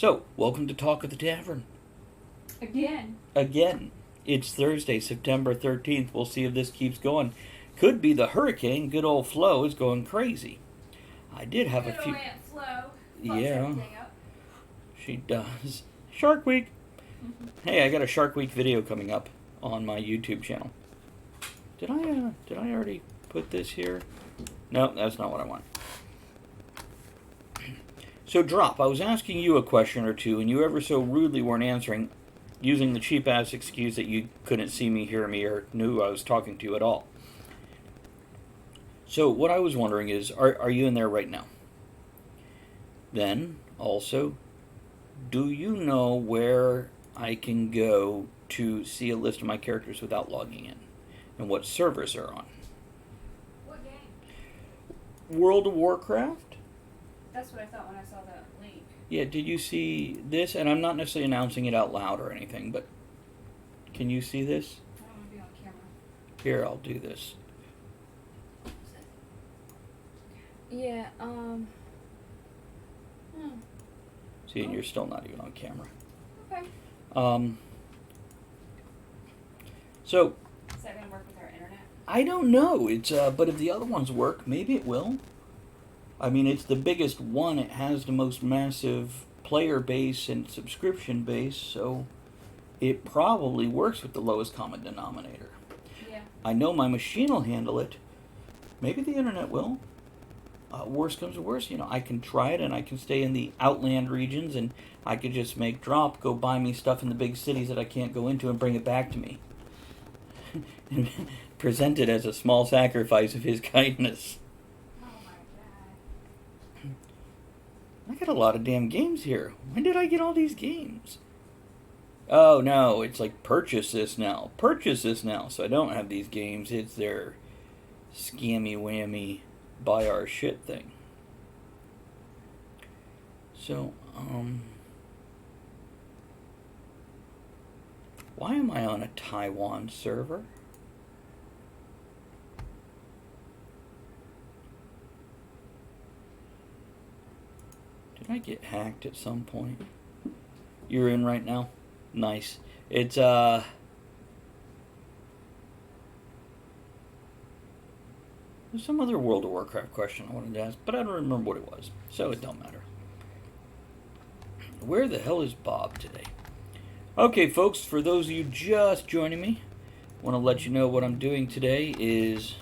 So, welcome to Talk of the Tavern. Again. It's Thursday, September 13th. We'll see if this keeps going. Could be the hurricane. Good old Flo is going crazy. I did have Good a few... old Aunt Flo. Yeah. Everything up. She does. Shark Week. Hey, I got a Shark Week video coming up on my YouTube channel. Did I already put this here? No, that's not what I want. So, Drop, I was asking you a question or two, and you ever so rudely weren't answering, using the cheap-ass excuse that you couldn't see me, hear me, or knew who I was talking to at all. So, what I was wondering is, are you in there right now? Then, also, do you know where I can go to see a list of my characters without logging in? And what servers they're on? What game? World of Warcraft? That's what I thought when I saw that link. Yeah, did you see this? And I'm not necessarily announcing it out loud or anything, but can you see this? I don't want to be on camera. Here, I'll do this. Yeah, See, and you're still not even on camera. Okay. So, Is that going to work with our internet? I don't know. It's but if the other ones work, maybe it will. I mean, it's the biggest one. It has the most massive player base and subscription base, so it probably works with the lowest common denominator. Yeah. I know my machine will handle it. Maybe the internet will. Worst comes to worst, I can try it and I can stay in the outland regions and I could just make Drop go buy me stuff in the big cities that I can't go into and bring it back to me. And present it as a small sacrifice of his kindness. Oh my god. I got a lot of damn games here. When did I get all these games? Oh no, it's like purchase this now. Purchase this now. So I don't have these games. It's their scammy whammy buy our shit thing. So, why am I on a Taiwan server? Did I get hacked at some point? You're in right now? Nice. It's, there's some other World of Warcraft question I wanted to ask, but I don't remember what it was, so it don't matter. Where the hell is Bob today? Okay, folks, for those of you just joining me, I want to let you know what I'm doing today is...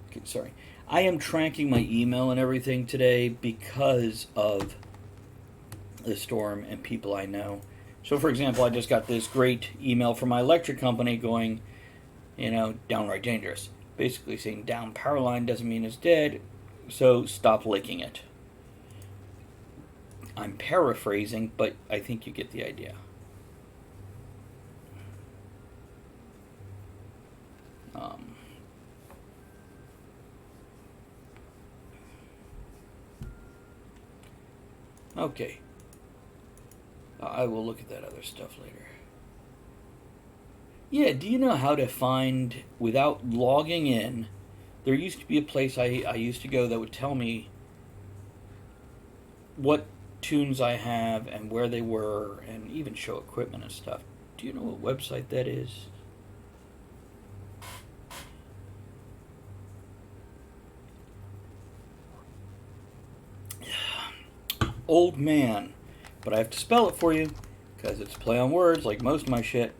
Okay, sorry. I am tracking my email and everything today because of the storm and people I know. So, for example, I just got this great email from my electric company going, downright dangerous. Basically saying down power line doesn't mean it's dead, so stop licking it. I'm paraphrasing, but I think you get the idea. Okay. I will look at that other stuff later. Yeah, do you know how to find, without logging in, there used to be a place I used to go that would tell me what tunes I have and where they were, and even show equipment and stuff. Do you know what website that is? Old man. But I have to spell it for you, because it's play on words like most of my shit.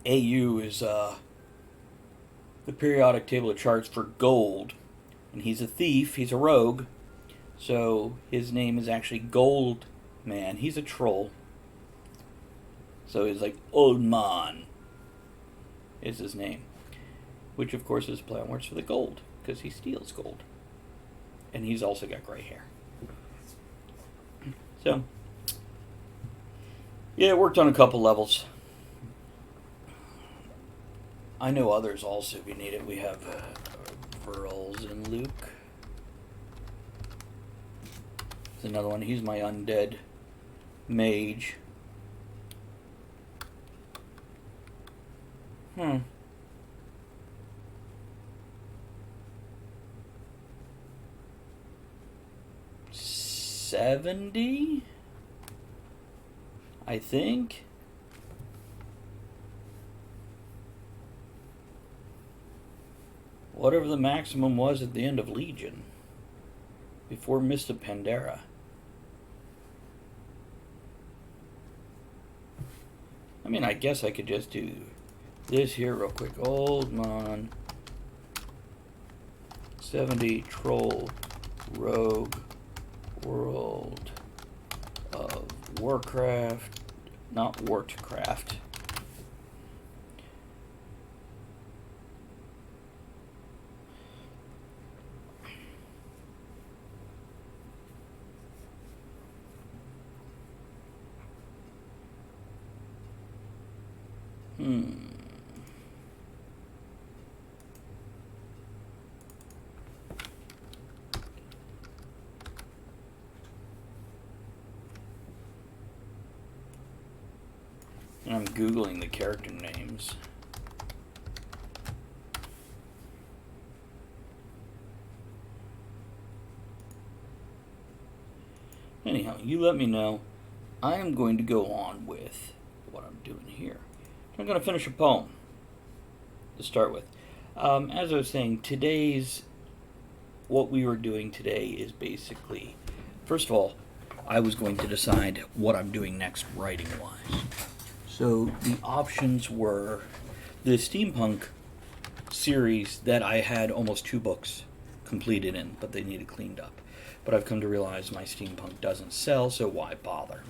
AU is the periodic table of charts for gold. And he's a thief, he's a rogue. So his name is actually Gold Man. He's a troll. So he's like Old Man is his name. Which of course is play on words for the gold, because he steals gold. And he's also got gray hair. So, yeah, it worked on a couple levels. I know others also if you need it. We have Verls and Luke. There's another one. He's my undead mage. 70, I think. Whatever the maximum was at the end of Legion, before Mist of Pandera. I mean, I guess I could just do this here real quick. Old Mon 70 Troll Rogue World of Warcraft, not Warcraft. And I'm Googling the character names. Anyhow, you let me know. I am going to go on with what I'm doing here. I'm going to finish a poem to start with. As I was saying, what we were doing today is basically, first of all, I was going to decide what I'm doing next writing-wise. So the options were the steampunk series that I had almost 2 books completed in, but they needed cleaned up. But I've come to realize my steampunk doesn't sell, so why bother?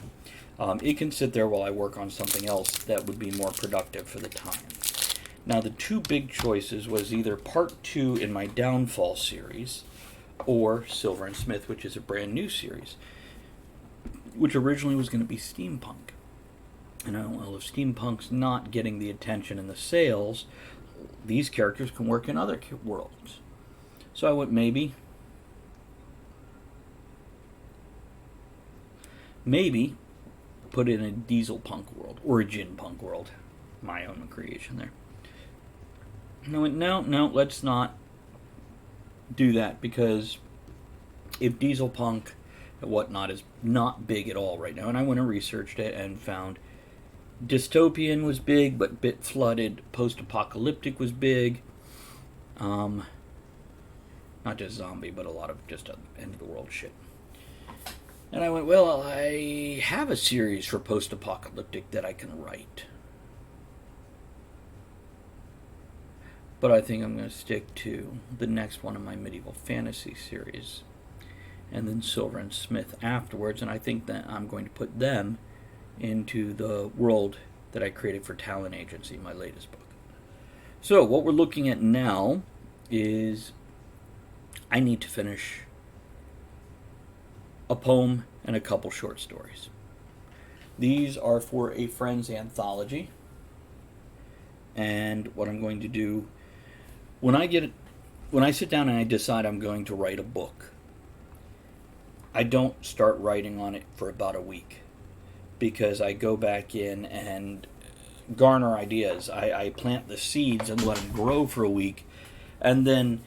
It can sit there while I work on something else that would be more productive for the time. Now the 2 big choices was either part 2 in my Downfall series, or Silver and Smith, which is a brand new series, which originally was going to be steampunk. And I don't know, if steampunk's not getting the attention and the sales, these characters can work in other worlds. So I went maybe put in a diesel punk world, origin punk world, my own creation there. And I went, no, let's not do that, because if diesel punk and whatnot is not big at all right now, and I went and researched it and found dystopian was big, but bit flooded. Post-apocalyptic was big. Not just zombie, but a lot of just end of the world shit. And I went, well, I have a series for post-apocalyptic that I can write. But I think I'm going to stick to the next one in my medieval fantasy series. And then Silver and Smith afterwards. And I think that I'm going to put them into the world that I created for Talent Agency, my latest book. So what we're looking at now is I need to finish a poem and a couple short stories. These are for a friend's anthology, and what I'm going to do when I sit down and I decide I'm going to write a book, I don't start writing on it for about a week, because I go back in and garner ideas. I plant the seeds and let them grow for a week. And then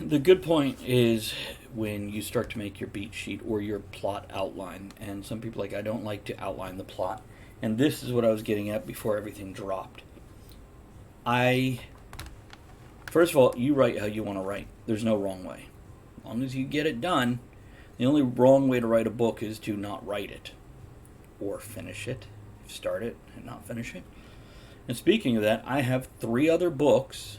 the good point is when you start to make your beat sheet or your plot outline. And some people I don't like to outline the plot. And this is what I was getting at before everything dropped. First of all, you write how you want to write. There's no wrong way. As long as you get it done, the only wrong way to write a book is to not write it. Or finish it, start it and not finish it. And speaking of that, I have 3 other books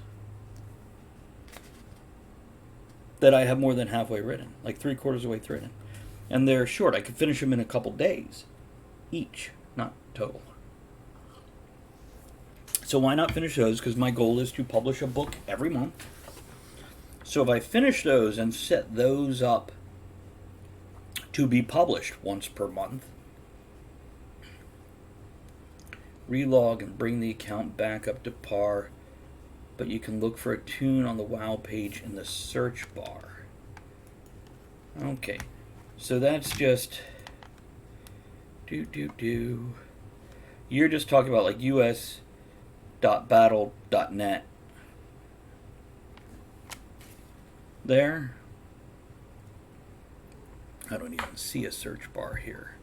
that I have more than halfway written, like 3/4 of the way written. And they're short. I could finish them in a couple days each, not total. So why not finish those? Because my goal is to publish a book every month. So if I finish those and set those up to be published once per month, relog and bring the account back up to par, but you can look for a tune on the WoW page in the search bar. Okay, so that's just You're just talking about like us.battle.net there. I don't even see a search bar here.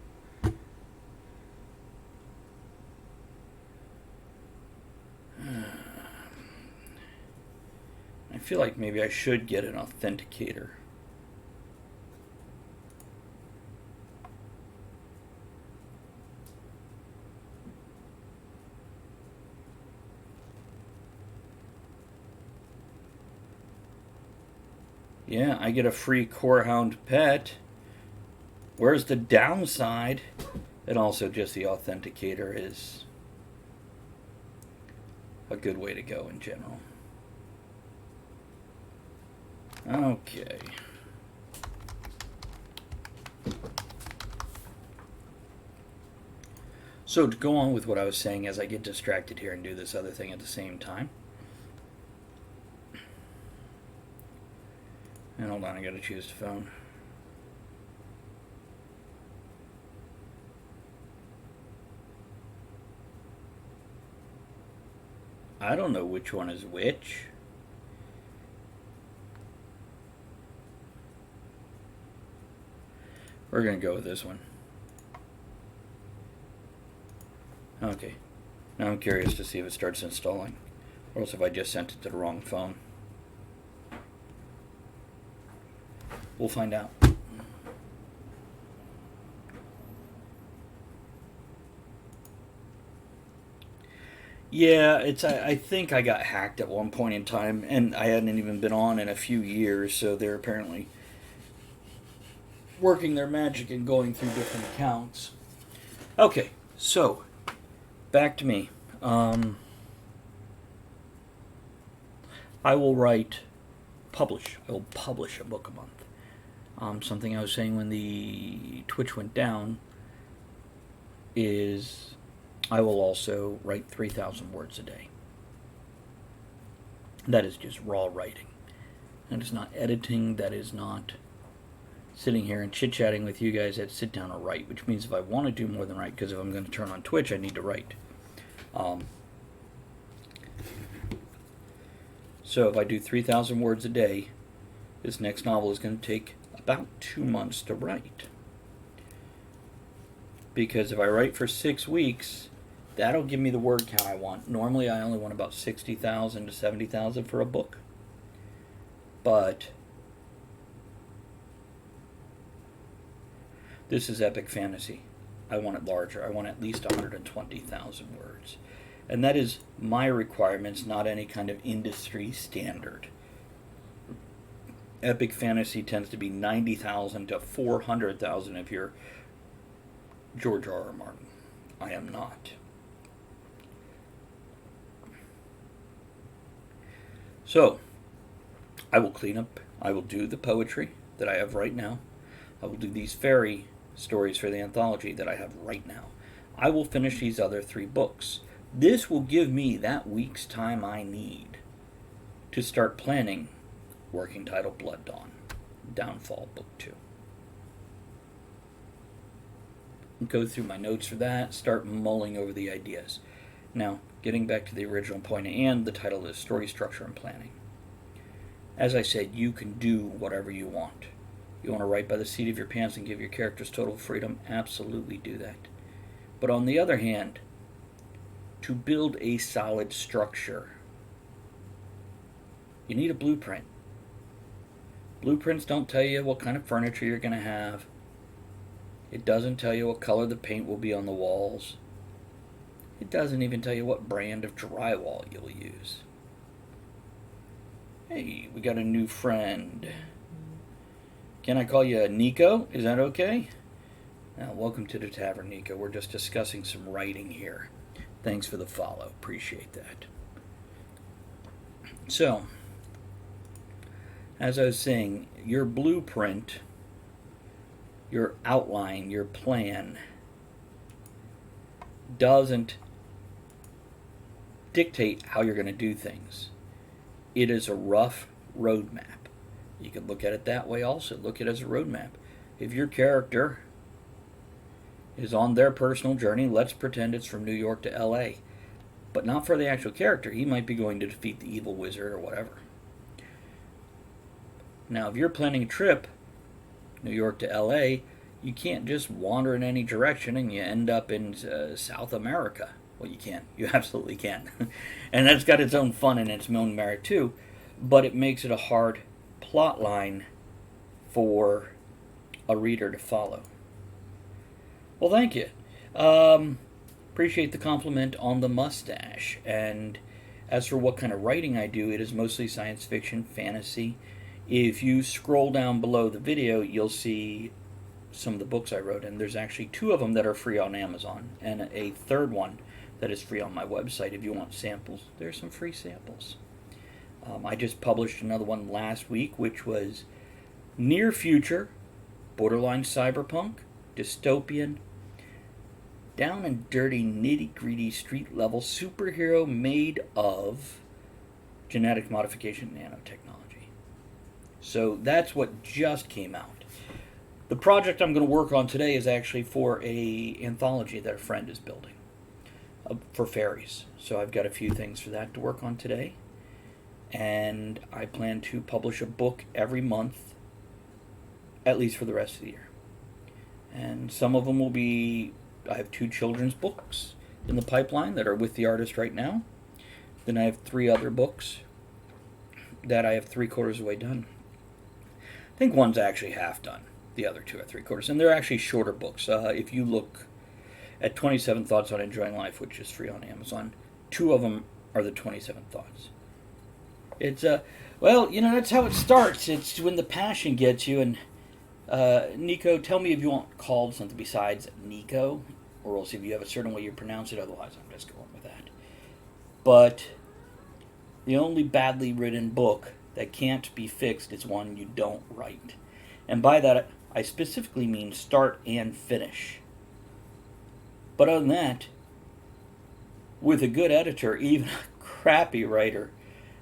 I feel like maybe I should get an authenticator. Yeah, I get a free Corehound pet. Where's the downside? And also just the authenticator is a good way to go in general. Okay. So to go on with what I was saying as I get distracted here and do this other thing at the same time. And hold on, I gotta choose the phone. I don't know which one is which. We're gonna go with this one. Okay. Now I'm curious to see if it starts installing. Or else if I just sent it to the wrong phone. We'll find out. Yeah, I think I got hacked at one point in time, and I hadn't even been on in a few years, so they're apparently working their magic and going through different accounts. Okay, so back to me. I will I will publish a book a month. Something I was saying when the Twitch went down is I will also write 3,000 words a day. That is just raw writing. That is not editing. That is not sitting here and chit-chatting with you guys. I sit down and write, which means if I want to do more than write, because if I'm going to turn on Twitch, I need to write. So if I do 3,000 words a day, this next novel is going to take about 2 months to write. Because if I write for 6 weeks, that'll give me the word count I want. Normally I only want about 60,000 to 70,000 for a book. But this is epic fantasy. I want it larger. I want at least 120,000 words. And that is my requirements, not any kind of industry standard. Epic fantasy tends to be 90,000 to 400,000 if you're George R.R. Martin. I am not. So, I will clean up. I will do the poetry that I have right now. I will do these fairy stories for the anthology that I have right now. I will finish these other 3 books. This will give me that week's time I need to start planning working title Blood Dawn, Downfall Book 2. Go through my notes for that, start mulling over the ideas. Now, getting back to the original point at hand, the title is Story Structure and Planning. As I said, you can do whatever you want. You want to write by the seat of your pants and give your characters total freedom? Absolutely do that. But on the other hand, to build a solid structure, you need a blueprint. Blueprints don't tell you what kind of furniture you're going to have. It doesn't tell you what color the paint will be on the walls. It doesn't even tell you what brand of drywall you'll use. Hey, we got a new friend. Can I call you Nico? Is that okay? Now, welcome to the tavern, Nico. We're just discussing some writing here. Thanks for the follow. Appreciate that. So, as I was saying, your blueprint, your outline, your plan doesn't dictate how you're going to do things. It is a rough roadmap. You could look at it that way also. Look at it as a roadmap. If your character is on their personal journey, let's pretend it's from New York to LA. But not for the actual character. He might be going to defeat the evil wizard or whatever. Now, if you're planning a trip New York to LA, you can't just wander in any direction and you end up in South America. Well, you can. You absolutely can. And that's got its own fun and its own merit too, but it makes it a hard plot line for a reader to follow. Well, thank you. Appreciate the compliment on the mustache. And as for what kind of writing I do, it is mostly science fiction, fantasy. If you scroll down below the video, you'll see some of the books I wrote, and there's actually 2 of them that are free on Amazon, and a third one that is free on my website. If you want samples, there's some free samples. I just published another one last week, which was near future, borderline cyberpunk, dystopian, down and dirty, nitty-gritty, street-level superhero made of genetic modification nanotechnology. So that's what just came out. The project I'm going to work on today is actually for a anthology that a friend is building for fairies. So I've got a few things for that to work on today. And I plan to publish a book every month, at least for the rest of the year. And some of them will be, I have 2 children's books in the pipeline that are with the artist right now. Then I have 3 other books that I have 3/4 of the way done. I think one's actually half done. The other 2 are 3/4. And they're actually shorter books. If you look at 27 Thoughts on Enjoying Life, which is free on Amazon, 2 of them are the 27 Thoughts. It's, well, that's how it starts. It's when the passion gets you. And Nico, tell me if you want called something besides Nico, or else if you have a certain way you pronounce it. Otherwise, I'm just going with that. But the only badly written book that can't be fixed is one you don't write. And by that, I specifically mean start and finish. But other than that, with a good editor, even a crappy writer,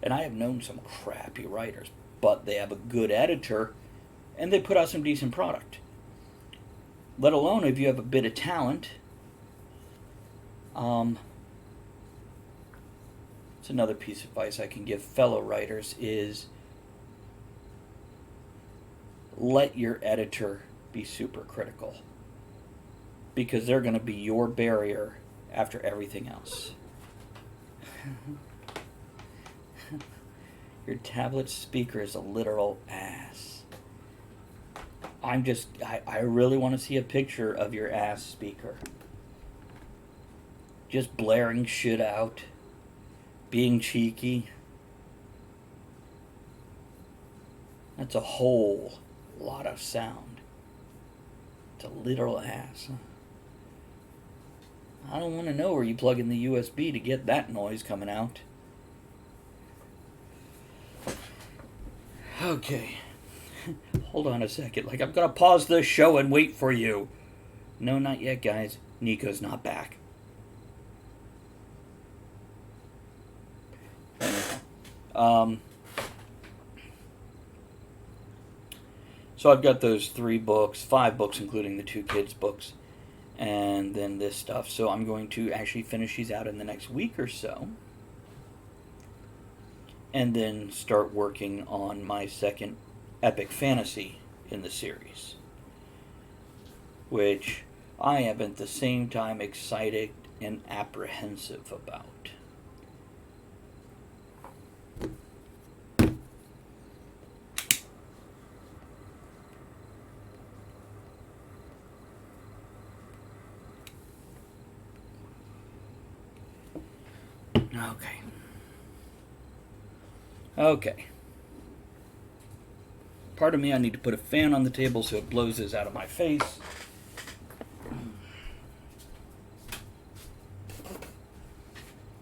and I have known some crappy writers, but they have a good editor, and they put out some decent product. Let alone if you have a bit of talent. It's another piece of advice I can give fellow writers is let your editor be super critical, because they're going to be your barrier after everything else. Your tablet speaker is a literal ass. I really want to see a picture of your ass speaker. Just blaring shit out, being cheeky. That's a whole lot of sound. It's a literal ass. I don't want to know where you plug in the USB to get that noise coming out. Okay. Hold on a second. Like, I'm going to pause this show and wait for you. No, not yet, guys. Nico's not back. So I've got those 3 books, 5 books, including the 2 kids' books, and then this stuff. So I'm going to actually finish these out in the next week or so, and then start working on my second epic fantasy in the series, which I am at the same time excited and apprehensive about. Okay. Pardon me, I need to put a fan on the table so it blows this out of my face.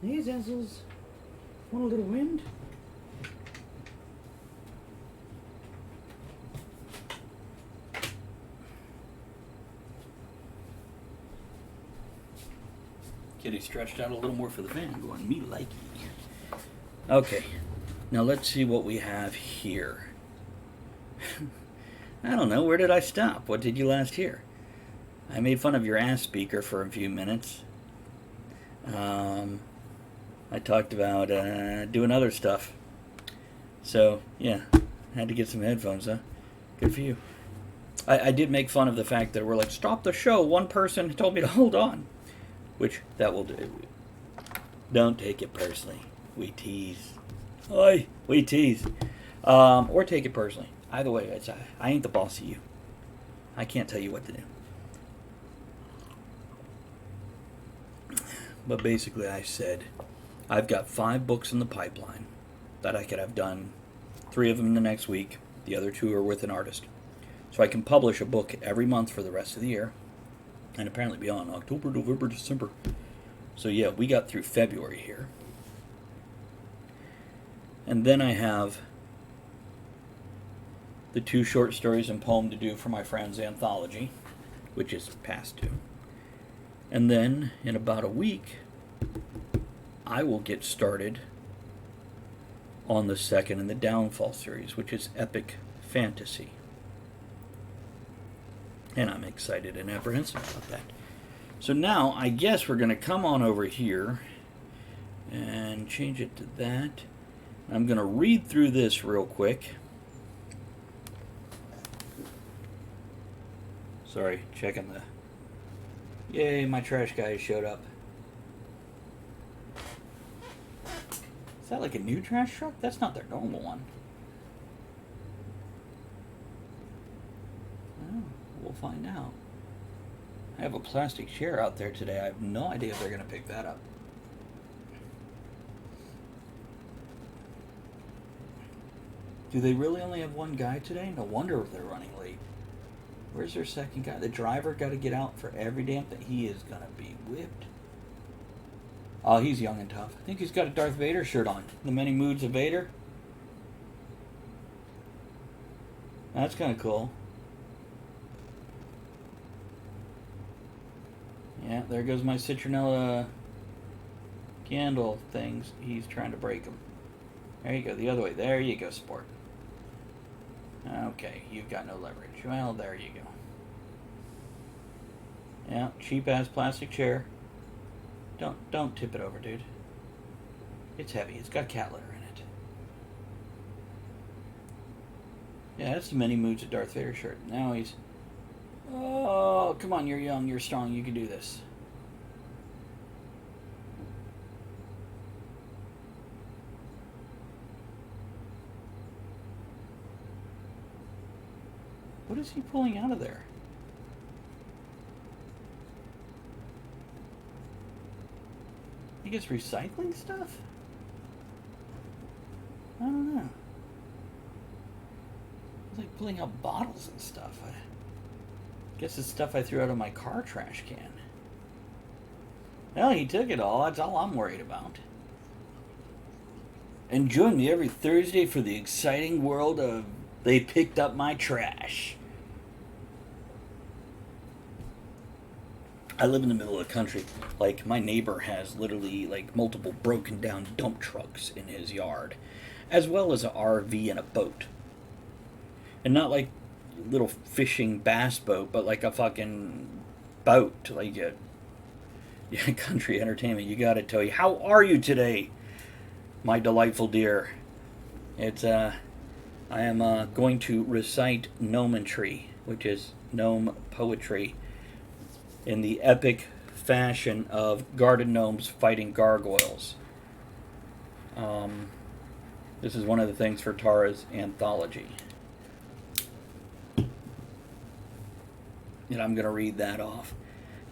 These assholes want a little wind? Kitty stretched out a little more for the fan, going, me likey. Okay, now let's see what we have here. I don't know, where did I stop? What did you last hear? I made fun of your ass speaker for a few minutes. I talked about doing other stuff. So, yeah, had to get some headphones, huh? Good for you. I did make fun of the fact that we're like, stop the show. One person told me to hold on, which that will do. Don't take it personally. We tease. Oi, we tease. Or take it personally. Either way, I ain't the boss of you. I can't tell you what to do. But basically, I said, I've got 5 books in the pipeline that I could have done. 3 of them in the next week. The other 2 are with an artist. So I can publish a book every month for the rest of the year. And apparently beyond October, November, December. So yeah, we got through February here. And then I have the 2 short stories and poem to do for my friend's anthology, which is past due. And then in about a week, I will get started on the second in the Downfall series, which is epic fantasy. And I'm excited and apprehensive about that. So now, I guess we're going to come on over here and change it to that. I'm going to read through this real quick. Sorry, checking the... Yay, my trash guy showed up. Is that like a new trash truck? That's not their normal one. Oh, we'll find out. I have a plastic chair out there today. I have no idea if they're going to pick that up. Do they really only have one guy today? No wonder they're running late. Where's their second guy? The driver got to get out for every damn thing. He is going to be whipped. Oh, he's young and tough. I think he's got a Darth Vader shirt on. The Many Moods of Vader. That's kind of cool. Yeah, there goes my citronella candle things. He's trying to break them. There you go, the other way. There you go, sport. Okay, you've got no leverage. Well, there you go. Yeah, cheap-ass plastic chair. Don't tip it over, dude. It's heavy. It's got cat litter in it. Yeah, that's the Many Moods of Darth Vader shirt. Now he's... Oh, come on, you're young, you're strong, you can do this. What is he pulling out of there? I guess recycling stuff? I don't know. It's like pulling out bottles and stuff. I guess it's stuff I threw out of my car trash can. Well, he took it all. That's all I'm worried about. And join me every Thursday for the exciting world of They Picked Up My Trash. I live in the middle of the country. Like, my neighbor has literally, like, multiple broken down dump trucks in his yard, as well as an RV and a boat. And not like a little fishing bass boat, but like a fucking boat. Like a country entertainment. You gotta tell you, how are you today, my delightful dear? It's, I am going to recite Gnomentry, which is gnome poetry, in the epic fashion of garden gnomes fighting gargoyles. This is one of the things for Tara's anthology. And I'm going to read that off.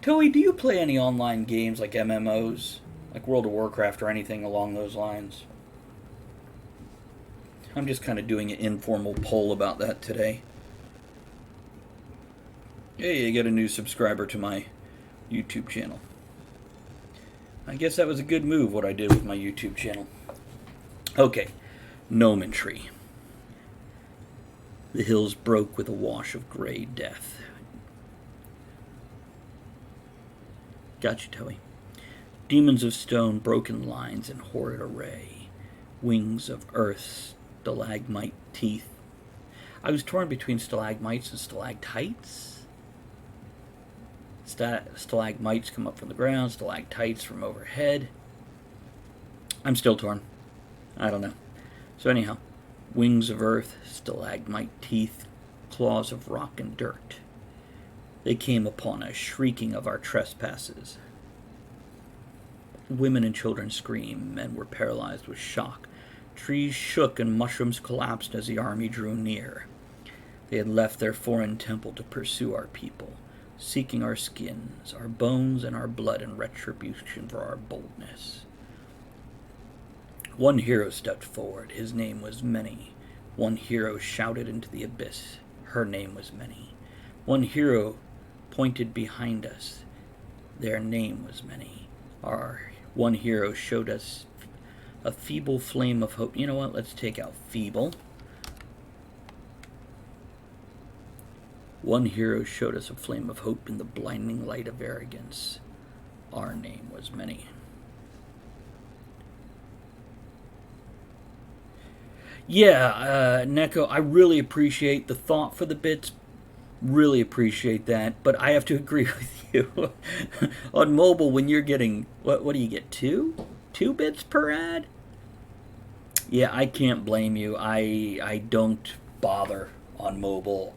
Toey, do you play any online games like MMOs? Like World of Warcraft or anything along those lines? I'm just kind of doing an informal poll about that today. Hey, I got a new subscriber to my YouTube channel. I guess that was a good move, what I did with my YouTube channel. Okay, Gnomentry. The hills broke with a wash of gray death. Got you, Toey. Demons of stone, broken lines in horrid array. Wings of earth, stalagmite teeth. I was torn between stalagmites and stalactites. Stalagmites come up from the ground, stalactites from overhead. I'm still torn. I don't know. So anyhow, wings of earth, stalagmite teeth, claws of rock and dirt. They came upon us, shrieking of our trespasses. Women and children screamed, men were paralyzed with shock. Trees shook and mushrooms collapsed as the army drew near. They had left their foreign temple to pursue our people, seeking our skins, our bones, and our blood in retribution for our boldness. One hero stepped forward. His name was Many. One hero shouted into the abyss. Her name was Many. One hero pointed behind us. Their name was Many. Our one hero showed us a feeble flame of hope. You know what? Let's take out feeble. One hero showed us a flame of hope in the blinding light of arrogance. Our name was Many. Yeah, Neko, I really appreciate the thought for the bits. Really appreciate that. But I have to agree with you. On mobile, when you're getting, what do you get, 2 bits per ad? Yeah, I can't blame you. I don't bother on mobile.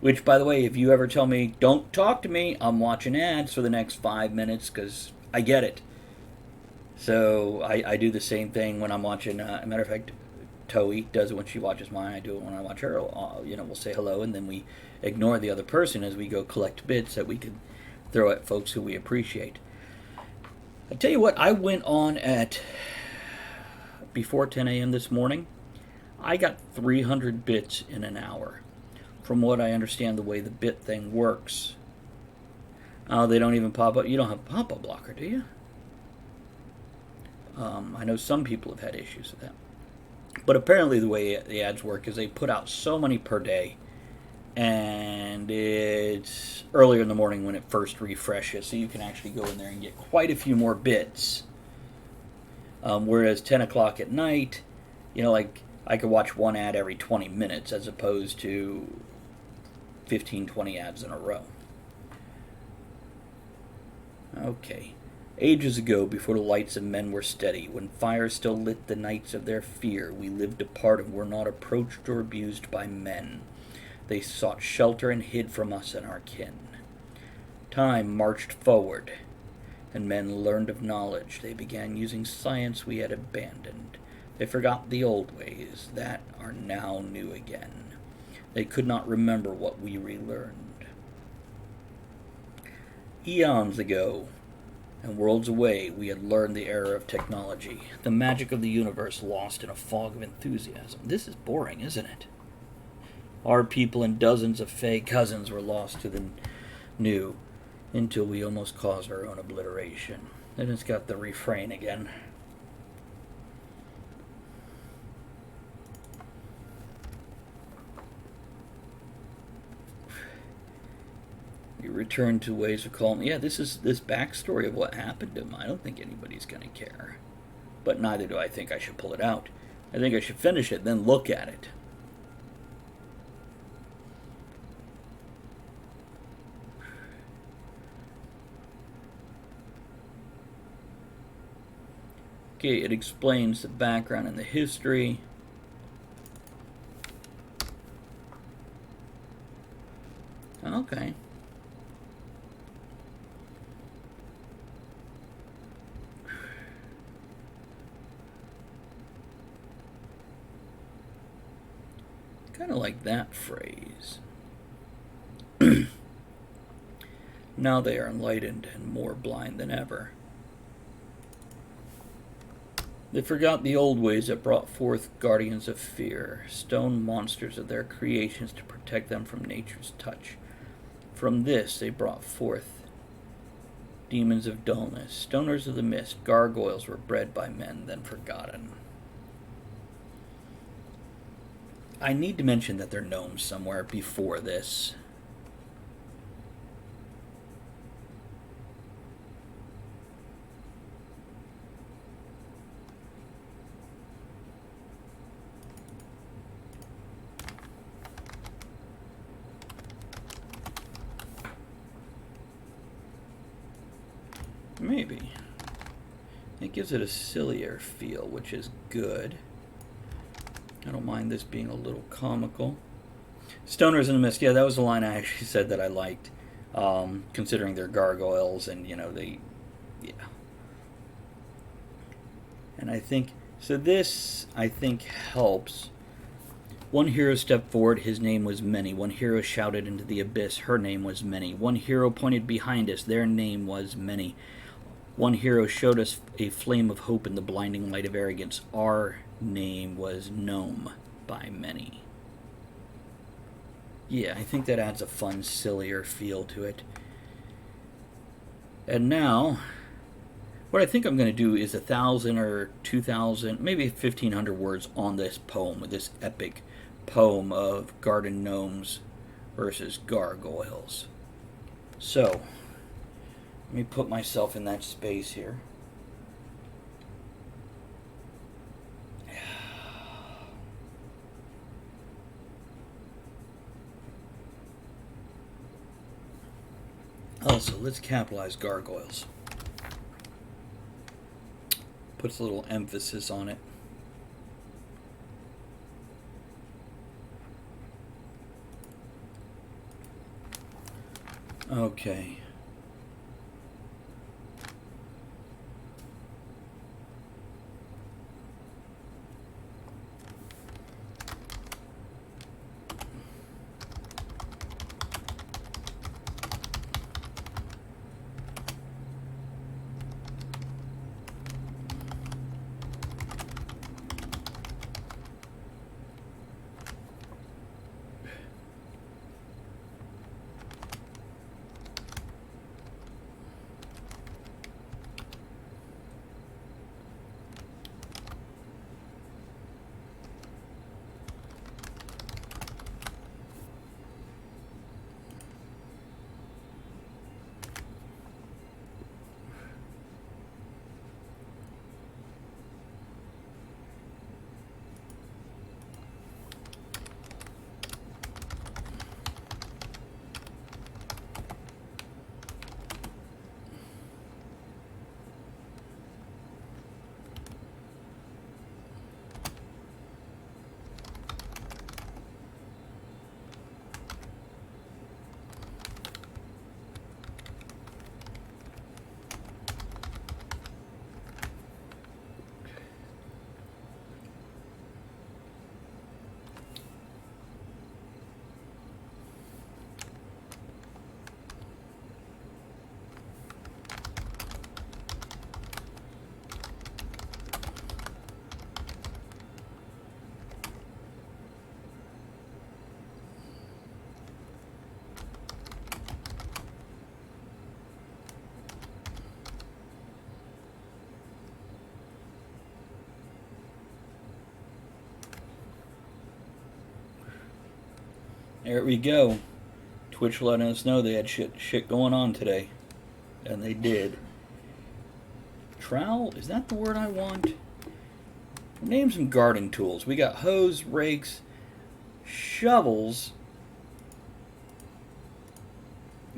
Which, by the way, if you ever tell me, don't talk to me, I'm watching ads for the next 5 minutes, because I get it. So I do the same thing when I'm watching, a matter of fact, Toei does it when she watches mine. I do it when I watch her. We'll say hello, and then we ignore the other person as we go collect bits that we could throw at folks who we appreciate. I tell you what, I went on at before 10 a.m. this morning. I got 300 bits in an hour. From what I understand, the way the bit thing works. Oh, they don't even pop up. You don't have a pop-up blocker, do you? I know some people have had issues with that. But apparently the way the ads work is they put out so many per day, and it's earlier in the morning when it first refreshes, so you can actually go in there and get quite a few more bits. Whereas 10 o'clock at night, like I could watch one ad every 20 minutes as opposed to 15, 20 ads in a row. Okay. Ages ago, before the lights of men were steady, when fire still lit the nights of their fear, we lived apart and were not approached or abused by men. They sought shelter and hid from us and our kin. Time marched forward, and men learned of knowledge. They began using science we had abandoned. They forgot the old ways that are now new again. They could not remember what we relearned. Eons ago, and worlds away, we had learned the error of technology, the magic of the universe lost in a fog of enthusiasm. This is boring, isn't it? Our people and dozens of fey cousins were lost to the new, until we almost caused our own obliteration. Then it's got the refrain again. We return to ways of calling. Yeah, this is this backstory of what happened to him. I don't think anybody's going to care. But neither do I think I should pull it out. I think I should finish it, then look at it. Okay, it explains the background and the history. Okay. Kind of like that phrase. Now they are enlightened and more blind than ever. They forgot the old ways that brought forth guardians of fear, stone monsters of their creations to protect them from nature's touch. From this they brought forth demons of dullness, stoners of the mist, gargoyles were bred by men, then forgotten. I need to mention that there are gnomes somewhere before this. Maybe. It gives it a sillier feel, which is good. I don't mind this being a little comical. Stoners in the Mist. Yeah, that was the line I actually said that I liked, considering they're gargoyles and they, yeah. And I think so. This I think helps. One hero stepped forward, his name was Many. One hero shouted into the abyss, her name was Many. One hero pointed behind us, their name was Many. One hero showed us a flame of hope in the blinding light of arrogance, our name was Gnome by Many. Yeah, I think that adds a fun, sillier feel to it. And now, what I think I'm going to do is 1,000 or 2,000, maybe 1,500 words on this poem, this epic poem of garden gnomes versus gargoyles. So, let me put myself in that space here. Also, let's capitalize gargoyles. Puts a little emphasis on it. Okay. There we go. Twitch letting us know they had shit going on today. And they did. Trowel? Is that the word I want? Name some garden tools. We got hoes, rakes, shovels.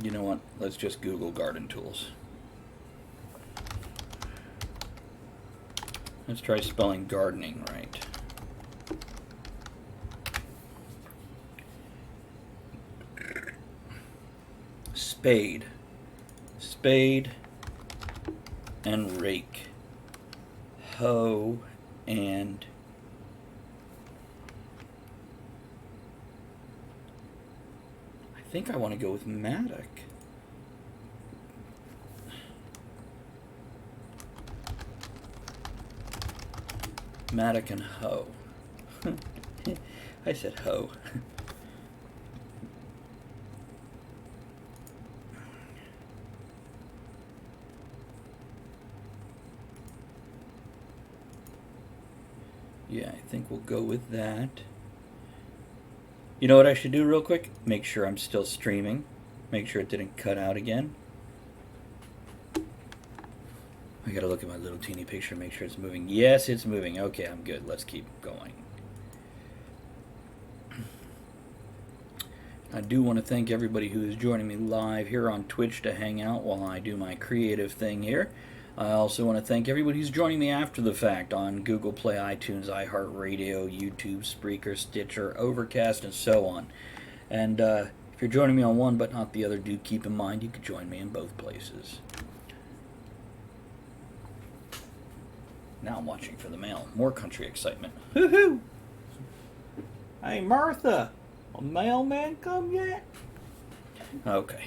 You know what? Let's just Google garden tools. Let's try spelling gardening right. Spade. Spade and rake. Hoe and I think I want to go with mattock. Mattock and hoe. I said hoe. Yeah, I think we'll go with that. You know what I should do real quick? Make sure I'm still streaming. Make sure it didn't cut out again. I gotta look at my little teeny picture, make sure it's moving. Yes, it's moving. Okay, I'm good. Let's keep going. I do want to thank everybody who is joining me live here on Twitch to hang out while I do my creative thing here. I also want to thank everybody who's joining me after the fact on Google Play, iTunes, iHeartRadio, YouTube, Spreaker, Stitcher, Overcast, and so on. And if you're joining me on one but not the other, do keep in mind you could join me in both places. Now I'm watching for the mail. More country excitement. Hoo-hoo! Hey, Martha! A mailman come yet? Okay.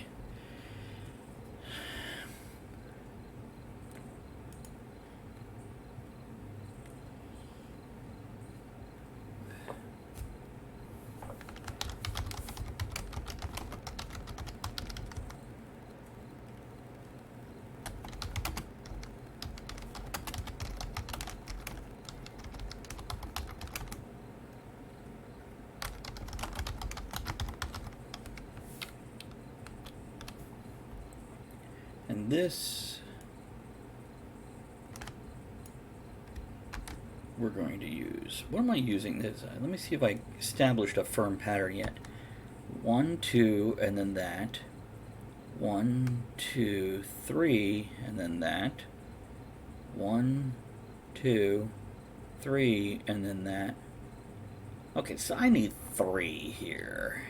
And this we're going to use. What am I using this? Let me see if I established a firm pattern yet. 1, 2, and then that. 1, 2, 3, and then that. 1, 2, 3, and then that. Okay, so I need 3 here.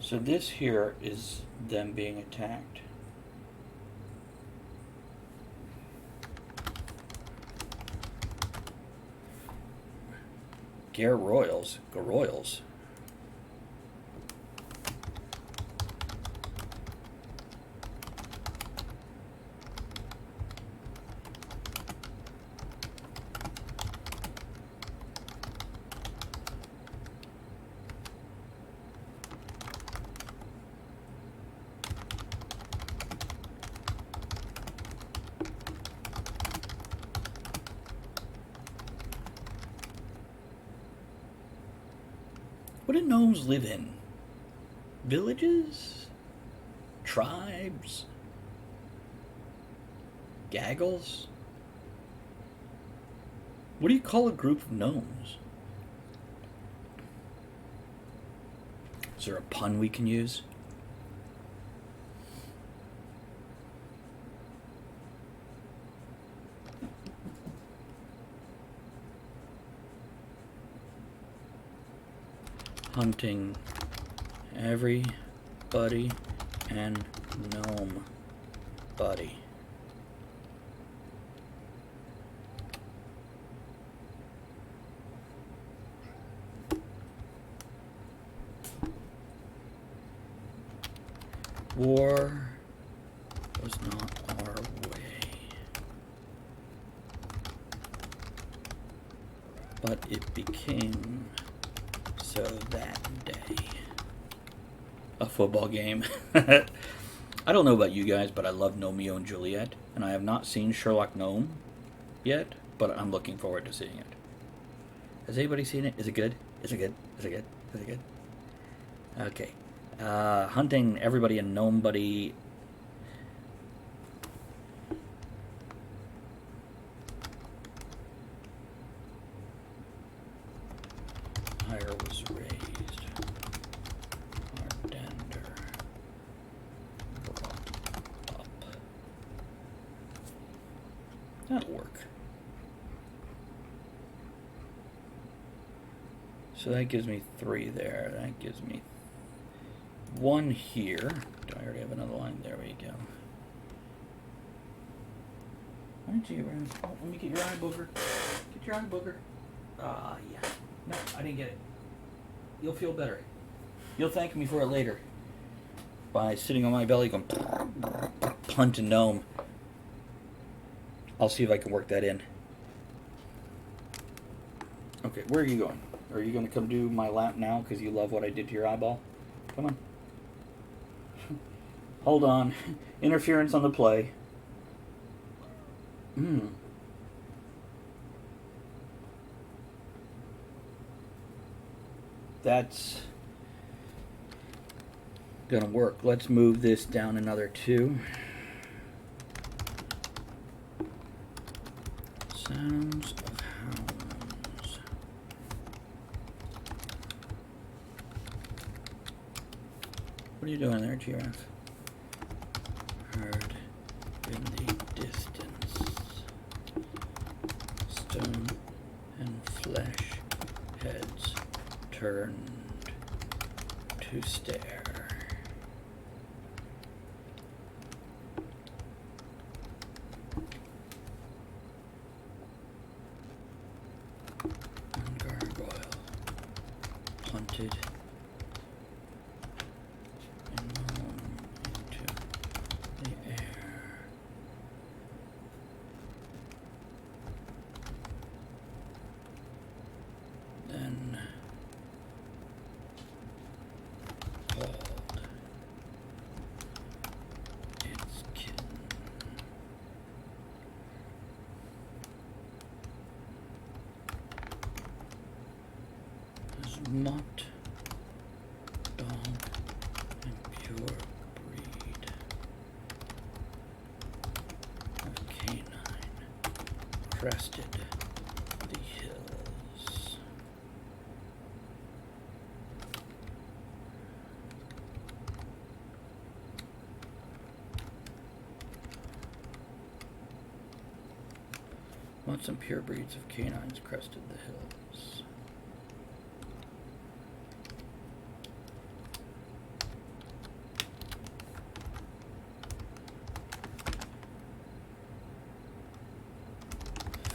So this here is them being attacked. Gare Royals. Go Royals. What do gnomes live in? Villages? Tribes? Gaggles? What do you call a group of gnomes? Is there a pun we can use? Hunting everybody and gnome buddy. War was not our way, but it became so that day. A football game. I don't know about you guys, but I love Romeo and Juliet, and I have not seen Sherlock Gnome yet, but I'm looking forward to seeing it. Has anybody seen it? Is it good? Is it good? Is it good? Is it good? Okay. Hunting everybody and gnome buddy. Hire was raised. Ardender brought up. That'll work. So that gives me 3 there. That gives me 1 here. Do I already have another line? There we go. Why don't you, let me get your eye booger. Get your eye booger. Yeah. No, I didn't get it. You'll feel better. You'll thank me for it later. By sitting on my belly going punch a gnome. I'll see if I can work that in. Okay, where are you going? Are you going to come do my lap now because you love what I did to your eyeball? Come on. Hold on. Interference on the play. That's gonna work. Let's move this down another 2. Sounds of hounds. What are you doing there, giraffe? Heard in the distance. Stone and flesh heads turned to stare. And gargoyle hunted and home into the air. Then called its kin. As mocked dog and pure breed of canine crested the hills. Once some pure breeds of canines crested the hills.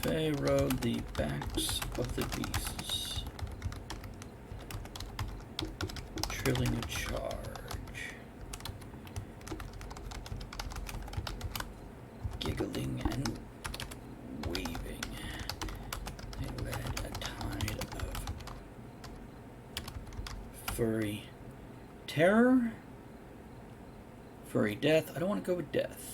Faye rode the backs of the beasts, trilling a charge. Giggling and weaving, they led a tide of furry terror, furry death. I don't want to go with death.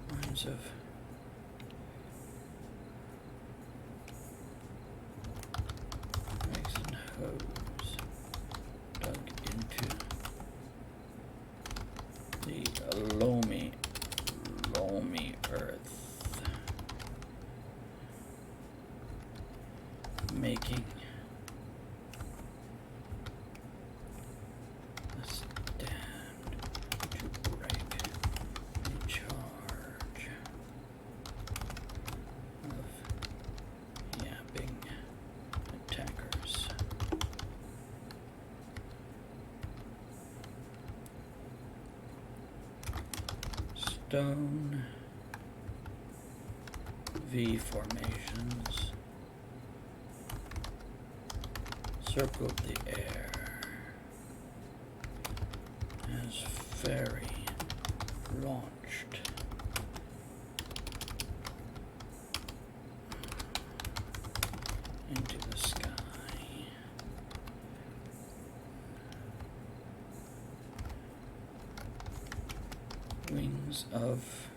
Lines of rakes and hoes dug into the loamy earth, making a stand to break a charge of yapping attackers. Stone V formations circled the air as fairy launched into the sky. Wings of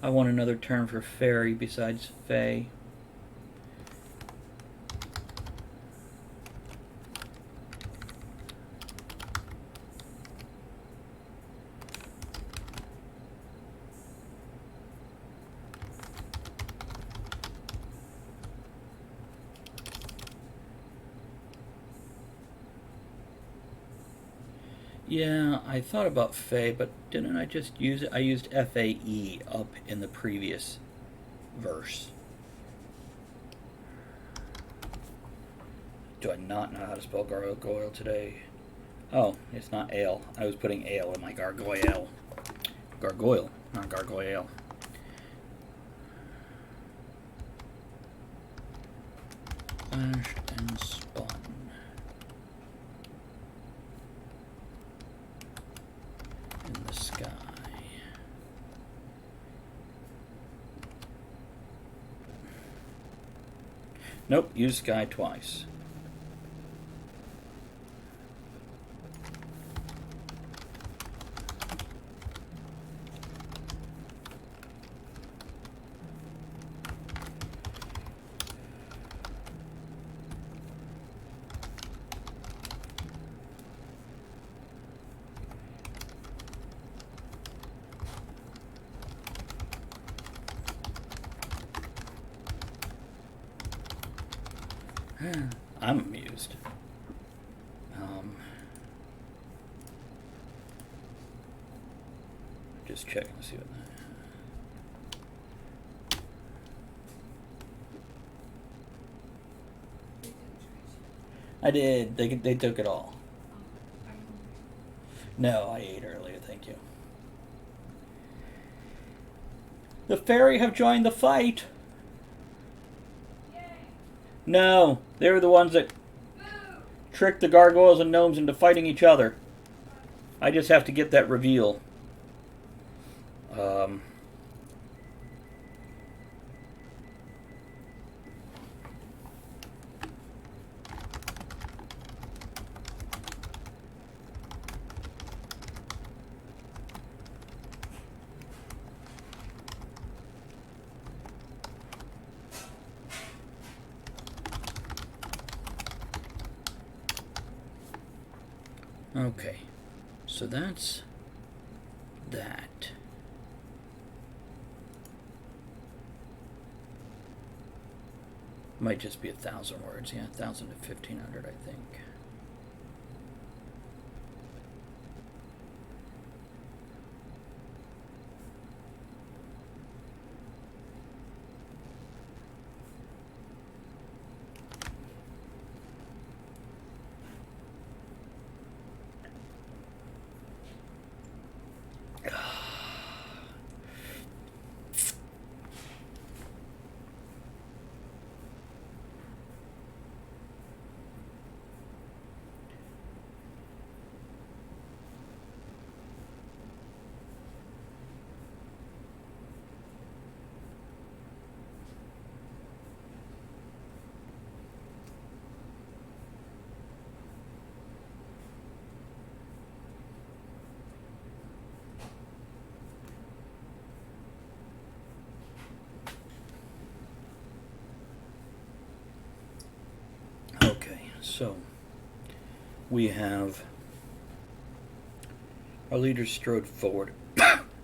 I want another term for fairy besides fae. Yeah, I thought about Fae, but didn't I just use it? I used FAE up in the previous verse. Do I not know how to spell gargoyle today? Oh, it's not ale. I was putting ale in my gargoyle. Gargoyle, not gargoyle. Flashed and spun. In the sky. Nope, use sky twice. I'm amused. Just checking to see what I did. They took it all. No, I ate earlier. Thank you. The fairy have joined the fight. Yay. No, they were the ones that tricked the gargoyles and gnomes into fighting each other. I just have to get that reveal. Okay, so that's that. Might just be 1,000 words. Yeah, 1,000 to 1,500, I think. Okay, so we have our leaders strode forward.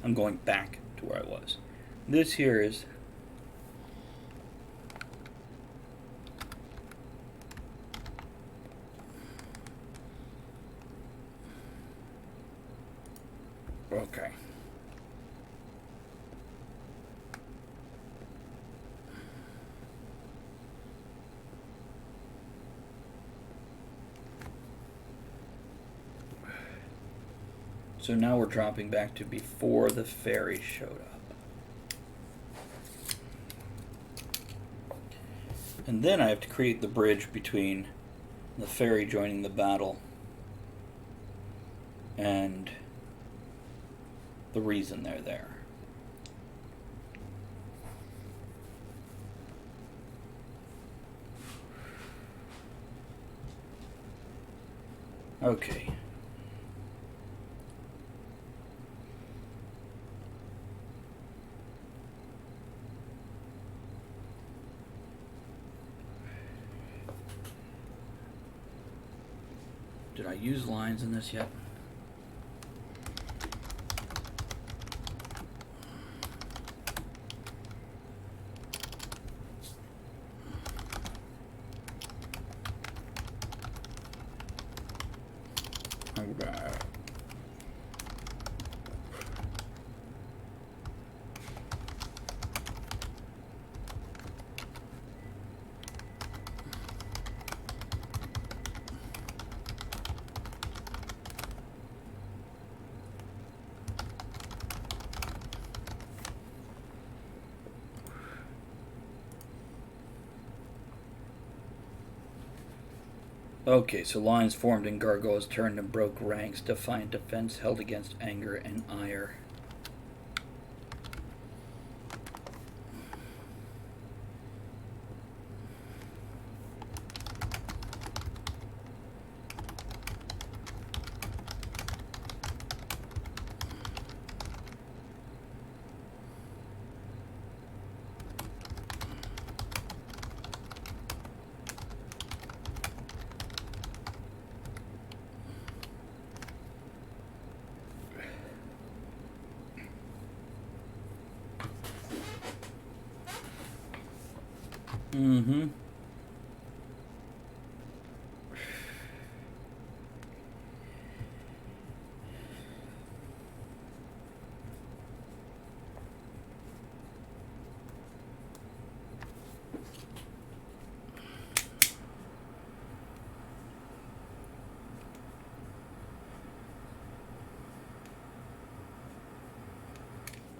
I'm going back to where I was. This here is okay. So now we're dropping back to before the fairy showed up. And then I have to create the bridge between the fairy joining the battle and the reason they're there. Okay. Did I use lines in this yet? Okay. Okay, so lines formed and gargoyles turned and broke ranks, defiant defense held against anger and ire. Mm-hmm.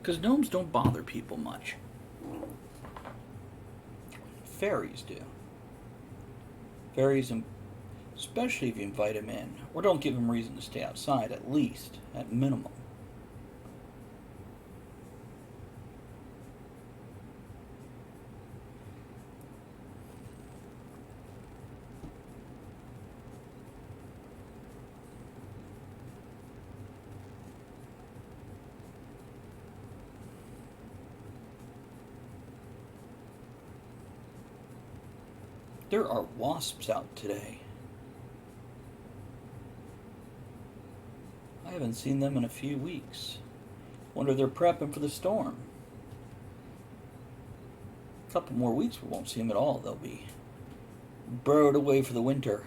Because gnomes don't bother people much. Fairies do. Fairies, especially if you invite them in, or don't give them reason to stay outside, at least, at minimum. There are wasps out today. I haven't seen them in a few weeks. Wonder if they're prepping for the storm. A couple more weeks we won't see them at all. They'll be burrowed away for the winter.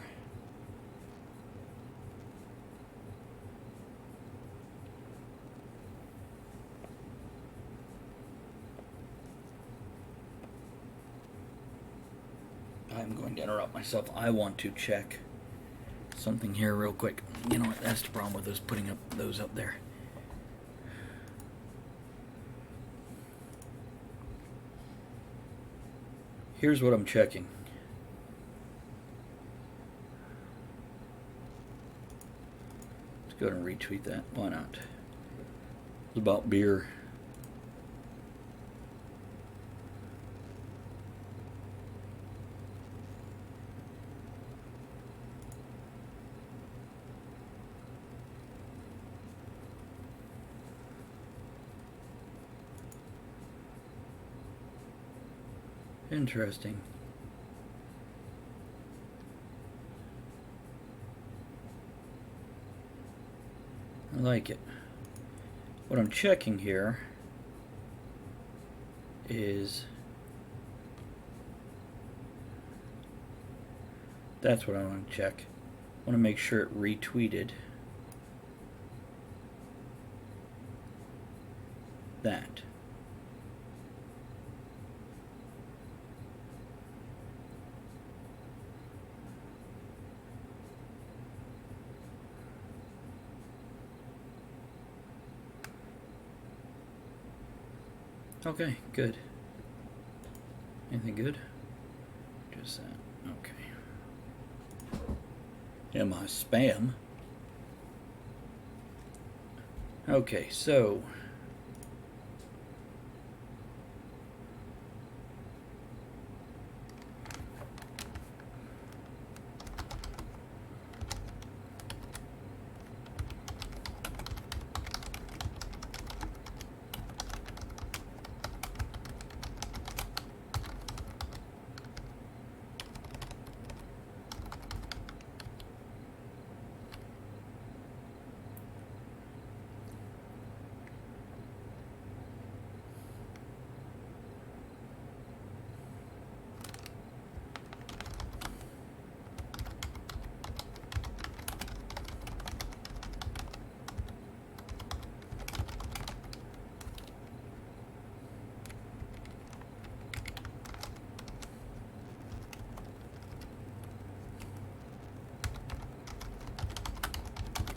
I'm going to interrupt myself. I want to check something here real quick. You know what? That's the problem with us putting up those up there. Here's what I'm checking. Let's go ahead and retweet that. Why not? It's about beer. Interesting. I like it. What I'm checking here is that's what I want to check. I want to make sure it retweeted that. Okay, good. Anything good? Just that. Okay. Am I spam? Okay, so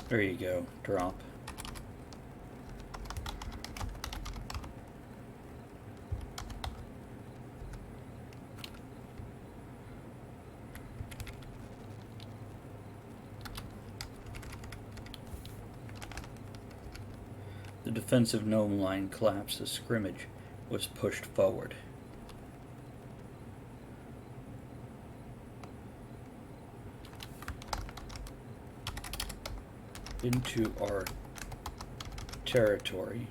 there you go. Drop. The defensive gnome line collapsed as scrimmage was pushed forward. Into our territory.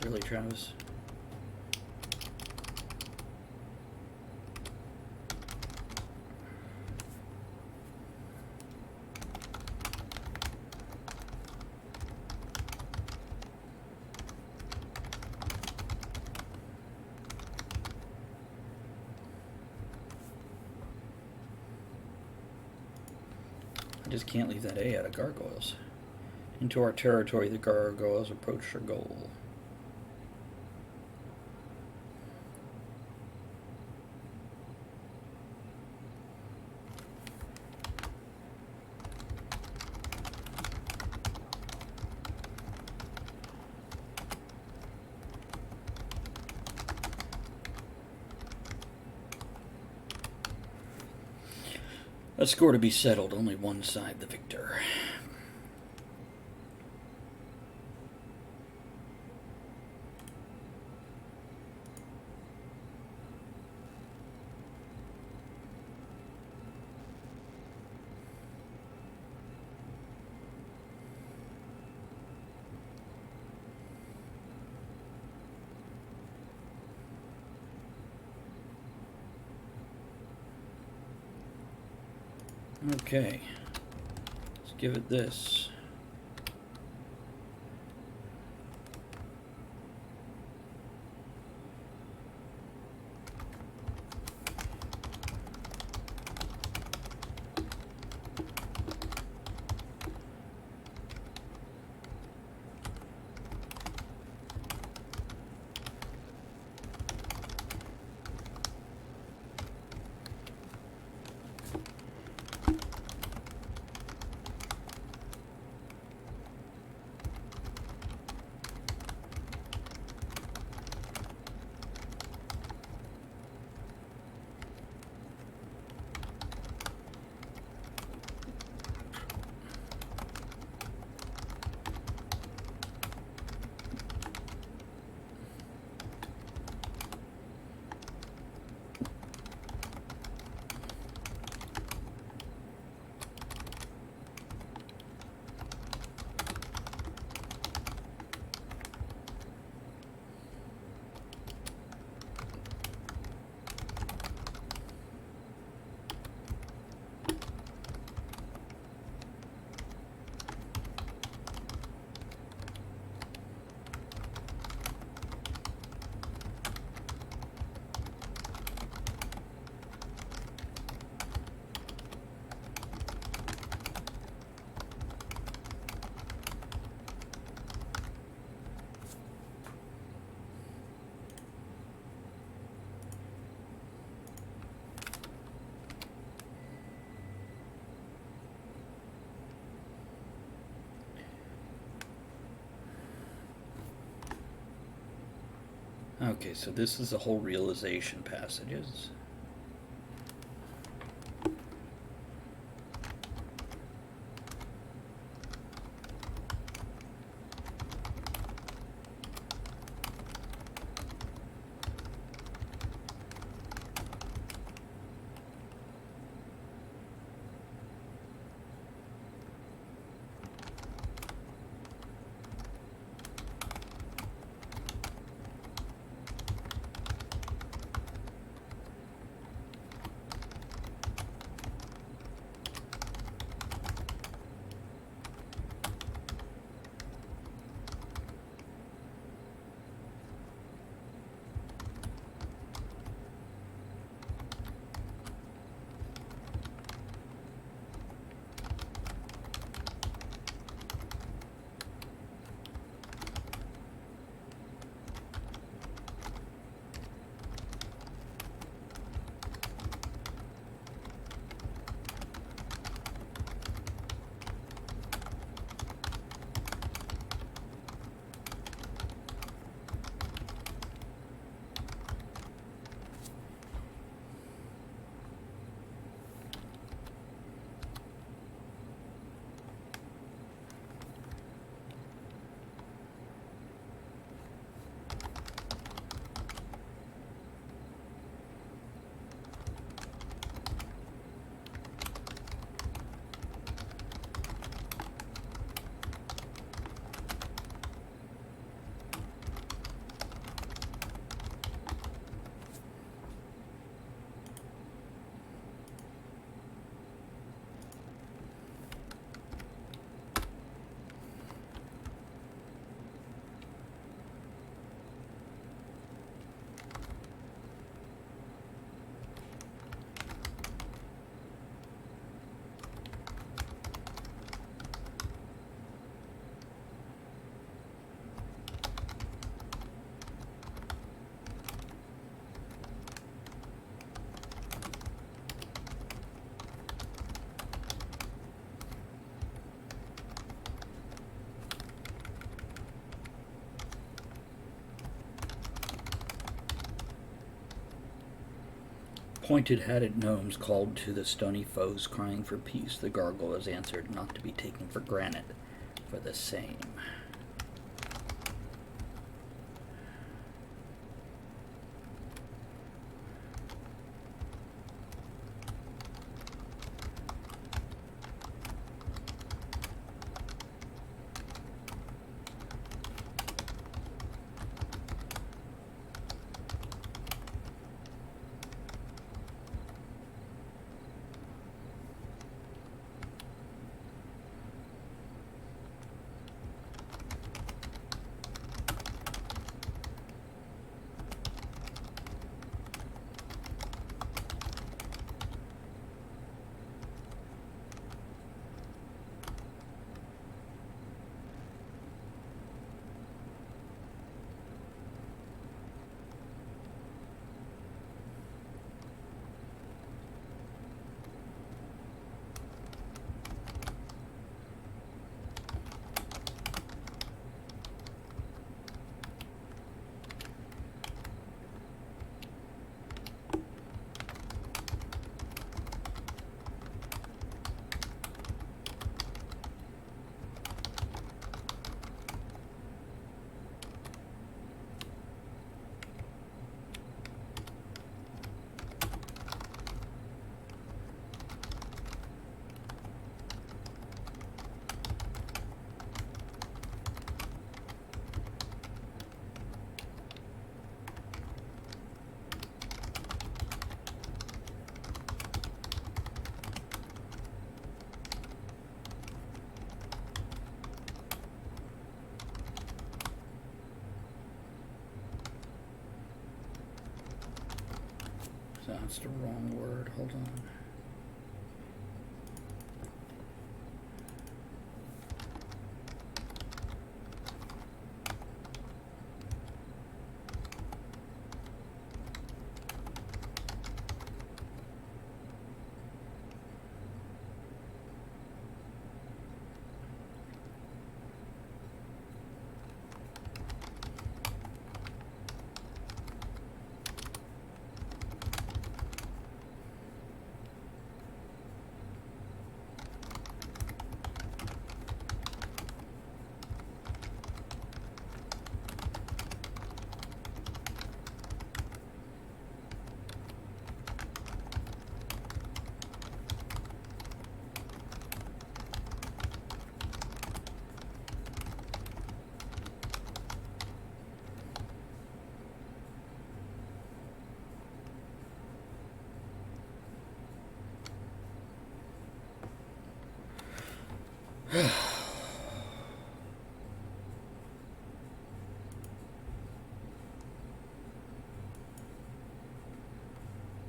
Really, Travis? I just can't leave that A out of gargoyles. Into our territory, the gargoyles approached their goal. A score to be settled, only one side the victor. Okay, let's give it this. Okay, so this is the whole realization passages. Pointed-hatted gnomes called to the stony foes, crying for peace. The gargoyles answered, not to be taken for granted for the same. That's the wrong word. Hold on.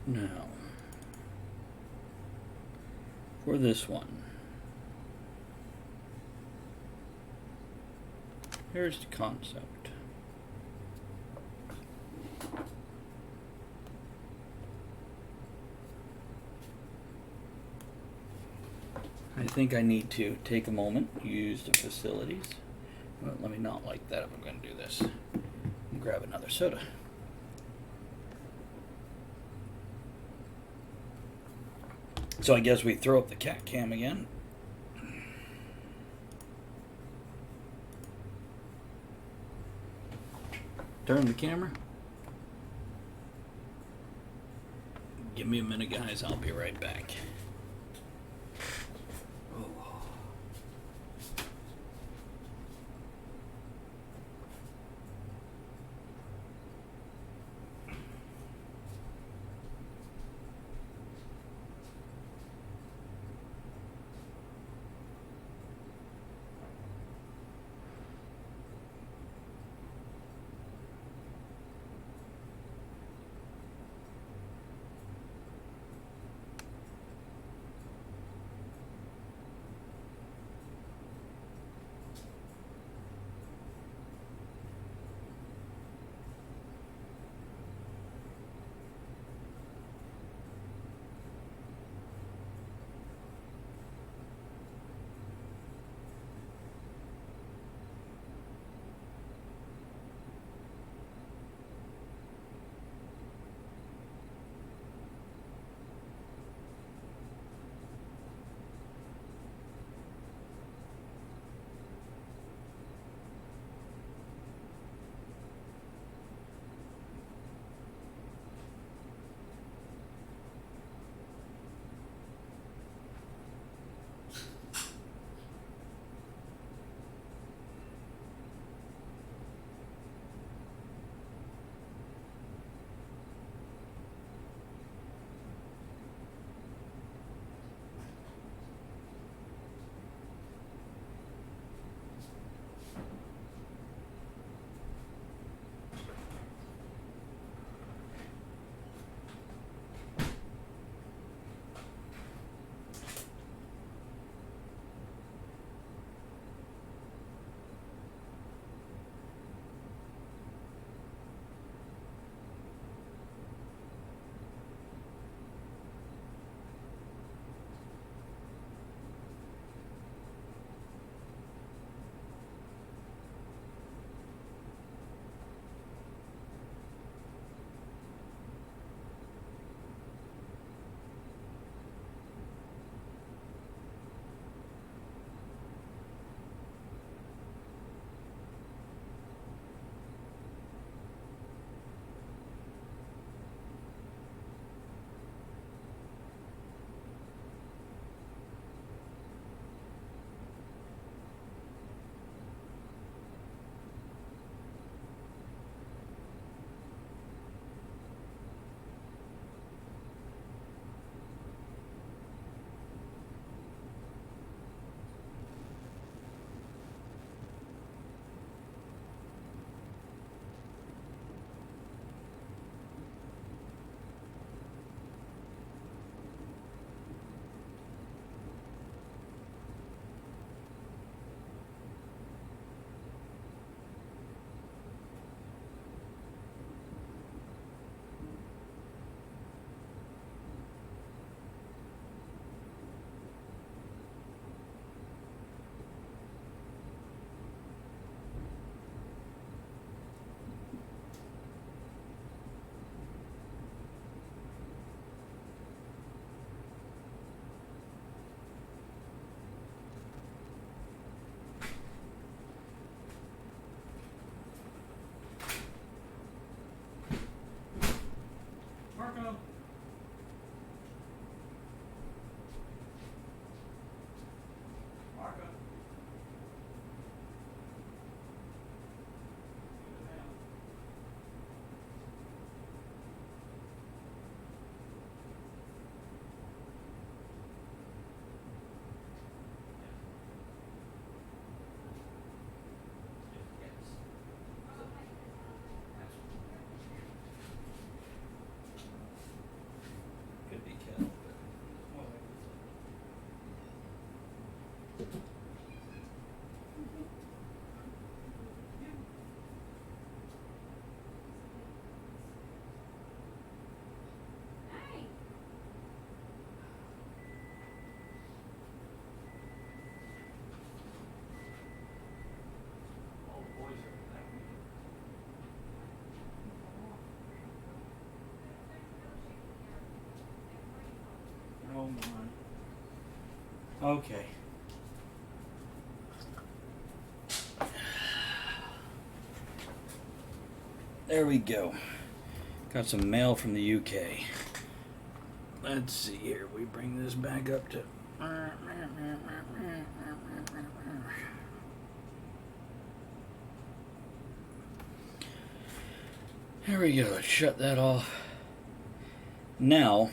Now, for this one, here's the concept. I think I need to take a moment, use the facilities. Well, let me not like that if I'm going to do this. And grab another soda. So I guess we throw up the cat cam again. Turn the camera. Give me a minute, guys. I'll be right back. my. Okay. There we go. Got some mail from the UK. Let's see here. We bring this back up to. There we go. Let's shut that off. Now,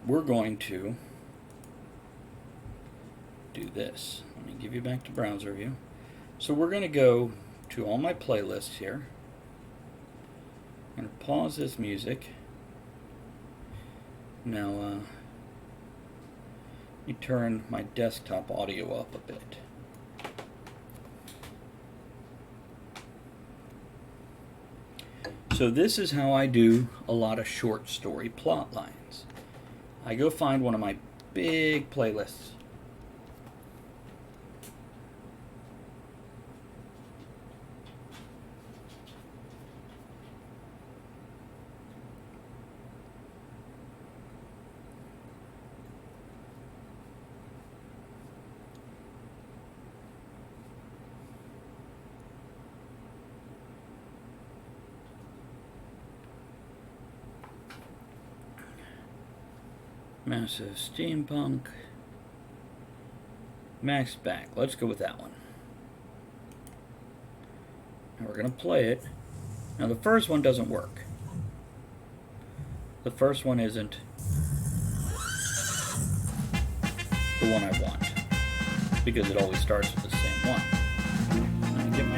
we're going to do this. Let me give you back to browser view. So we're going to go to all my playlists here. I'm going to pause this music. Now, let me turn my desktop audio up a bit. So this is how I do a lot of short story plot lines. I go find one of my big playlists. Massive Steampunk. Max Back. Let's go with that one. Now we're going to play it. Now the first one doesn't work. The first one isn't the one I want. Because it always starts with the same one.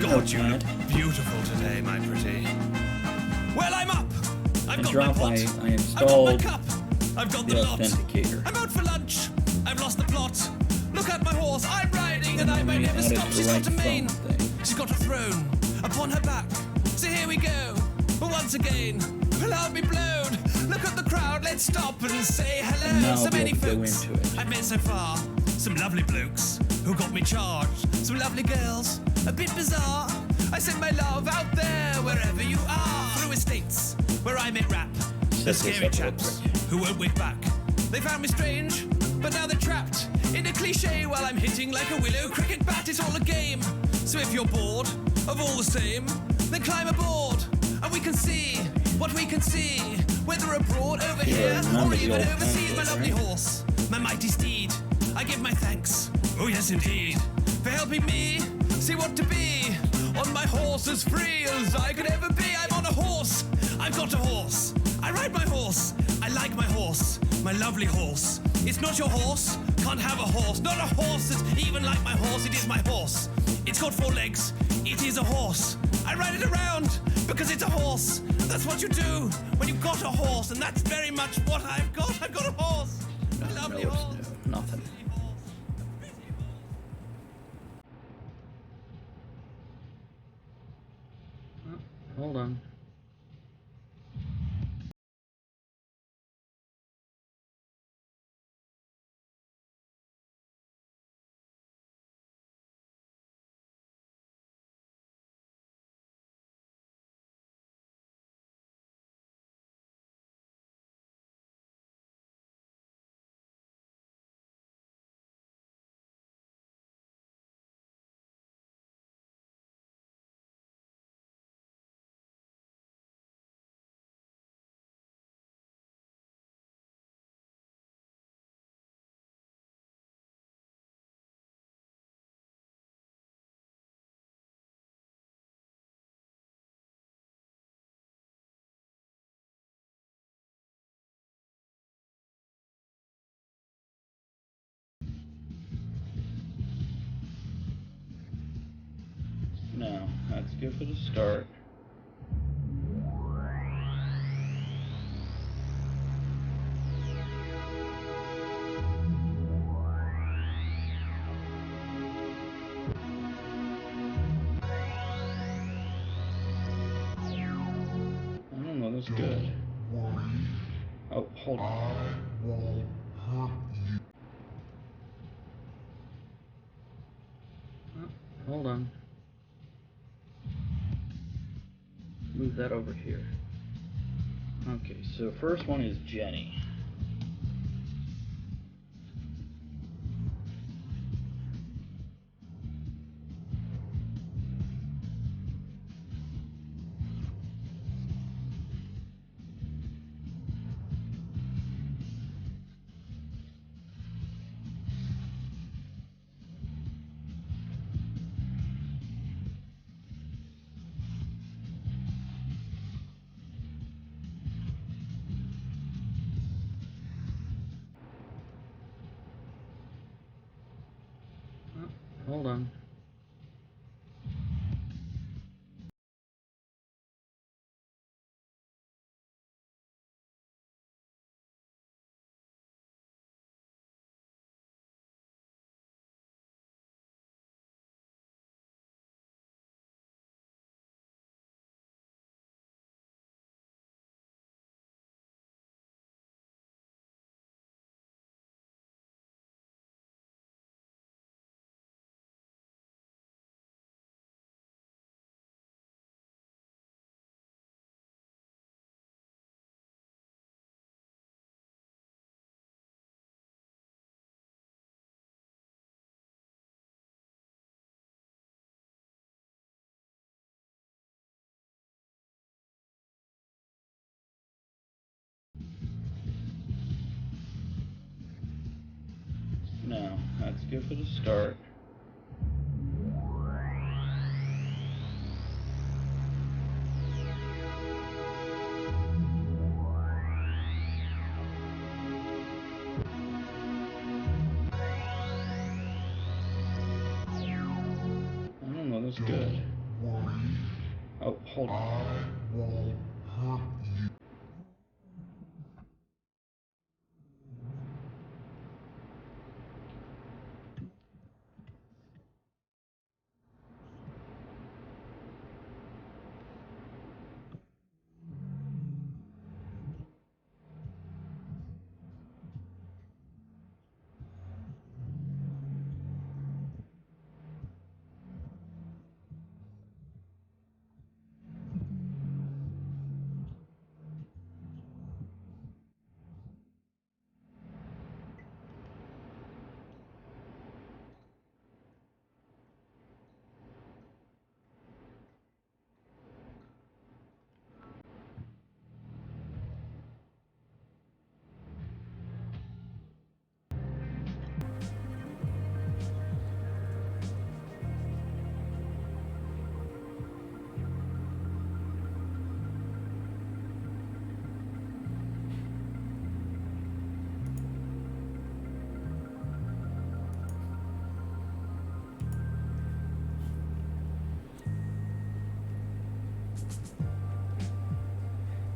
God, you look beautiful today, my pretty. Well, I'm up. I've got my pot. I installed I've got my cup. I've got the lot. authenticator. I'm out for lunch. I've lost the plot. Look at my horse. I'm riding, and I may never stop. She's got a mane. She's got a throne upon her back. So here we go. But once again, well, I'll be blown. Look at the crowd. Let's stop and say hello. So many folks I've met so far. Some lovely blokes who got me charged. Some lovely girls, a bit bizarre. I send my love out there wherever you are. Through estates where I make rap. The scary chaps who won't wait back. They found me strange, but now they're trapped in a cliche while I'm hitting like a willow cricket bat. It's all a game. So if you're bored of all the same, then climb aboard and we can see what we can see. Whether abroad, over here, or even overseas, my lovely horse, my mighty steed. I give my thanks, oh yes indeed, for helping me see what to be. On my horse as free as I could ever be. I'm on a horse, I've got a horse. I ride my horse, I like my horse, my lovely horse. It's not your horse, can't have a horse. Not a horse that's even like my horse, it is my horse. It's got 4 legs, it is a horse. I ride it around because it's a horse. That's what you do when you've got a horse, and that's very much what I've got. I've got a horse, a lovely horse. No, nothing. Hold on. No, that's good for the start. I don't know, that's good. Oh, hold on. Hold on. Move that over here. Okay, so first one is Jenny. Hold on. No, that's good for the start. I don't know, that's good. Oh, hold on.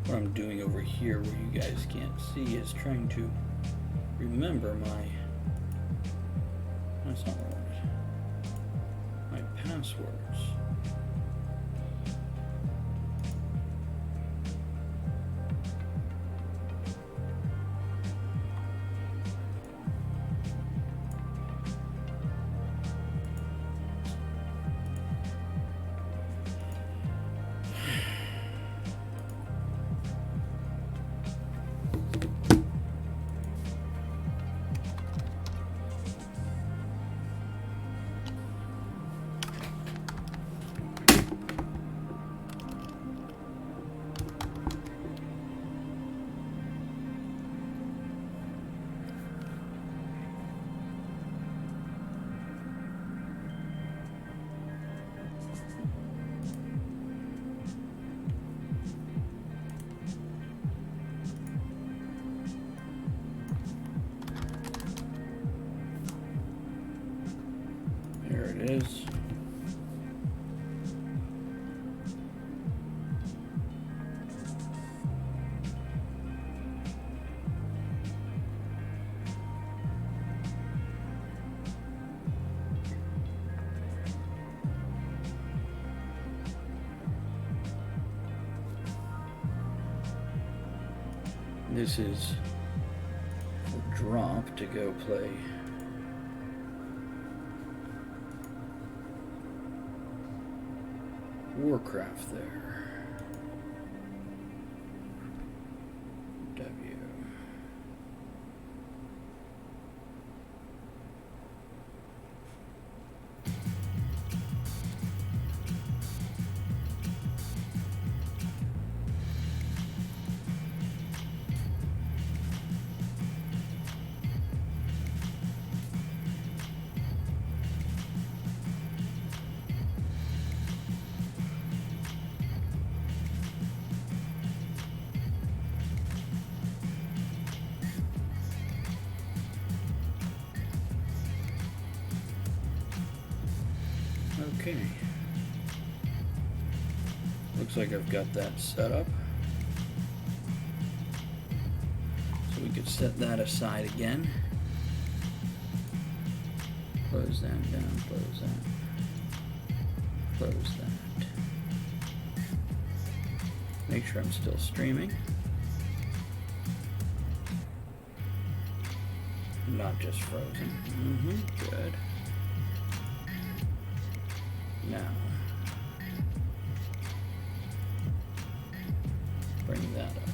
What I'm doing over here where you guys can't see is trying to remember that's not the word, my passwords. There it is. This is a drop to go play Warcraft there. W. Okay. Looks like I've got that set up. So we could set that aside again. Close that down, close that. Close that. Make sure I'm still streaming. Not just frozen. Good. Now, bring that up.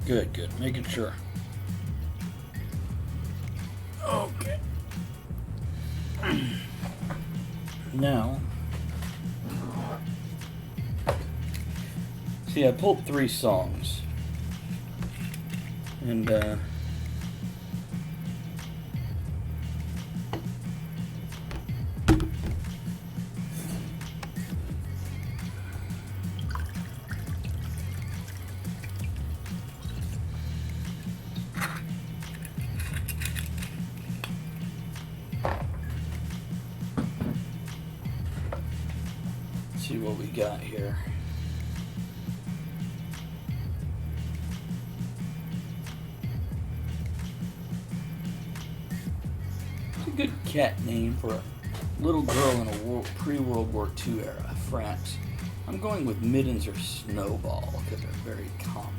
Good, good. Making sure. Okay. Now, see, I pulled 3 songs. And, see what we got here. It's a good cat name for a little girl in a pre-World War II era, France. I'm going with Mittens or Snowball because they're very common.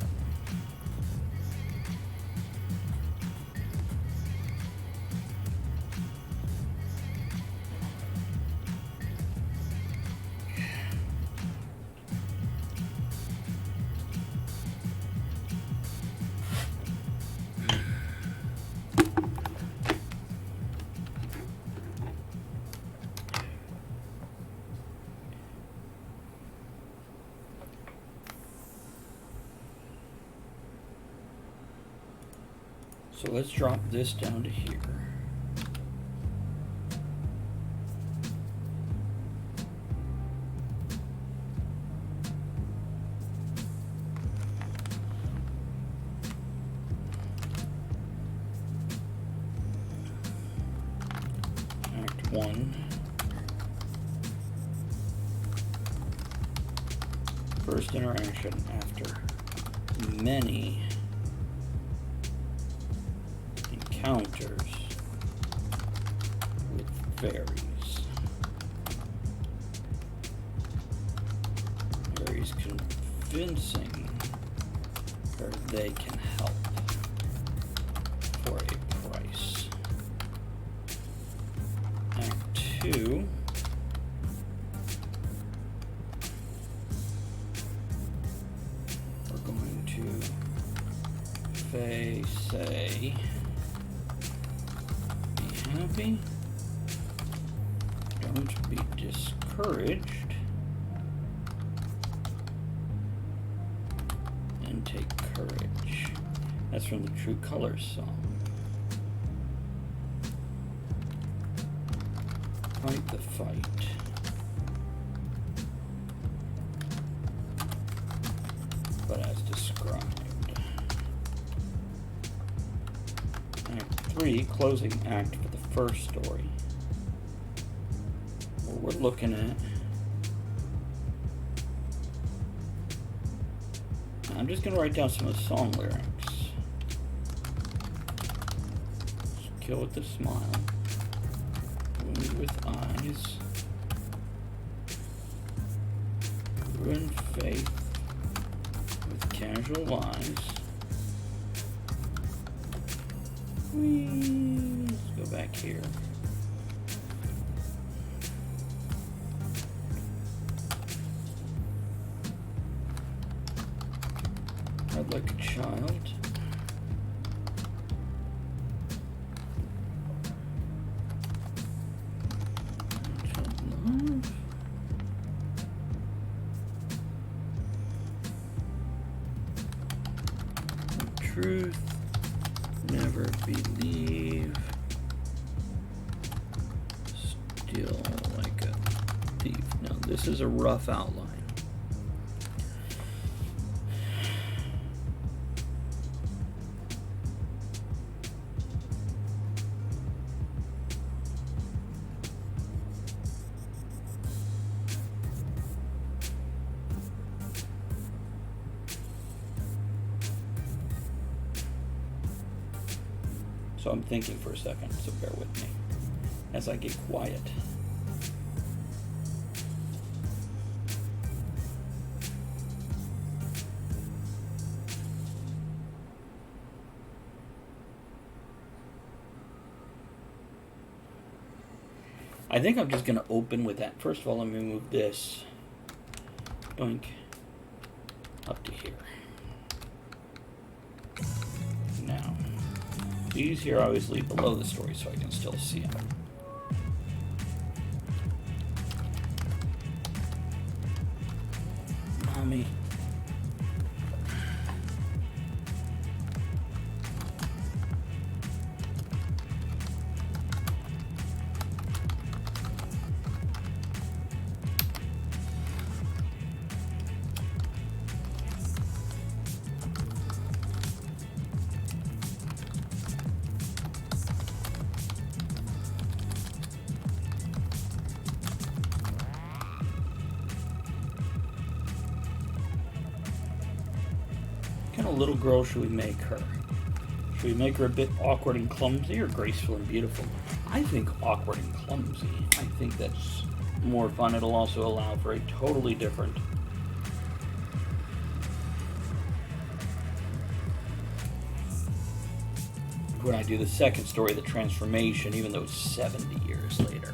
So let's drop this down to here. Act 1. First interaction after many encounters with fairies. Fairies convincing her they can help for a price. Act 2. We're going to Faye say, happy, don't be discouraged, and take courage. That's from the True Colors song. Fight the fight. But as described. Act 3, closing act for the first story. What we're looking at. I'm just going to write down some of the song lyrics. Kill with a smile. Wound with eyes. Ruin faith with casual lies. Let's go back here. I'd like a child. Love. Truth. Never believe. Still like a thief. Now this is a rough outline. So I'm thinking for a second, so bear with me as I get quiet. I think I'm just going to open with that. First of all, let me move this doink up to here. Now, these here I always leave below the story so I can still see them. Mommy. What kind of little girl should we make her? Should we make her a bit awkward and clumsy or graceful and beautiful? I think awkward and clumsy. I think that's more fun. It'll also allow for a totally different when I do the second story, the transformation, even though it's 70 years later.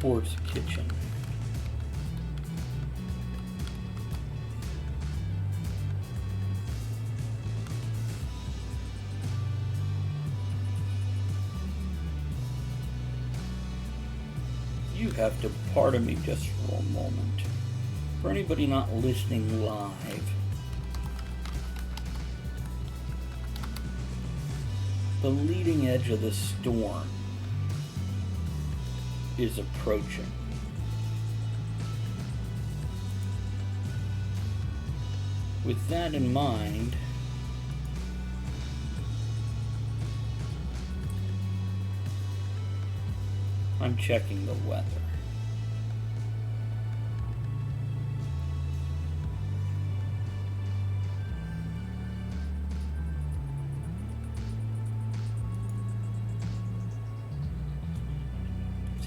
Towards the kitchen. You have to pardon me just for a moment. For anybody not listening live, the leading edge of the storm is approaching. With that in mind, I'm checking the weather.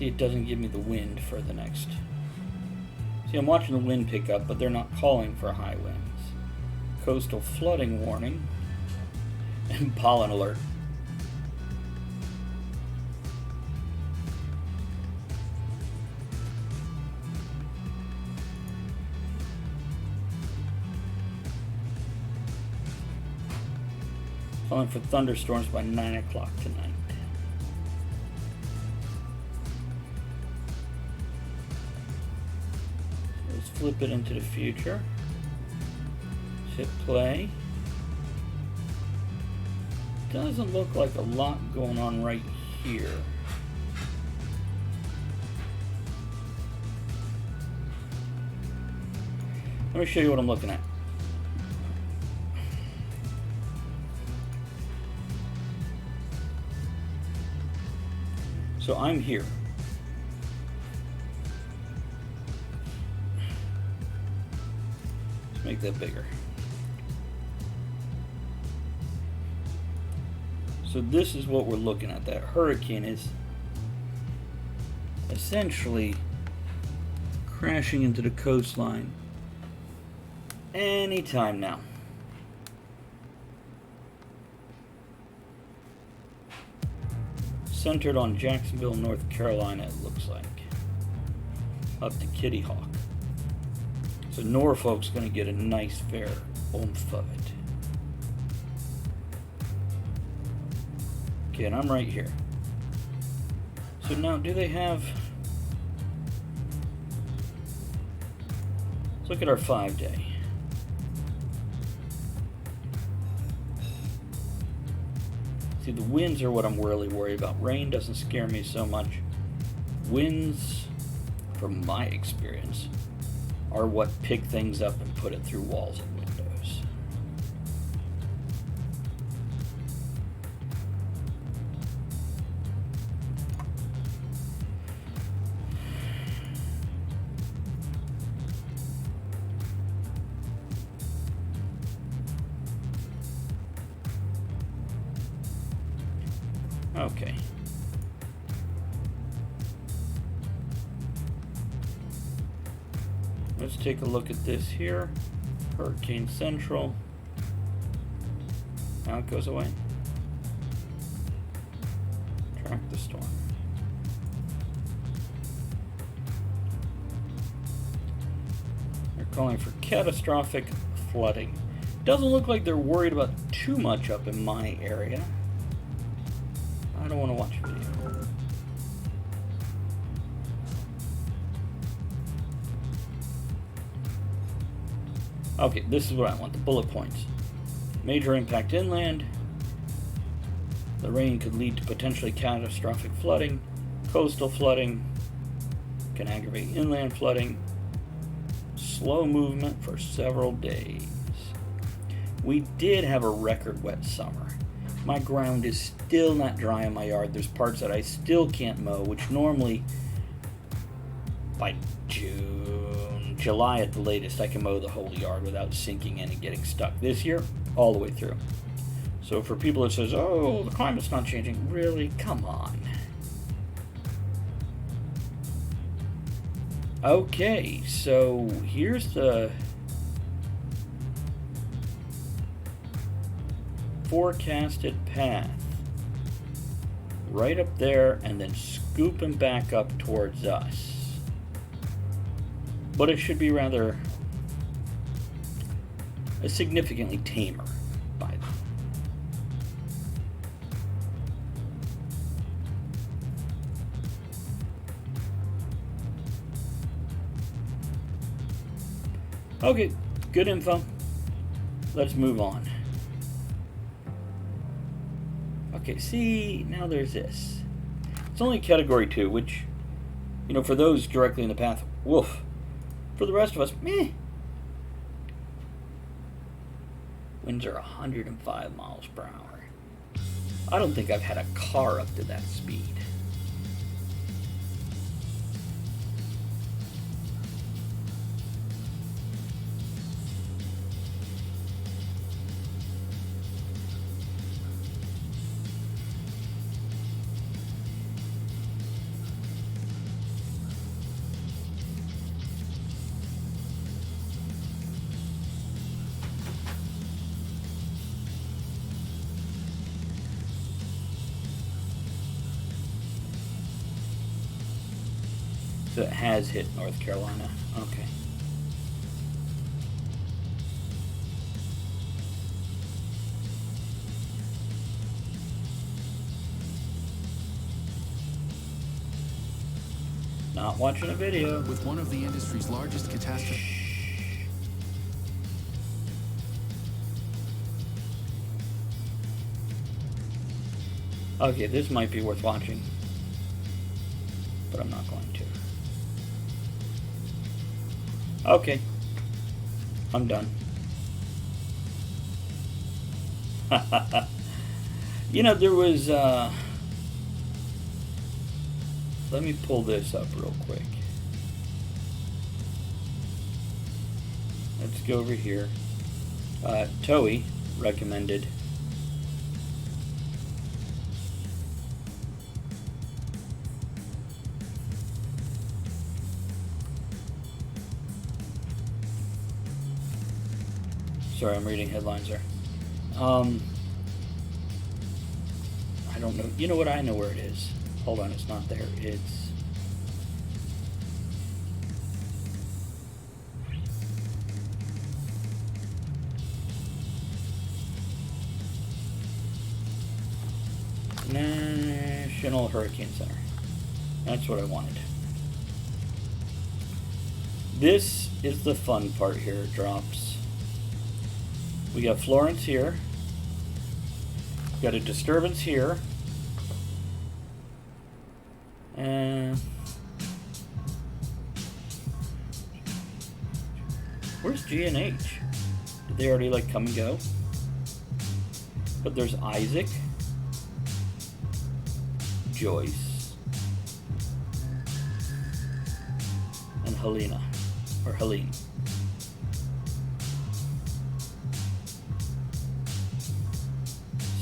See, it doesn't give me the wind for the next. See, I'm watching the wind pick up, but they're not calling for high winds. Coastal flooding warning and pollen alert. Calling for thunderstorms by 9 o'clock tonight. Let's flip it into the future. Hit play. Doesn't look like a lot going on right here. Let me show you what I'm looking at. So I'm here. Let's make that bigger. So this is what we're looking at. That hurricane is essentially crashing into the coastline anytime now. Centered on Jacksonville, North Carolina, it looks like. Up to Kitty Hawk. So Norfolk's going to get a nice fair oomph of it. Okay, and I'm right here. So now, do they have... Let's look at our 5-day. See, the winds are what I'm really worried about. Rain doesn't scare me so much. Winds, from my experience, are what pick things up and put it through walls and windows. Okay. Let's take a look at this here. Hurricane Central. Now it goes away. Track the storm. They're calling for catastrophic flooding. Doesn't look like they're worried about too much up in my area. I don't want to watch a video. Okay, this is what I want, the bullet points. Major impact inland. The rain could lead to potentially catastrophic flooding. Coastal flooding can aggravate inland flooding. Slow movement for several days. We did have a record wet summer. My ground is still not dry in my yard. There's parts that I still can't mow, which normally by June, July at the latest, I can mow the whole yard without sinking in and getting stuck. This year, all the way through. So for people that says, oh, the climate's not changing, really, come on. Okay, so here's the forecasted path. Right up there and then scooping back up towards us. But it should be rather a significantly tamer by then. Okay, good info. Let's move on. Okay, see, now there's this. It's only category 2, which, you know, for those directly in the path, woof. For the rest of us, meh. Winds are 105 miles per hour. I don't think I've had a car up to that speed. So it has hit North Carolina. Okay. Not watching a video. With one of the industry's largest catastrophes. Okay, this might be worth watching, but I'm not going to. Okay, I'm done. You know, there was, let me pull this up real quick. Let's go over here. Toei recommended sorry, I'm reading headlines there. I don't know. You know what? I know where it is. Hold on, it's not there. It's National Hurricane Center. That's what I wanted. This is the fun part here. It drops. We got Florence here. We got a disturbance here. And where's G and H? Did they already like come and go? But there's Isaac, Joyce, and Helena, or Helene.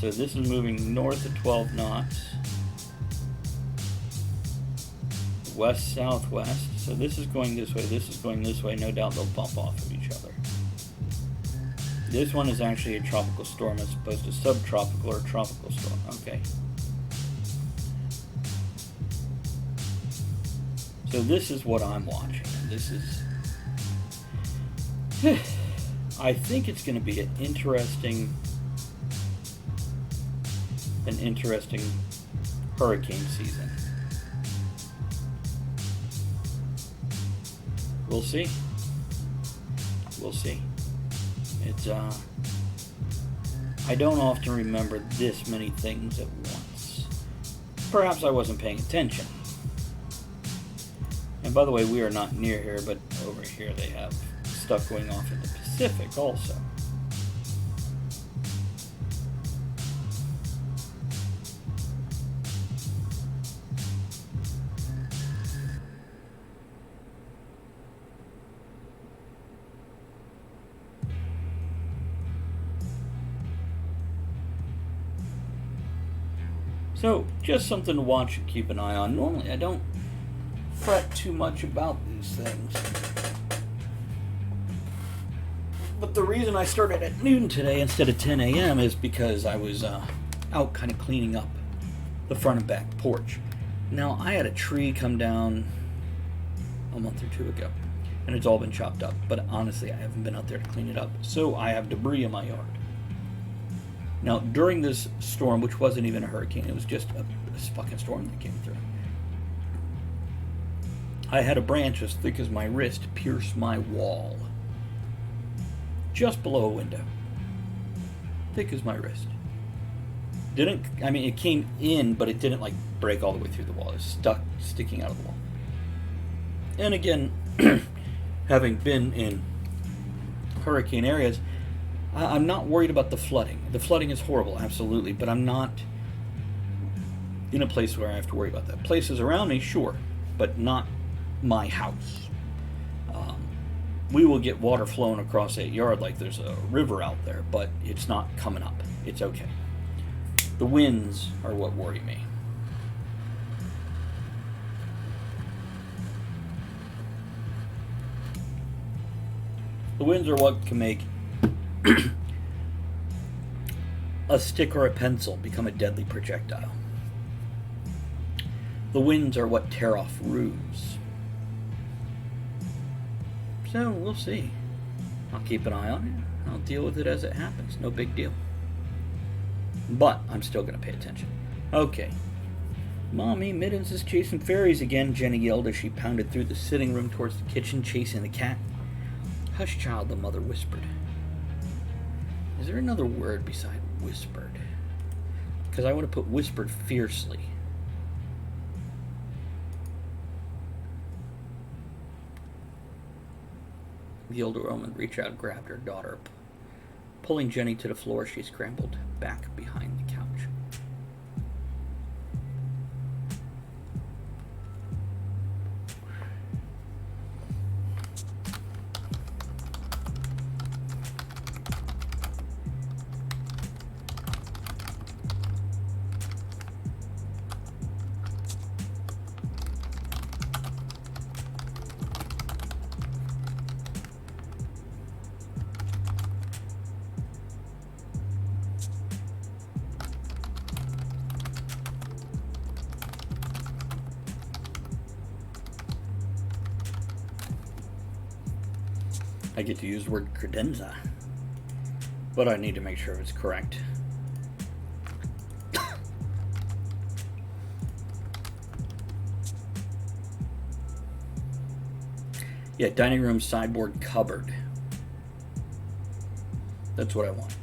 So this is moving north at 12 knots, west-southwest. So this is going this way, this is going this way. No doubt they'll bump off of each other. This one is actually a tropical storm as opposed to subtropical or tropical storm. Okay. So this is what I'm watching. And this is... I think it's going to be an interesting hurricane season. We'll see. We'll see. It's I don't often remember this many things at once. Perhaps I wasn't paying attention. And by the way, we are not near here, but over here they have stuff going off in the Pacific also. So, just something to watch and keep an eye on. Normally, I don't fret too much about these things. But the reason I started at noon today instead of 10 a.m. is because I was out kind of cleaning up the front and back porch. Now, I had a tree come down a month or two ago, and it's all been chopped up. But honestly, I haven't been out there to clean it up. So, I have debris in my yard. Now, during this storm, which wasn't even a hurricane, it was just a fucking storm that came through, I had a branch as thick as my wrist pierce my wall. Just below a window. Thick as my wrist. It came in, but it didn't, like, break all the way through the wall. It was sticking out of the wall. And again, having been in hurricane areas, I'm not worried about the flooding. The flooding is horrible, absolutely, but I'm not in a place where I have to worry about that. Places around me, sure, but not my house. We will get water flowing across that yard like there's a river out there, but it's not coming up. It's okay. The winds are what worry me. The winds are what can make a stick or a pencil become a deadly projectile. The winds are what tear off roofs. So we'll see. I'll keep an eye on it. I'll deal with it as it happens. No big deal. But I'm still going to pay attention. Okay. Mommy, Mittens is chasing fairies again, Jenny yelled as she pounded through the sitting room towards the kitchen, chasing the cat. Hush, child, the mother whispered. Is there another word beside whispered? Because I want to put whispered fiercely. The older woman reached out and grabbed her daughter. Pulling Jenny to the floor, she scrambled back behind the couch. I get to use the word credenza, but I need to make sure it's correct. Yeah, dining room sideboard cupboard. That's what I want.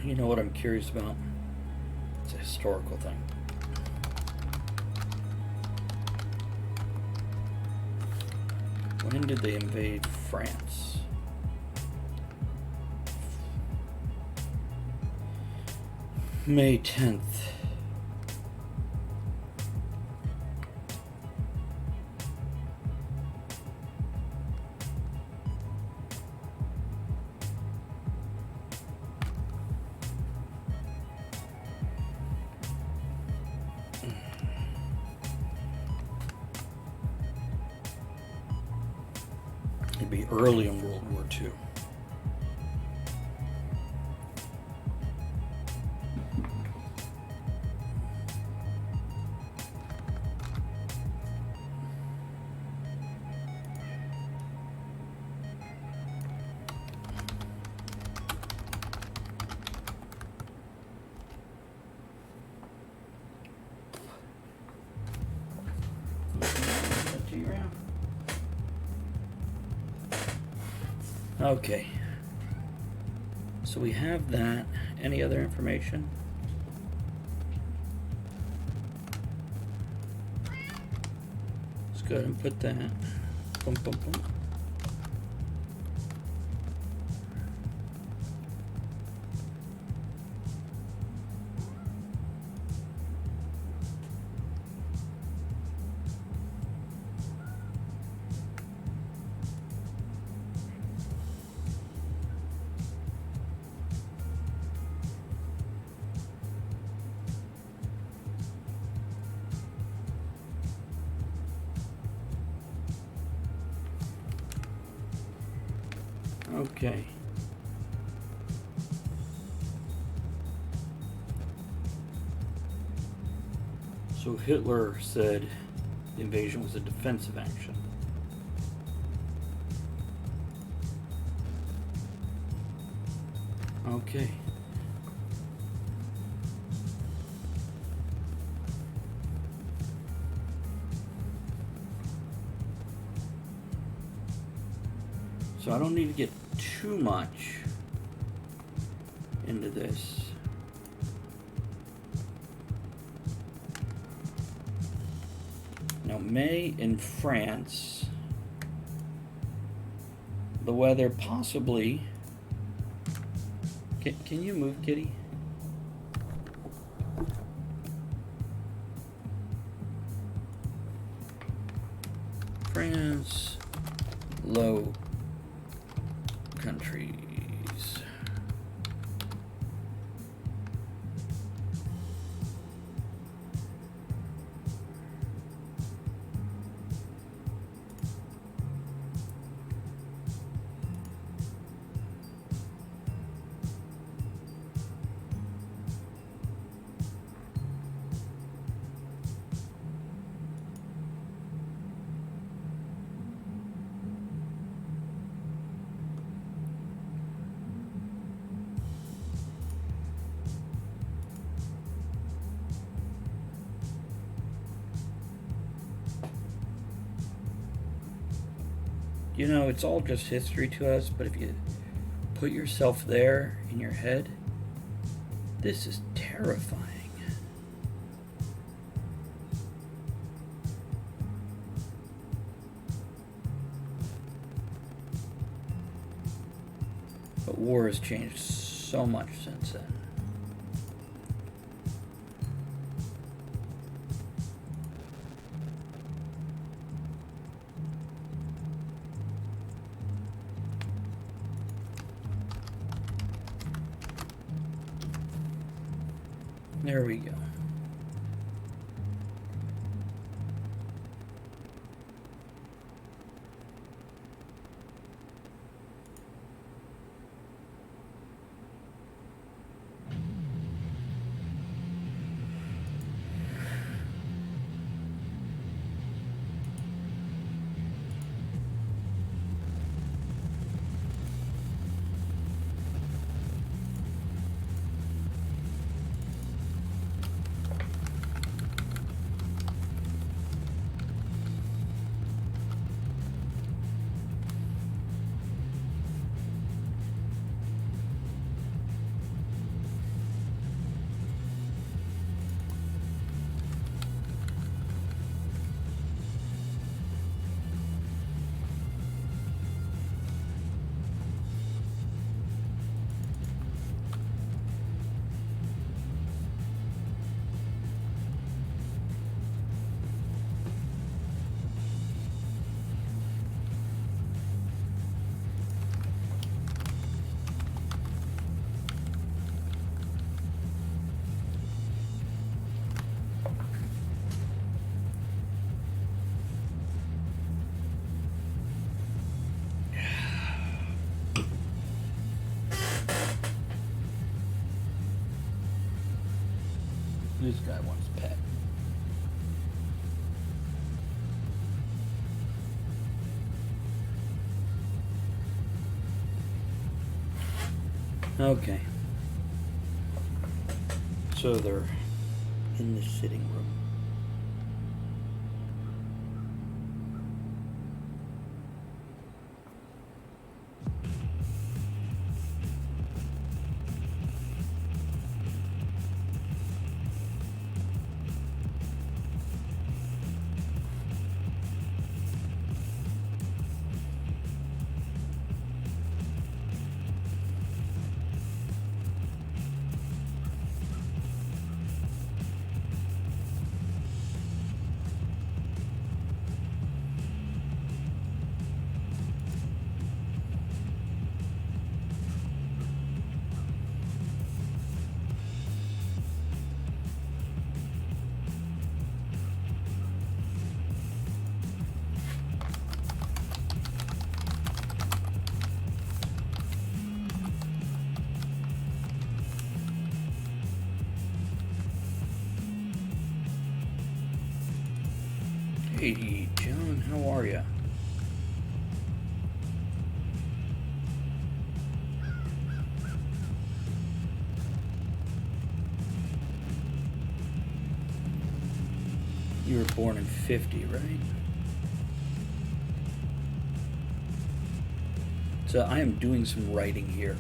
You know what I'm curious about? It's a historical thing. When did they invade France? May 10th. It'd be early in World War II. Okay. So we have that. Any other information? Let's go ahead and put that. Boom, boom, boom. Okay. So Hitler said the invasion was a defensive action. Okay. So I don't need to get too much into this. Now, May in France, the weather possibly. Can you move, Kitty? France, low countries. You know, it's all just history to us, but if you put yourself there in your head, this is terrifying. But war has changed so much since then. There we go. This guy wants pet. Okay. So they're in the sitting room. Hey, John, how are ya? You were born in 50, right? So I am doing some writing here.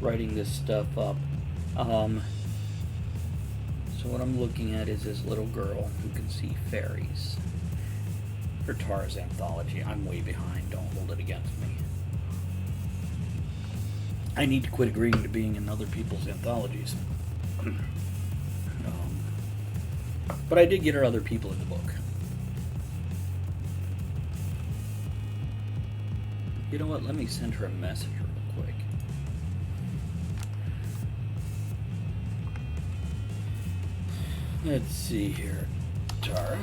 Writing this stuff up. So what I'm looking at is this little girl who can see fairies. For Tara's anthology. I'm way behind. Don't hold it against me. I need to quit agreeing to being in other people's anthologies. But I did get her other people in the book. You know what? Let me send her a message real quick. Let's see here, Tara.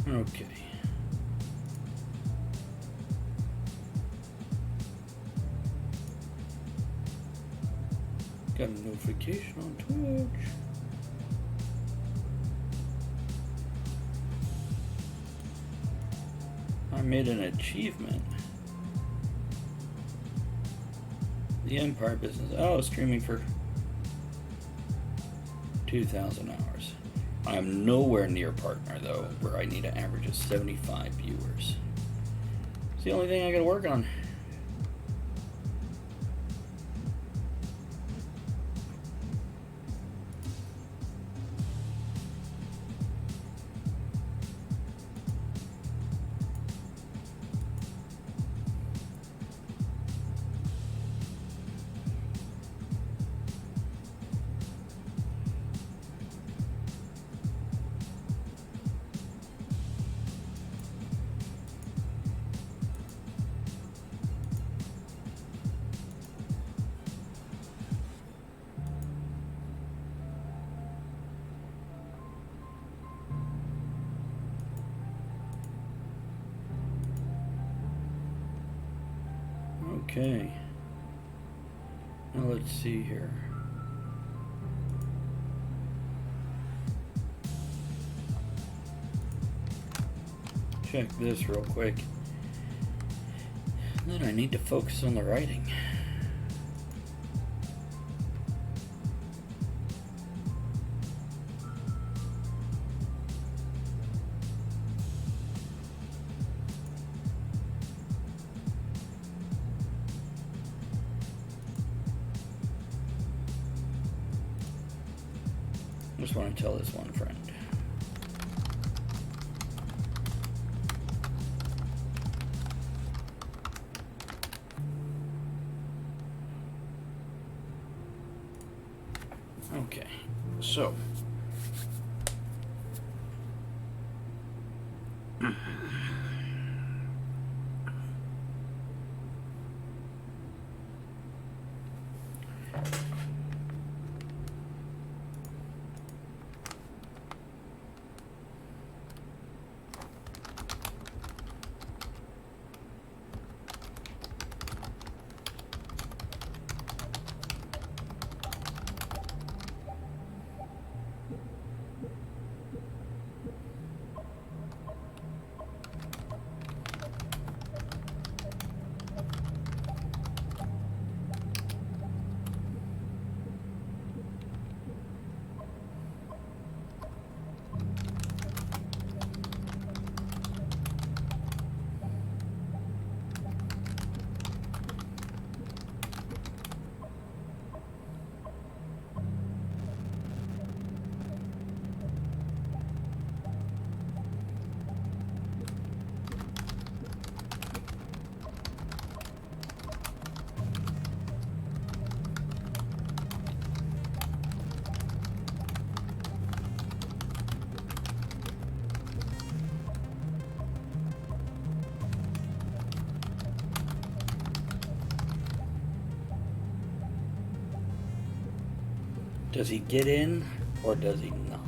Okay. Got a notification on Twitch. I made an achievement. The Empire business. Oh, streaming for 2,000 hours. I am nowhere near partner, though, where I need an average of 75 viewers. It's the only thing I gotta work on. Okay. Now let's see here. Check this real quick. Then I need to focus on the writing. Just want to tell this one friend. Okay, so does he get in or does he not?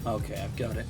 Okay, I've got it.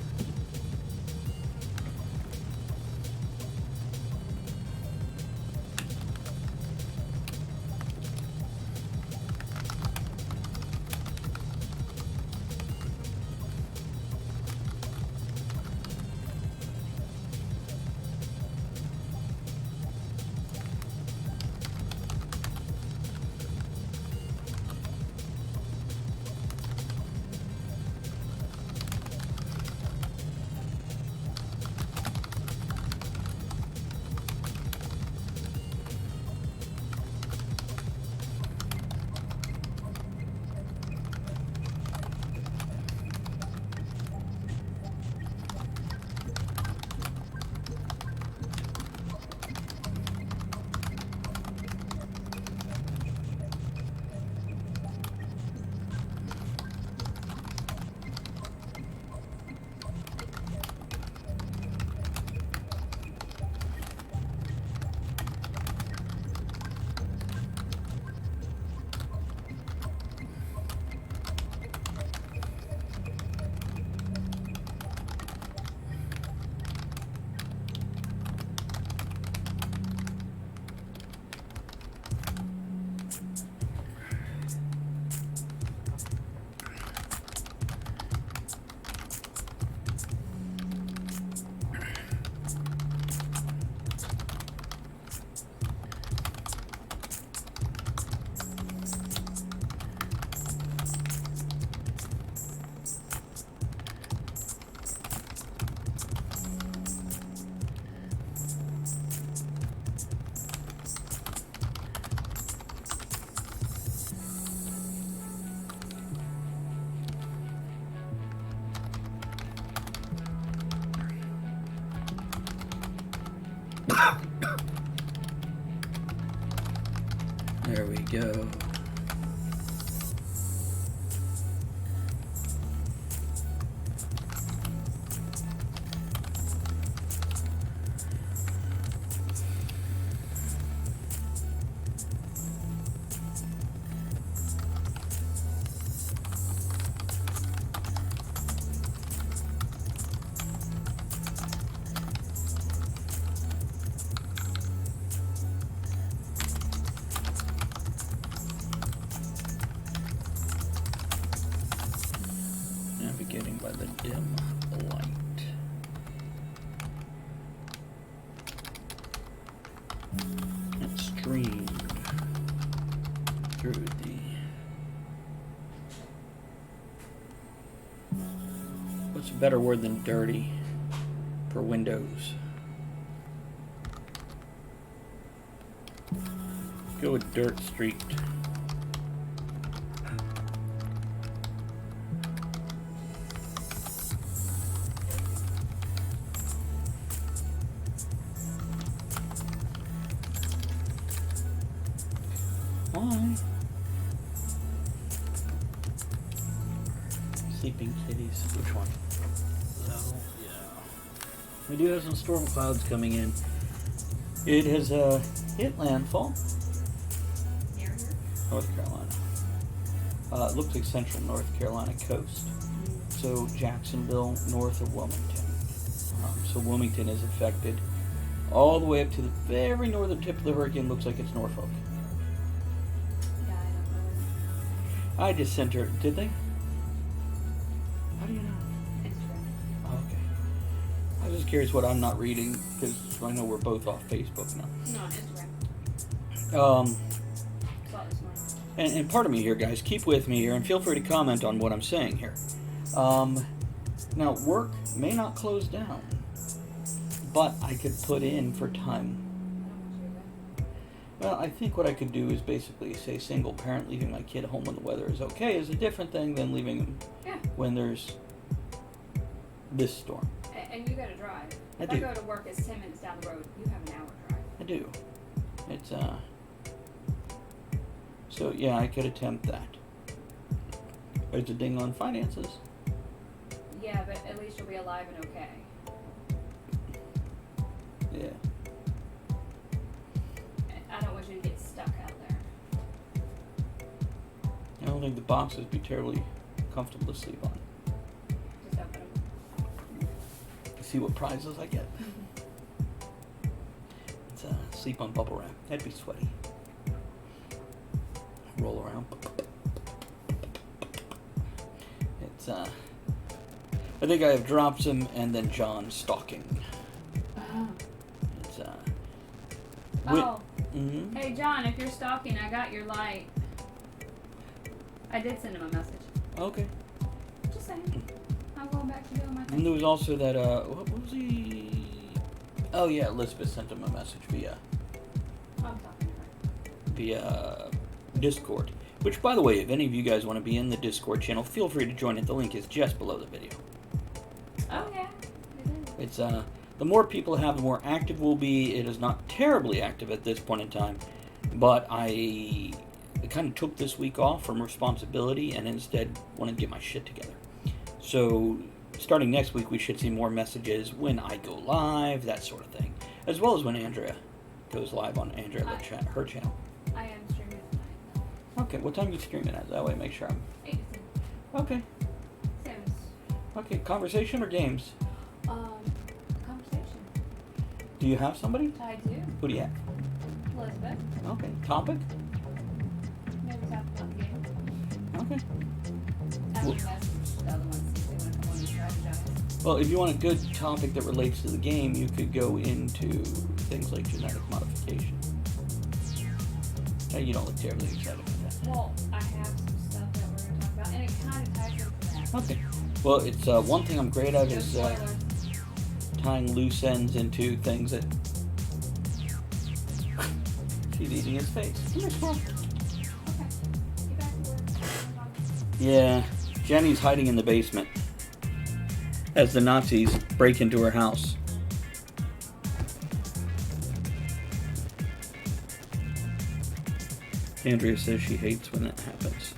There we go. by the dim light. It streamed through the... What's a better word than dirty for Windows? Go with dirt streaked. Why? Sleeping Kitties. Which one? Oh, yeah. We do have some storm clouds coming in. It has hit landfall. Near here? North Carolina. It looks like central North Carolina coast. So Jacksonville, north of Wilmington. So Wilmington is affected. All the way up to the very northern tip of the hurricane looks like it's Norfolk. Yeah, I don't know. I just sent her. Did they? How do you know? Instagram. Oh, okay. I was just curious what I'm not reading because I know we're both off Facebook now. No, Instagram. Saw it this morning. And part of me here, guys, keep with me here and feel free to comment on what I'm saying here. Now, work may not close down, but I could put in for time. Well, I think what I could do is basically say single parent leaving my kid home when the weather is okay is a different thing than leaving him when there's this storm. And you gotta drive. I If do. I go to work, it's 10 minutes down the road. You have an hour drive. I do. It's, so, yeah, I could attempt that. It's a ding on finances. Yeah, but at least you'll be alive and okay. Yeah. I don't want you to get stuck out there. I don't think the boxes would be terribly comfortable to sleep on. Just open them. See what prizes I get. It's sleep on bubble wrap. That'd be sweaty. Roll around. It's I think I have dropped him and then John stalking. It's Oh. Mm-hmm. Hey, John, if you're stalking, I got your light. I did send him a message. Okay. Just saying. I'm going back to doing my And thing. there was also that what was he? Oh yeah, Elizabeth sent him a message via I'm talking to her. via Discord. Which, by the way, if any of you guys want to be in the Discord channel, feel free to join it. The link is just below the video. Oh, yeah. It is. It's the more people have, the more active we'll be. It is not terribly active at this point in time, but I kind of took this week off from responsibility and instead wanted to get my shit together. So starting next week, we should see more messages when I go live, that sort of thing, as well as when Andrea goes live on her channel. I am streaming tonight. Okay, what time are you streaming at? That way, make sure I'm 8 to 10. okay. Same Okay, conversation or games? as, conversation. Do you have somebody? I do. Who do you have? Elizabeth. Okay, topic? Maybe talk about the game. Okay. After you message the other ones, see if they want to come on and strategize. Well, if you want a good topic that relates to the game, you could go into things like genetic modification. You don't look terribly excited about that. Well, I have some stuff that we're going to talk about, and it kind of ties into that. Okay. Well, it's one thing I'm great at No is spoilers. tying loose ends into things that... She's eating his face. Come here, squirrel. Okay. Get back to work. Yeah, Jenny's hiding in the basement as the Nazis break into her house. Andrea says she hates when that happens.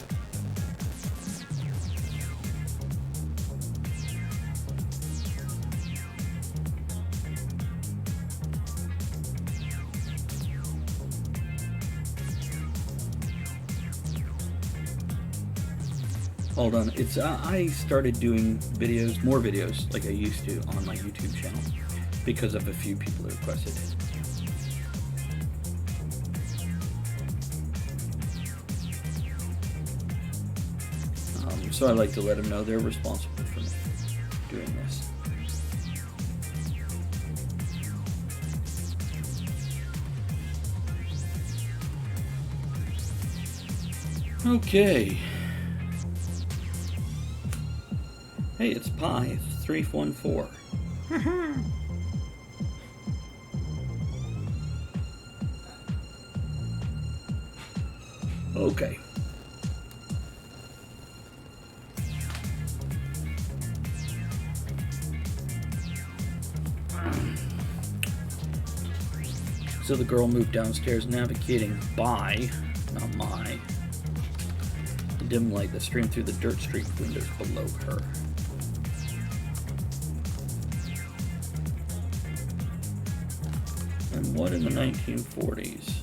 Hold on, it's I started doing videos, more videos like I used to on my YouTube channel because of a few people who requested it. So I like to let them know they're responsible for me. Okay. Hey, it's Pi. It's 314. Okay. So the girl moved downstairs, navigating by, not my, the dim light that streamed through the dirt street windows below her. And what in the 1940s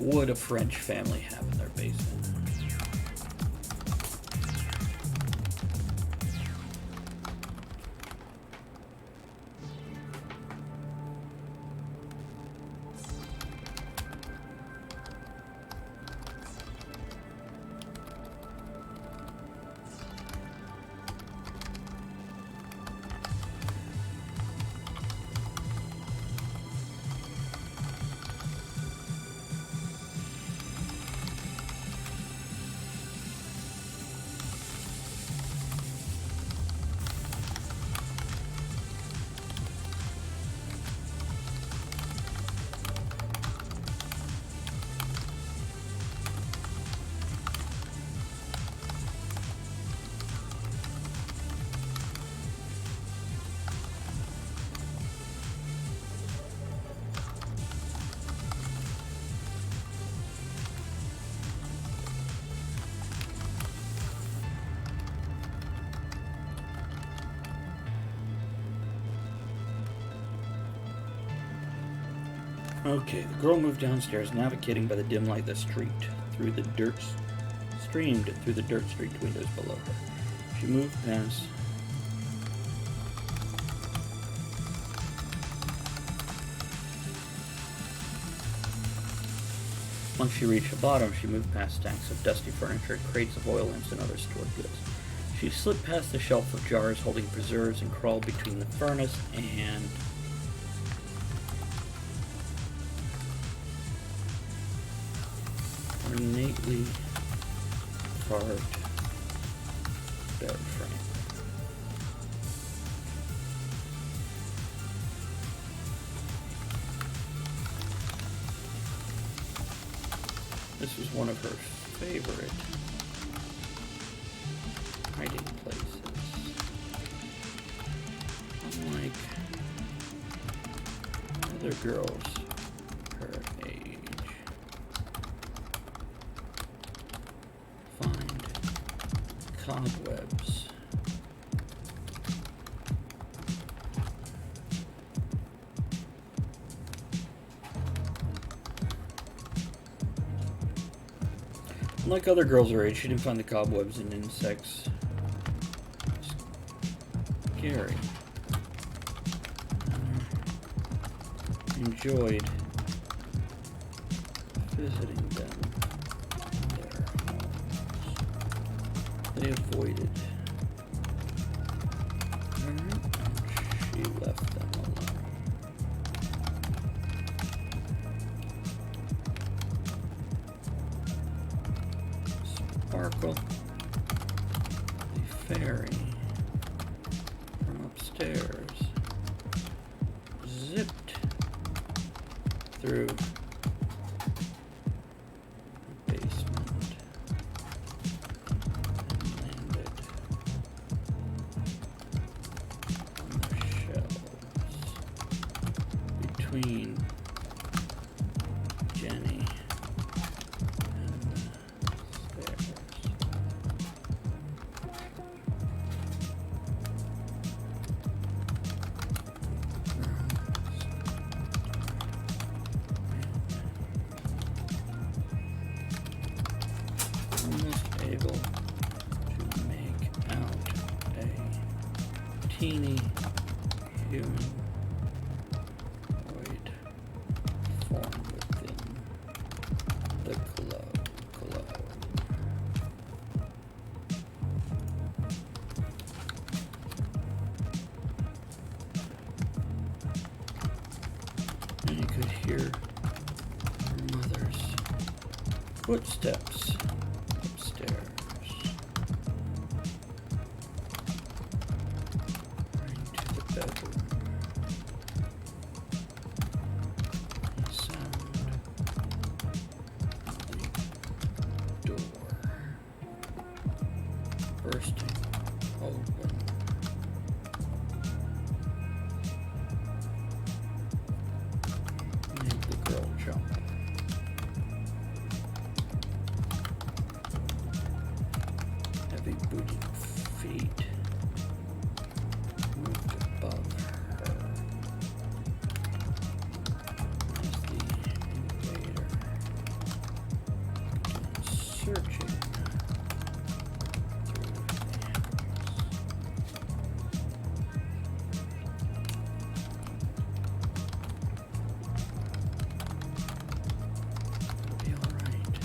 would a French family have in their basement? Okay, the girl moved downstairs, navigating by the dim light that streamed through the dirt street windows below her. She moved past. Once she reached the bottom, she moved past stacks of dusty furniture, crates of oil lamps, and other stored goods. She slipped past the shelf of jars holding preserves and crawled between the furnace and ornately carved bed frame. This was one of her favorite hiding places. Unlike other girls her age, find cobwebs. Like other girls her age, she didn't find the cobwebs and insects scary. Enjoyed visiting them in their homes. They avoided her, and she left them alone. Sparkle, the fairy from upstairs, zipped through the basement and landed on the shelves between Jenny and the stairs. Almost able to make out a teeny humanoid form within the glow. And you could hear her mother's Footsteps upstairs. Into the bedroom. Sound the door bursting open. Made the girl jump. Heavy booted feet moved above her as the invader began searching through the house. It'll be all right.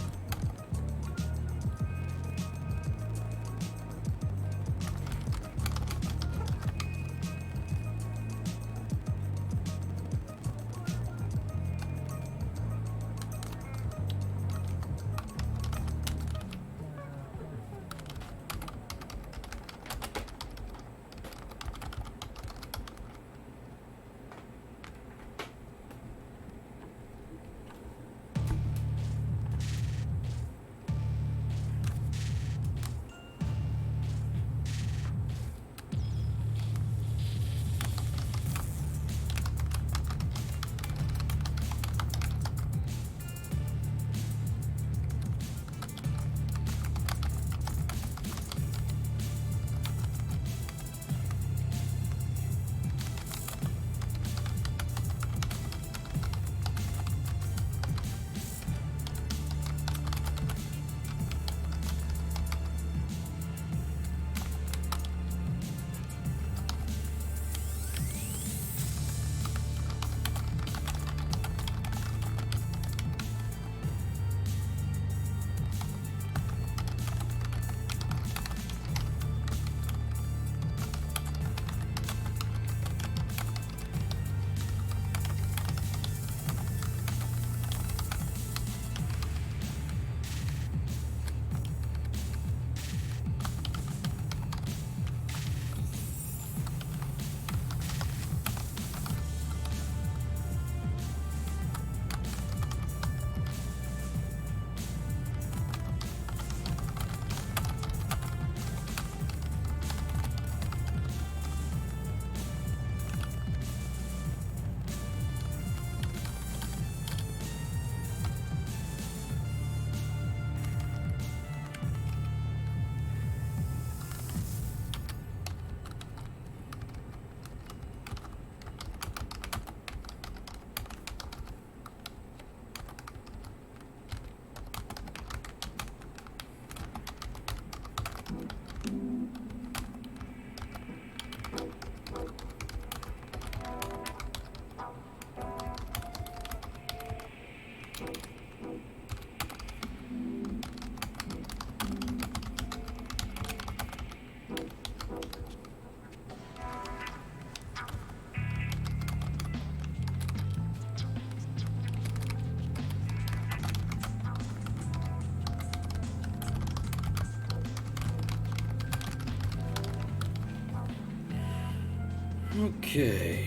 Okay.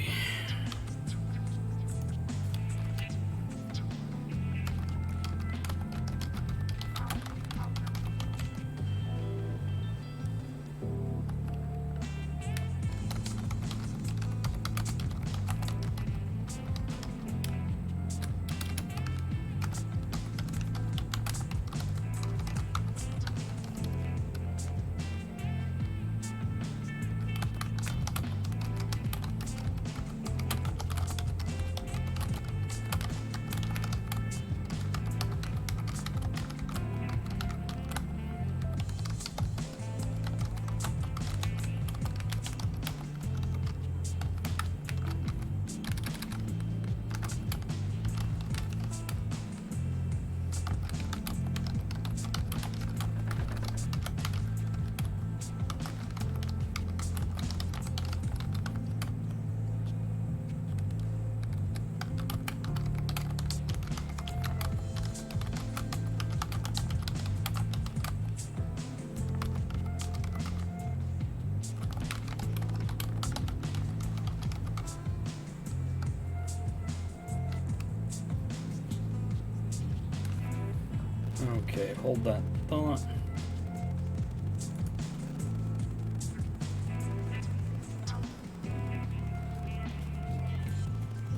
Okay, hold that thought.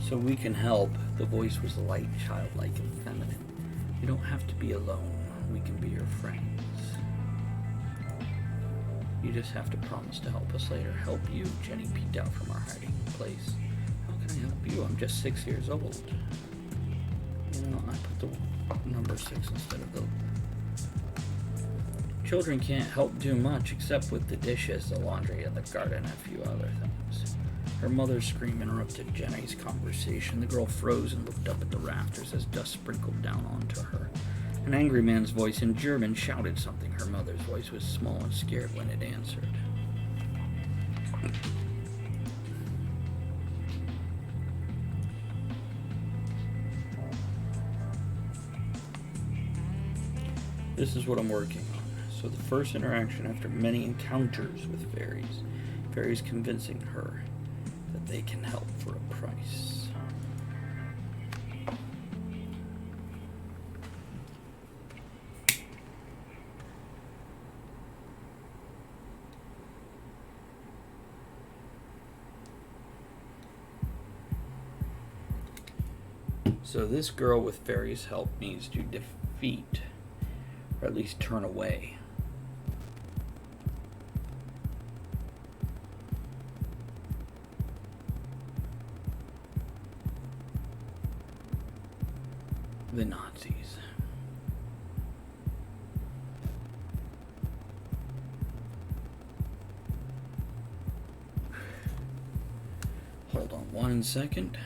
So we can help. The voice was light, childlike, and feminine. You don't have to be alone. We can be your friends. You just have to promise to help us later. Help you? Jenny peeked out from our hiding place. How can I help you? I'm just 6 years old. You know, I put the number 6 instead of the... Children can't help do much except with the dishes, the laundry, and the garden, and a few other things. Her mother's scream interrupted Jenny's conversation. The girl froze and looked up at the rafters as dust sprinkled down onto her. An angry man's voice in German shouted something. Her mother's voice was small and scared when it answered. This is what I'm working on. So the first interaction after many encounters with fairies. Fairies convincing her that they can help for a price. So this girl with fairies' help needs to defeat, or at least turn away, the Nazis. Hold on 1 second.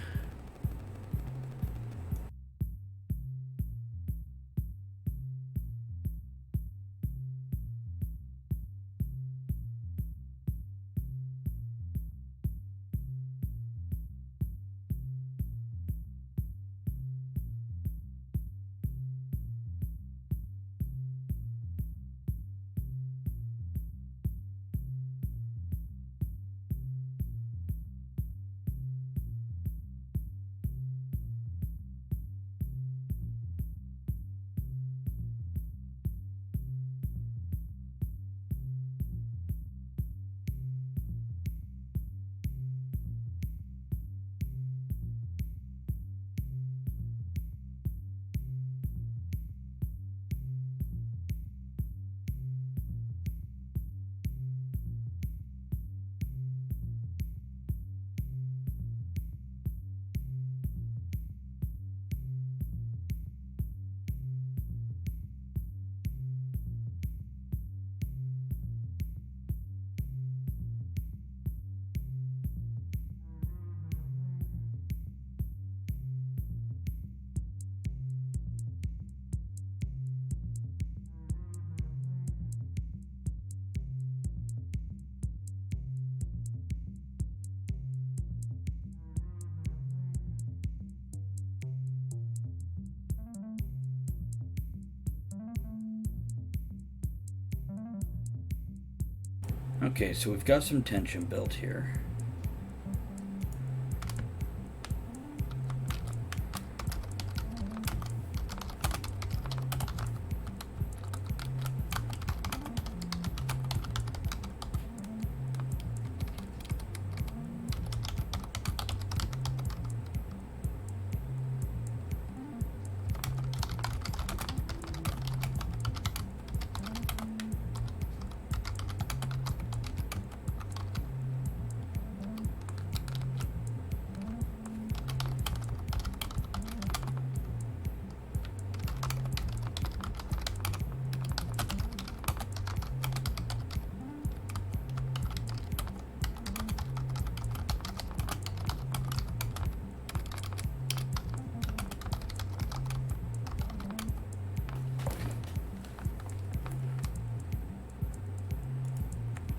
Okay, so we've got some tension built here.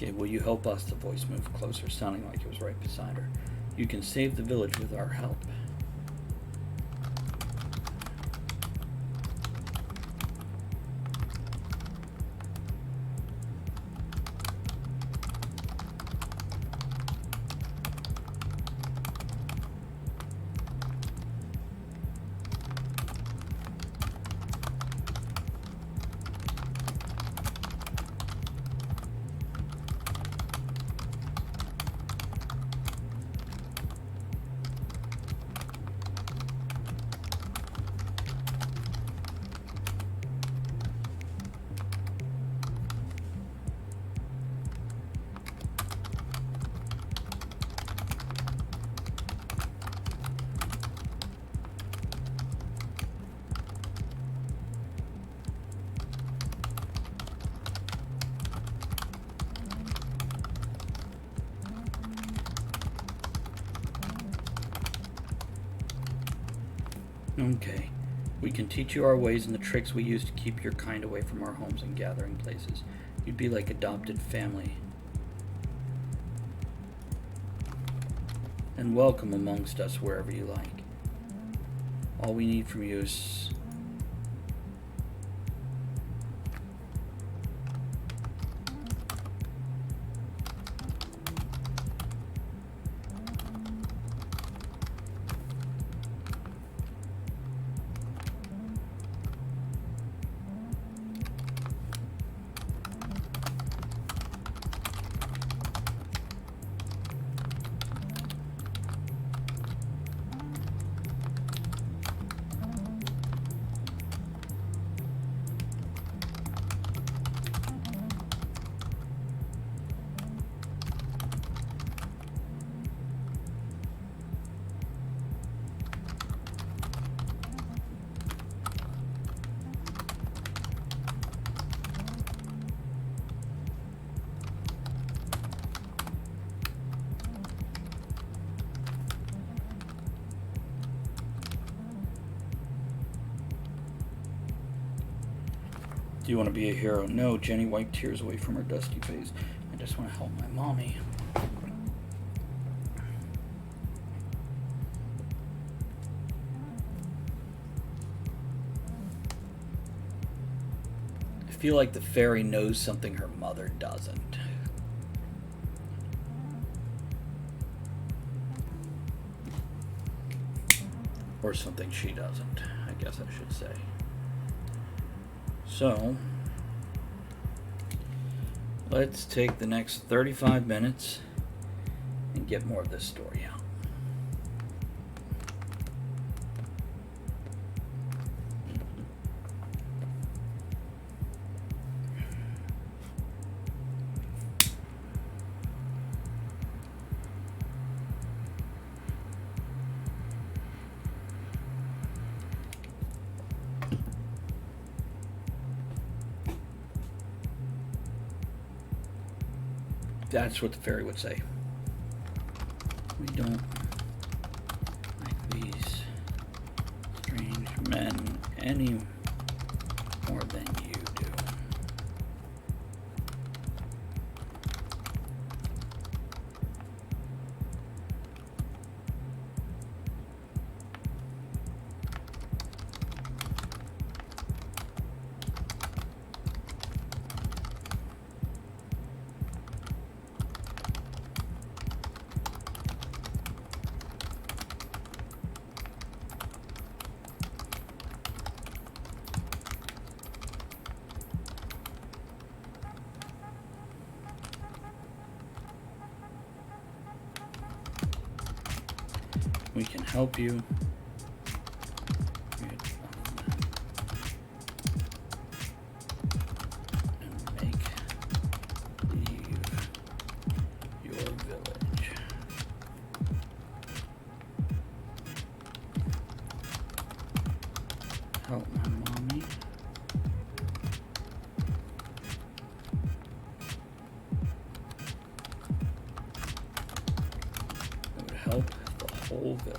Okay, will you help us? The voice moved closer, sounding like it was right beside her. You can save the village with our help. Okay. We can teach you our ways and the tricks we use to keep your kind away from our homes and gathering places. You'd be like adopted family. And welcome amongst us wherever you like. All we need from you is... Do you want to be a hero? No, Jenny wiped tears away from her dusty face. I just want to help my mommy. I feel like the fairy knows something her mother doesn't. Or something she doesn't, I guess I should say. So, let's take the next 35 minutes and get more of this story out. That's what the fairy would say. We don't like these strange men any more than you do. We can help you. And make leave your village. Help my mommy. It would help the whole village.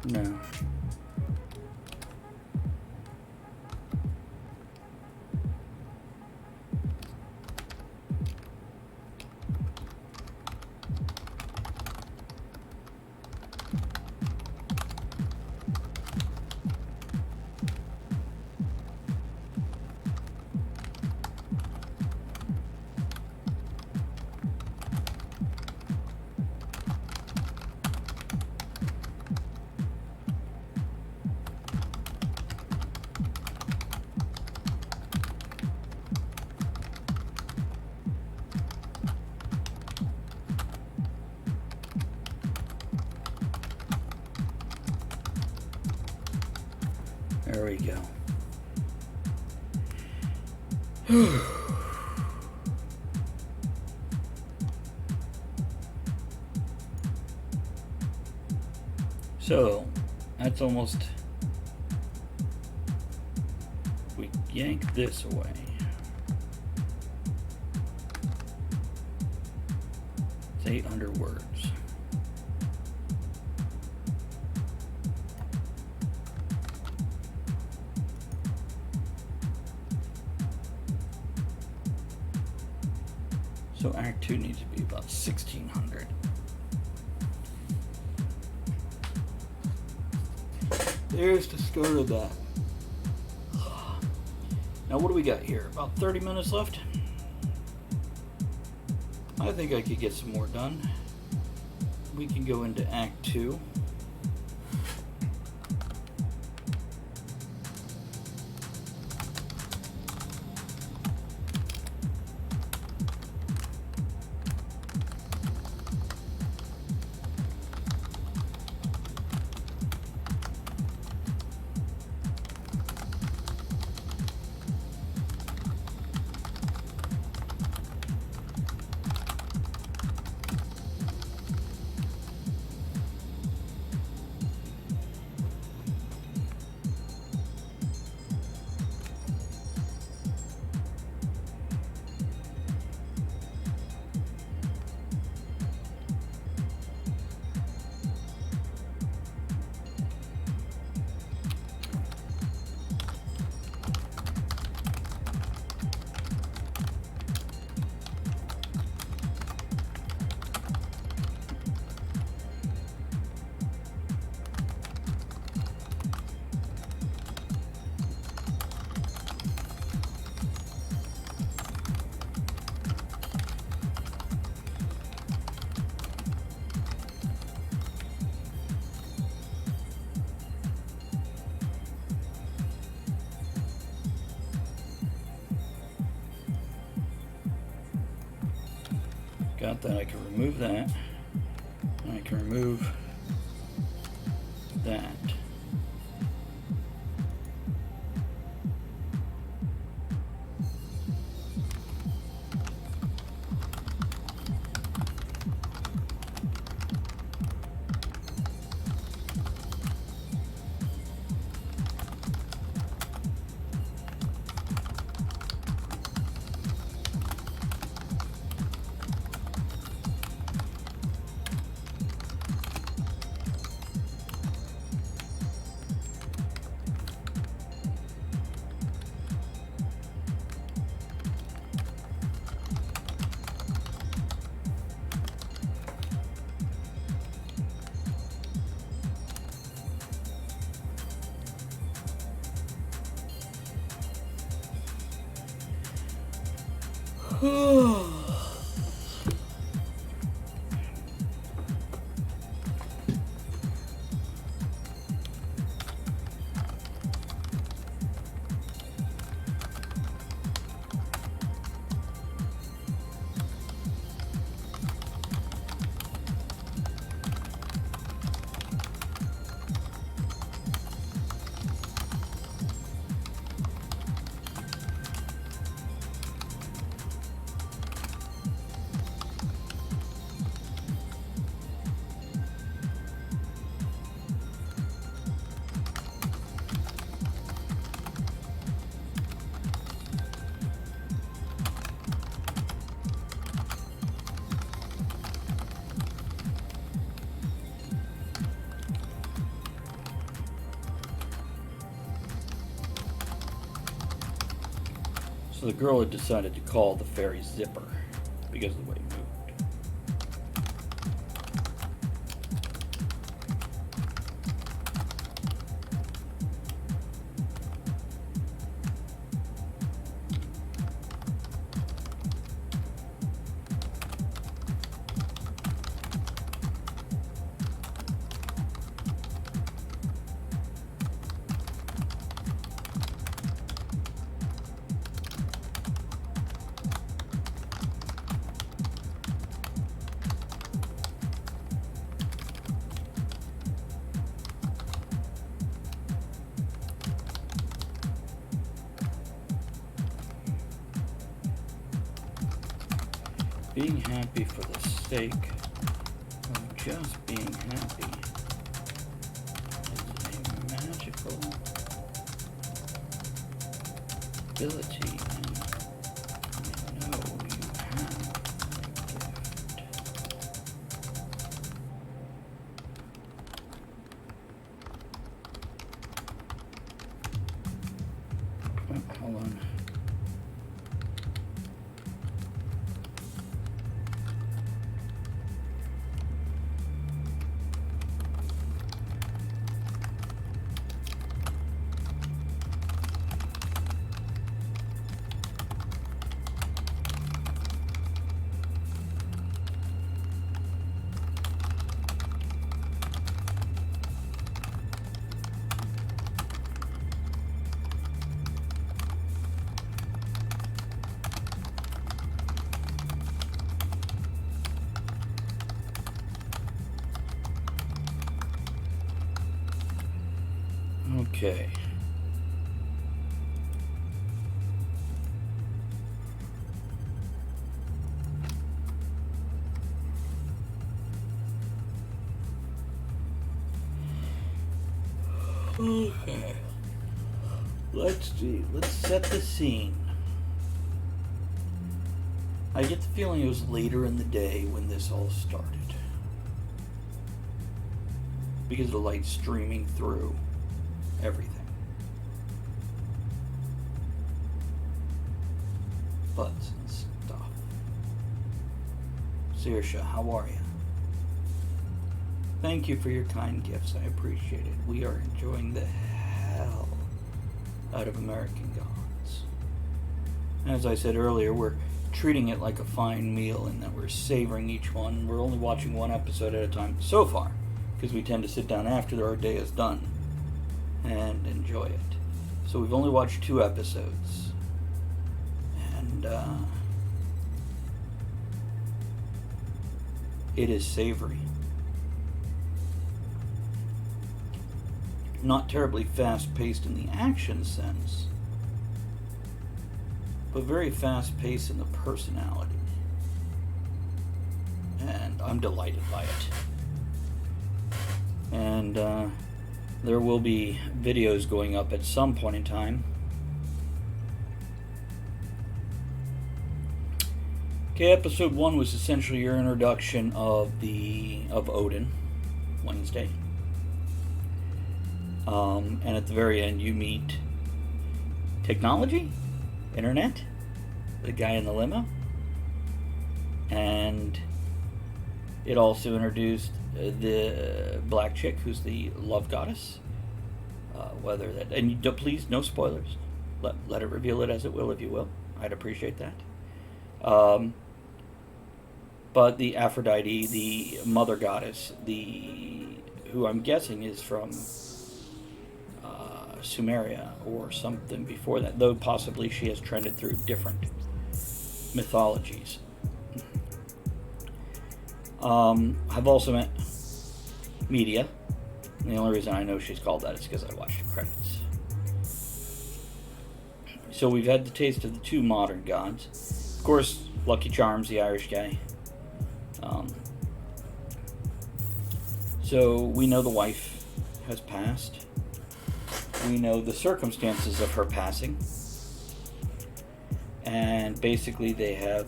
No. you go. So, that's almost... We yank this away. It's 800 words. So Act 2 needs to be about 1600. There's the start of that. Now what do we got here? About 30 minutes left? I think I could get some more done. We can go into Act 2. Got that. I can remove that. I can remove that. So the girl had decided to call the ferry Zipper because of the way it moved. Being happy for the sake of just being happy is a magical ability, and you know you have a gift. Oh, hold on. Okay. Okay. Let's see. Let's set the scene. I get the feeling it was later in the day when this all started. Because of the light streaming through everything. Buds and stuff. Saoirse, how are you? Thank you for your kind gifts. I appreciate it. We are enjoying the hell out of American Gods. As I said earlier, we're treating it like a fine meal in that we're savoring each one. We're only watching one episode at a time so far, because we tend to sit down after our day is done and enjoy it. So we've only watched 2 episodes. And it is savory. Not terribly fast-paced in the action sense, but very fast-paced in the personality. And I'm delighted by it. And there will be videos going up at some point in time. Okay, episode 1 was essentially your introduction of Odin, Wednesday. And at the very end, you meet technology, internet, the guy in the limo, and it also introduced the black chick who's the love goddess. Whether that, and please, no spoilers. Let it reveal it as it will, if you will. I'd appreciate that. But the Aphrodite, the mother goddess, who I'm guessing is from Sumeria or something before that, though possibly she has trended through different mythologies. I've also met Media. The only reason I know she's called that is because I watched the credits. So we've had the taste of the 2 modern gods. Of course, Lucky Charms, the Irish guy. So we know the wife has passed. We know the circumstances of her passing. And basically they have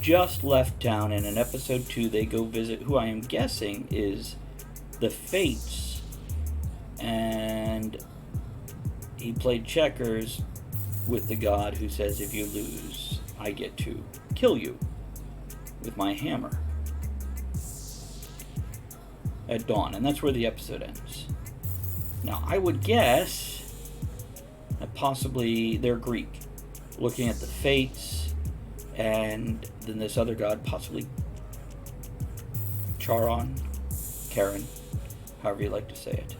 just left town, and in episode 2 they go visit who I am guessing is the Fates. And he played checkers with the god who says, if you lose, I get to kill you with my hammer at dawn. And that's where the episode ends. Now, I would guess that possibly they're Greek, looking at the Fates, and then this other god, possibly Charon, Karen, however you like to say it.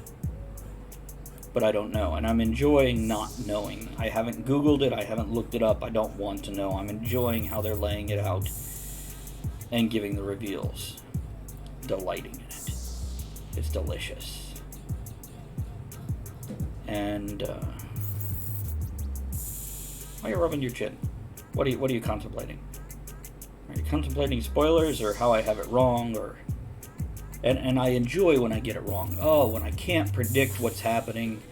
But I don't know, and I'm enjoying not knowing. I haven't Googled it, I haven't looked it up, I don't want to know. I'm enjoying how they're laying it out and giving the reveals. Delighting in it. It's delicious. And why are you rubbing your chin? What are you contemplating? contemplating spoilers or how I have it wrong, or and I enjoy when I get it wrong. Oh, when I can't predict what's happening,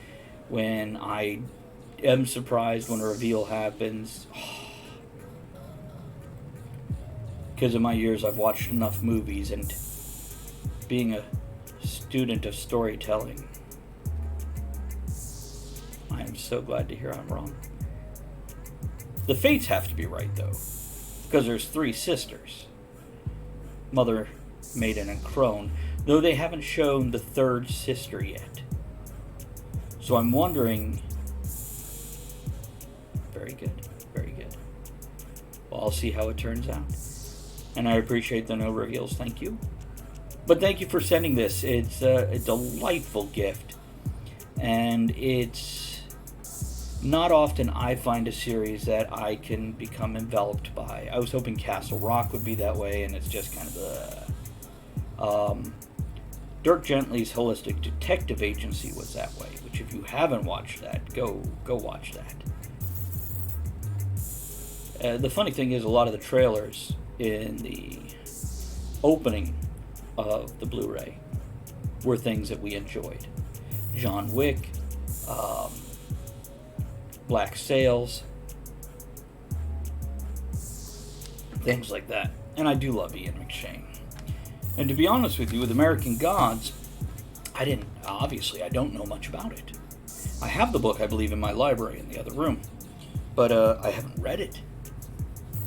when I am surprised when a reveal happens. Because of my years, I've watched enough movies, and being a student of storytelling, I am so glad to hear I'm wrong. The fates have to be right, though, because there's 3 sisters. Mother, Maiden, and Crone, though they haven't shown the 3rd sister yet. So I'm wondering... Very good, very good. Well, I'll see how it turns out. And I appreciate the no reveals, thank you. But thank you for sending this. It's a delightful gift. And it's not often I find a series that I can become enveloped by. I was hoping Castle Rock would be that way, and it's just kind of Dirk Gently's Holistic Detective Agency was that way, which if you haven't watched that, go watch that. The funny thing is, a lot of the trailers in the opening of the Blu-ray were things that we enjoyed. John Wick, Black Sails, things like that. And I do love Ian McShane. And to be honest with you, with American Gods, I don't know much about it. I have the book, I believe, in my library in the other room, but I haven't read it.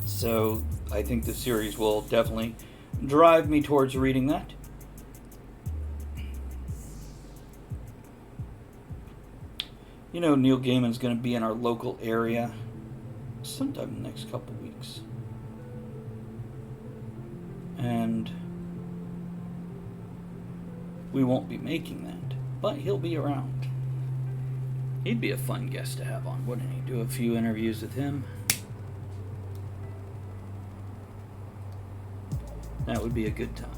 So I think the series will definitely drive me towards reading that. You know, Neil Gaiman's going to be in our local area sometime in the next couple weeks. And we won't be making that, but he'll be around. He'd be a fun guest to have on, wouldn't he? Do a few interviews with him. That would be a good time.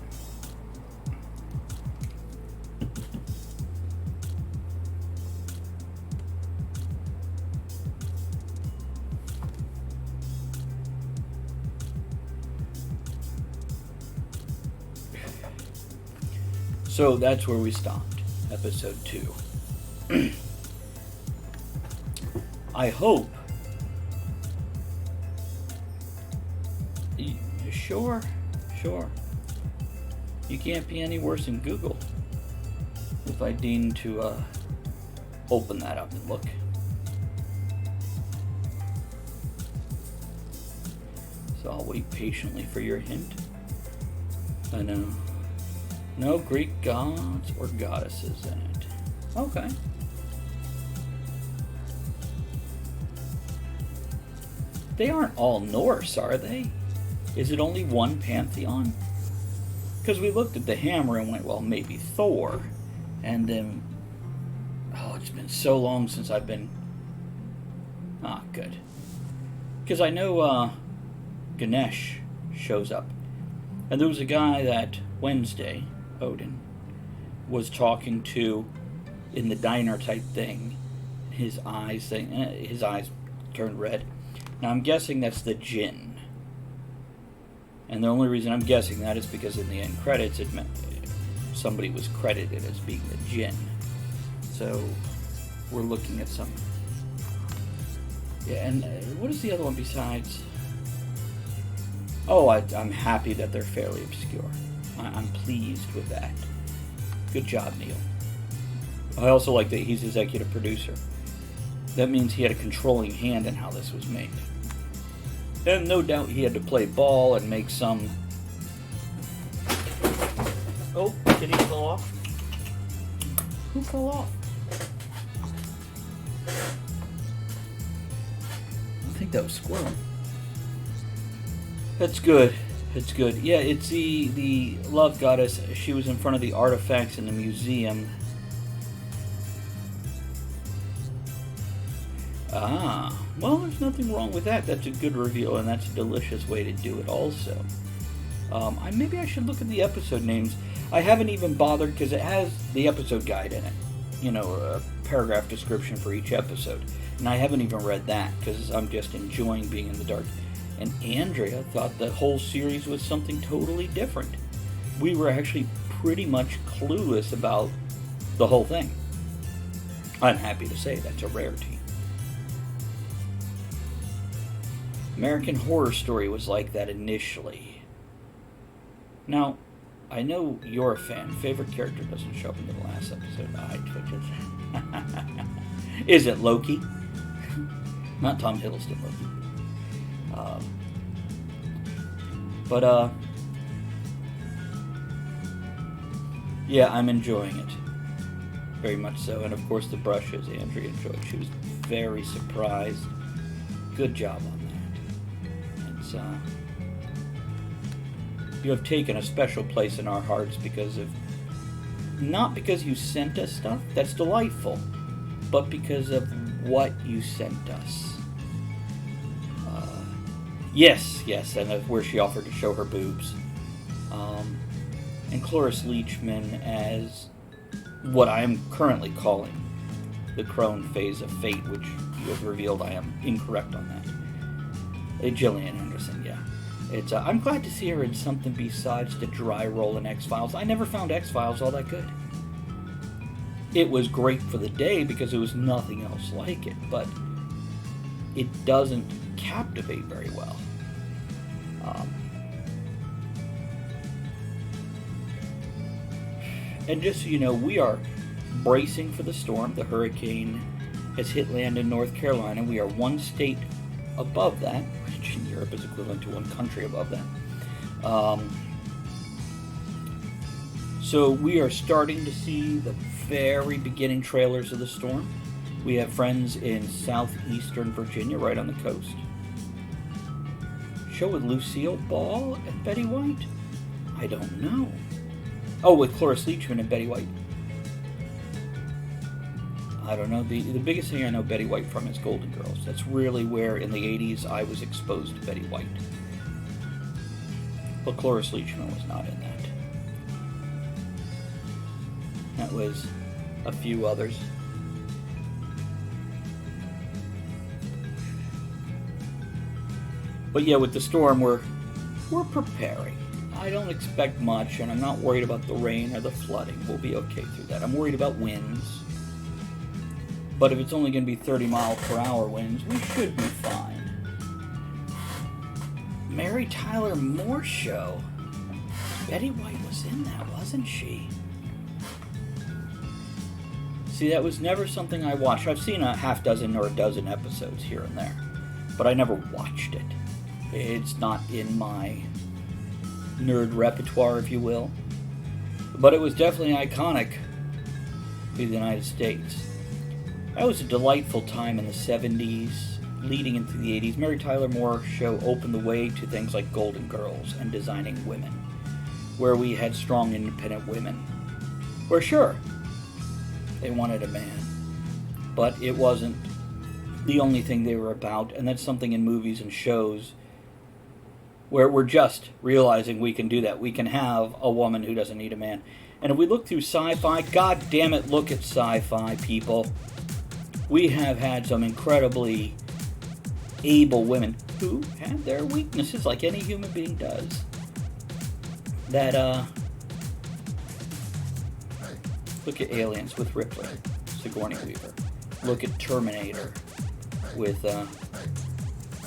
So that's where we stopped, episode 2. I hope. Sure. You can't be any worse than Google. If I deign to open that up and look. So I'll wait patiently for your hint. I know. No Greek gods or goddesses in it. Okay. They aren't all Norse, are they? Is it only one pantheon? Because we looked at the hammer and went, well, maybe Thor. And then, it's been so long since I've been... good. Because I know Ganesh shows up. And there was a guy that Wednesday, Odin, was talking to in the diner type thing. His eyes turned red. Now I'm guessing that's the Jinn. And the only reason I'm guessing that is because in the end credits it meant somebody was credited as being the Jinn. So we're looking at some... Yeah, and what is the other one besides... I'm happy that they're fairly obscure. I'm pleased with that. Good job, Neil. I also like that he's executive producer. That means he had a controlling hand in how this was made. And no doubt he had to play ball and make some... Oh, did he fall off? Who fell off? I think that was Squirrel. That's good. It's good. Yeah, it's the love goddess. She was in front of the artifacts in the museum. Well, there's nothing wrong with that. That's a good reveal, and that's a delicious way to do it also. Maybe I should look at the episode names. I haven't even bothered because it has the episode guide in it. You know, a paragraph description for each episode. And I haven't even read that because I'm just enjoying being in the dark. And Andrea thought the whole series was something totally different. We were actually pretty much clueless about the whole thing. I'm happy to say that's a rarity. American Horror Story was like that initially. Now, I know you're a fan. Favorite character doesn't show up in the last episode. I twitches. Is it Loki? Not Tom Hiddleston Loki. Yeah, I'm enjoying it. Very much so. And of course the brushes Andrea enjoyed. She was very surprised. Good job on that. It's, you have taken a special place in our hearts because of, not because you sent us stuff, that's delightful, but because of what you sent us. Yes, and where she offered to show her boobs. And Cloris Leachman as what I am currently calling the crone phase of fate, which you have revealed I am incorrect on that. Gillian Anderson, yeah. It's I'm glad to see her in something besides the dry roll in X-Files. I never found X-Files all that good. It was great for the day because there was nothing else like it, but it doesn't captivate very well. And just so you know, we are bracing for the storm. The hurricane has hit land in North Carolina. We are one state above that, which in Europe is equivalent to one country above that. So we are starting to see the very beginning trailers of the storm. We have friends in southeastern Virginia, right on the coast. Show with Lucille Ball and Betty White? I don't know. Oh, with Cloris Leachman and Betty White. I don't know. The biggest thing I know Betty White from is Golden Girls. That's really where, in the 80s, I was exposed to Betty White. But Cloris Leachman was not in that. That was a few others. But yeah, with the storm, we're preparing. I don't expect much, and I'm not worried about the rain or the flooding. We'll be okay through that. I'm worried about winds. But if it's only going to be 30 mile per hour winds, we should be fine. Mary Tyler Moore Show. Betty White was in that, wasn't she? See, that was never something I watched. I've seen a half dozen or a dozen episodes here and there, but I never watched it. It's not in my nerd repertoire, if you will. But it was definitely iconic to the United States. That was a delightful time in the 70s, leading into the 80s. Mary Tyler Moore Show opened the way to things like Golden Girls and Designing Women, where we had strong, independent women. Where, sure, they wanted a man, but it wasn't the only thing they were about, and that's something in movies and shows where we're just realizing we can do that. We can have a woman who doesn't need a man. And if we look through sci-fi, god damn it, look at sci-fi, people. We have had some incredibly able women who have their weaknesses, like any human being does. That, look at Aliens with Ripley, Sigourney Weaver. Look at Terminator with,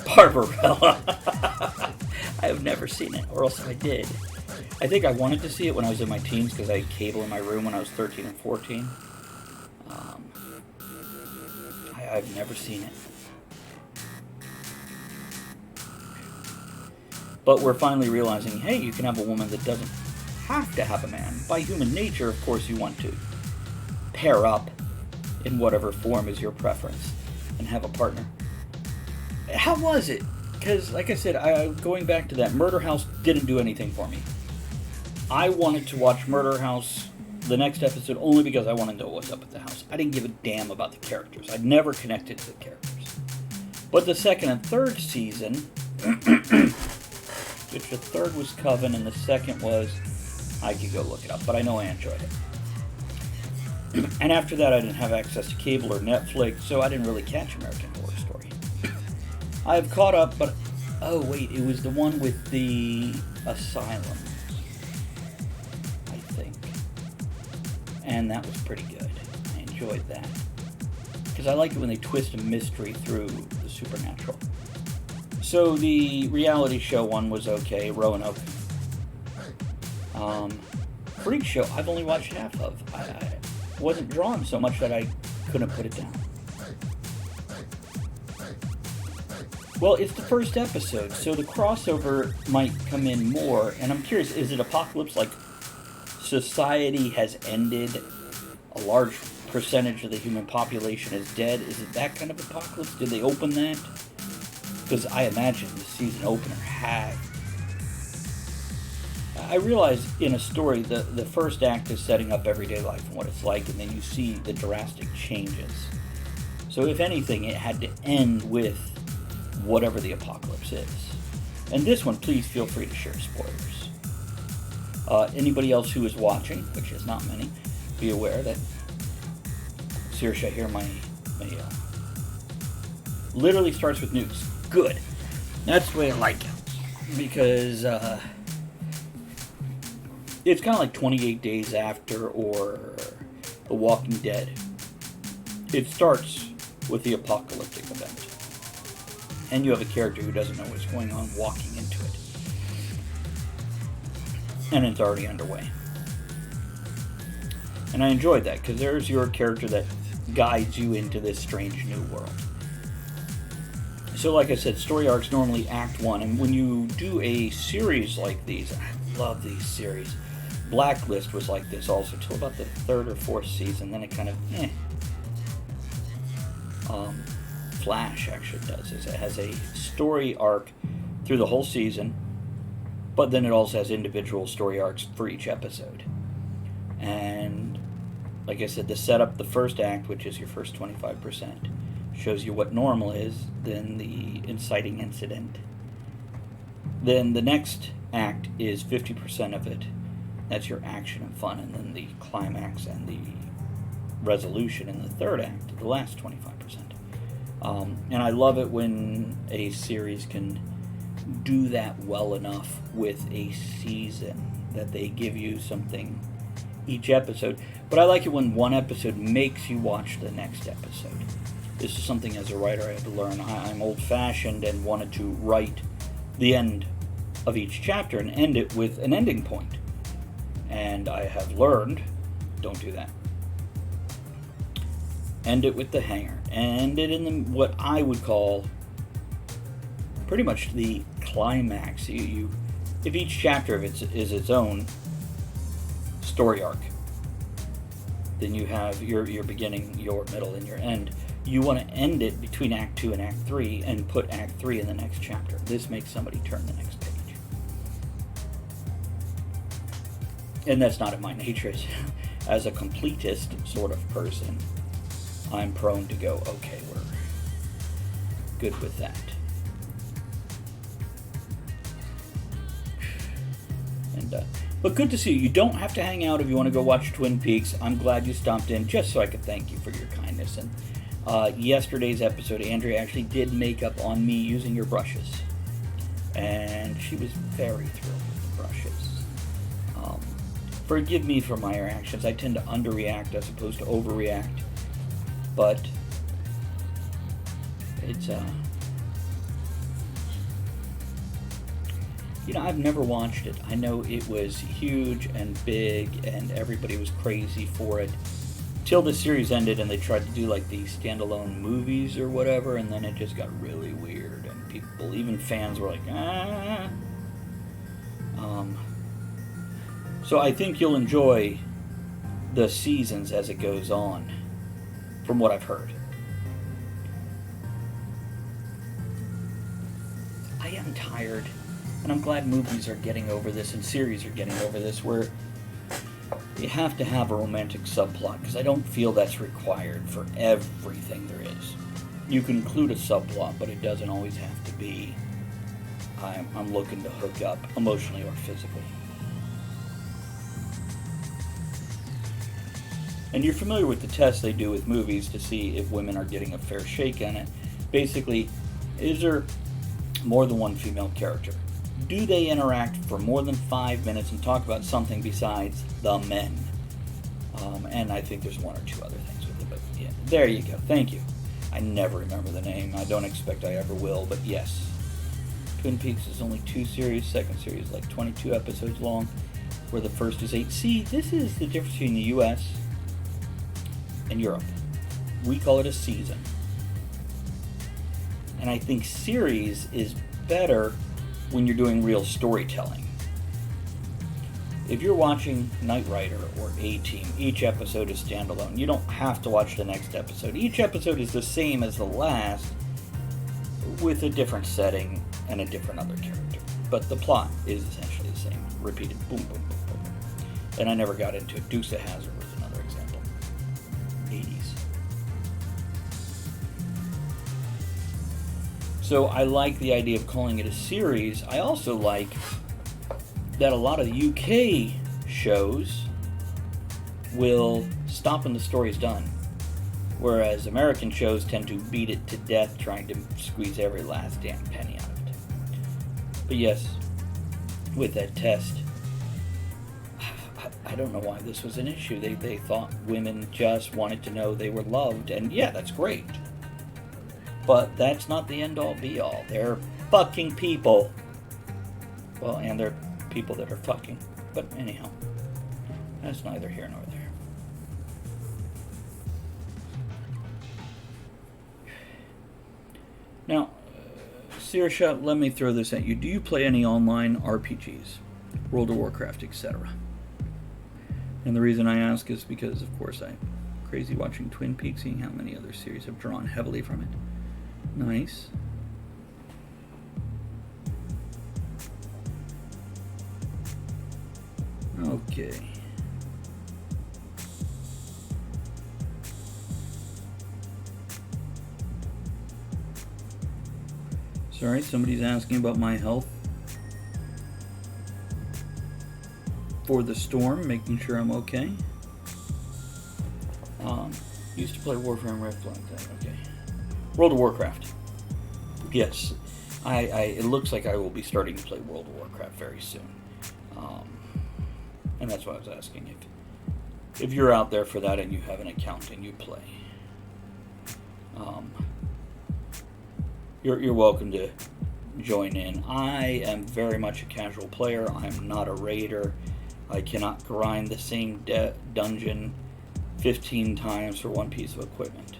Barbarella. I have never seen it, or else I did. I think I wanted to see it when I was in my teens because I had cable in my room when I was 13 and 14. I've never seen it. But we're finally realizing, hey, you can have a woman that doesn't have to have a man. By human nature, of course, you want to pair up in whatever form is your preference and have a partner. How was it? Because, like I said, going back to that, Murder House didn't do anything for me. I wanted to watch Murder House, the next episode, only because I wanted to know what's up at the house. I didn't give a damn about the characters. I'd never connected to the characters. But the second and third season, which the third was Coven and the second was, I could go look it up, but I know I enjoyed it. And after that, I didn't have access to cable or Netflix, so I didn't really catch American Horror Story. I've caught up, but Oh, wait, it was the one with the asylum, I think. And that was pretty good. I enjoyed that. Because I like it when they twist a mystery through the supernatural. So the reality show one was okay, Roanoke. Freak Show, I've only watched half of. I wasn't drawn so much that I couldn't put it down. Well, it's the first episode, so the crossover might come in more, and I'm curious, is it apocalypse like society has ended, a large percentage of the human population is dead? Is it that kind of apocalypse? Did they open that? Because I imagine the season opener had. I realize in a story, the first act is setting up everyday life and what it's like, and then you see the drastic changes. So if anything, it had to end with whatever the apocalypse is. And this one, please feel free to share spoilers. Anybody else who is watching, which is not many, be aware that Saoirse here, my literally starts with nukes. Good. That's the way I like it. Because it's kind of like 28 Days After or The Walking Dead. It starts with the apocalyptic event. And you have a character who doesn't know what's going on walking into it. And it's already underway. And I enjoyed that, because there's your character that guides you into this strange new world. So like I said, story arcs normally act one, and when you do a series like these, I love these series. Blacklist was like this also, till about the third or fourth season, then it kind of, Flash actually does this. It has a story arc through the whole season, but then it also has individual story arcs for each episode. And like I said, the setup, the first act, which is your first 25%, shows you what normal is, then the inciting incident. Then the next act is 50% of it. That's your action and fun, and then the climax and the resolution in the third act, the last 25%. And I love it when a series can do that well enough with a season, that they give you something each episode. But I like it when one episode makes you watch the next episode. This is something as a writer I had to learn. I'm old-fashioned and wanted to write the end of each chapter and end it with an ending point. And I have learned, don't do that. End it with the hanger. End it in what I would call pretty much the climax. If each chapter of it is its own story arc, then you have your beginning, your middle, and your end. You want to end it between Act 2 and Act 3 and put Act 3 in the next chapter. This makes somebody turn the next page. And that's not in my nature. As a completist sort of person, I'm prone to go, okay, we're good with that. And but good to see you. You don't have to hang out if you want to go watch Twin Peaks. I'm glad you stopped in just so I could thank you for your kindness. And yesterday's episode, Andrea actually did makeup on me using your brushes. And she was very thrilled with the brushes. Forgive me for my reactions. I tend to underreact as opposed to overreact. But it's, I've never watched it. I know it was huge and big and everybody was crazy for it. Till the series ended and they tried to do like these standalone movies or whatever, and then it just got really weird and people, even fans, were like, ah. So I think you'll enjoy the seasons as it goes on, from what I've heard. I am tired, and I'm glad movies are getting over this and series are getting over this, where you have to have a romantic subplot, because I don't feel that's required for everything there is. You can include a subplot, but it doesn't always have to be I'm looking to hook up emotionally or physically. And you're familiar with the tests they do with movies to see if women are getting a fair shake on it. Basically, is there more than one female character. Do they interact for more than 5 minutes and talk about something besides the men? And I think there's one or two other things with it, but yeah, there you go. Thank you. I never remember the name. I don't expect I ever will, but yes. Twin Peaks is only 2 series. Second series is like 22 episodes long, where the first is 8. See, this is the difference between the U.S. and Europe. We call it a season. And I think series is better when you're doing real storytelling. If you're watching Knight Rider or A-Team, each episode is standalone. You don't have to watch the next episode. Each episode is the same as the last, with a different setting and a different other character. But the plot is essentially the same. Repeated. Boom, boom, boom, boom. And I never got into it. Dukes of Hazzard was another example. 80s. So I like the idea of calling it a series. I also like that a lot of the UK shows will stop when the story's done, whereas American shows tend to beat it to death trying to squeeze every last damn penny out of it. But yes, with that test, I don't know why this was an issue. They thought women just wanted to know they were loved, and yeah, that's great. But that's not the end-all be-all. They're fucking people. Well, and they're people that are fucking. But anyhow, that's neither here nor there. Now, Sirsha, let me throw this at you. Do you play any online RPGs? World of Warcraft, etc.? And the reason I ask is because, of course, I'm crazy watching Twin Peaks, seeing how many other series have drawn heavily from it. Nice. Okay. Sorry, somebody's asking about my health for the storm, making sure I'm okay. Used to play Warframe Rift like that. Okay. World of Warcraft. Yes. It looks like I will be starting to play World of Warcraft very soon. And that's why I was asking if you're out there for that and you have an account and you play. You're welcome to join in. I am very much a casual player. I'm not a raider. I cannot grind the same dungeon 15 times for one piece of equipment.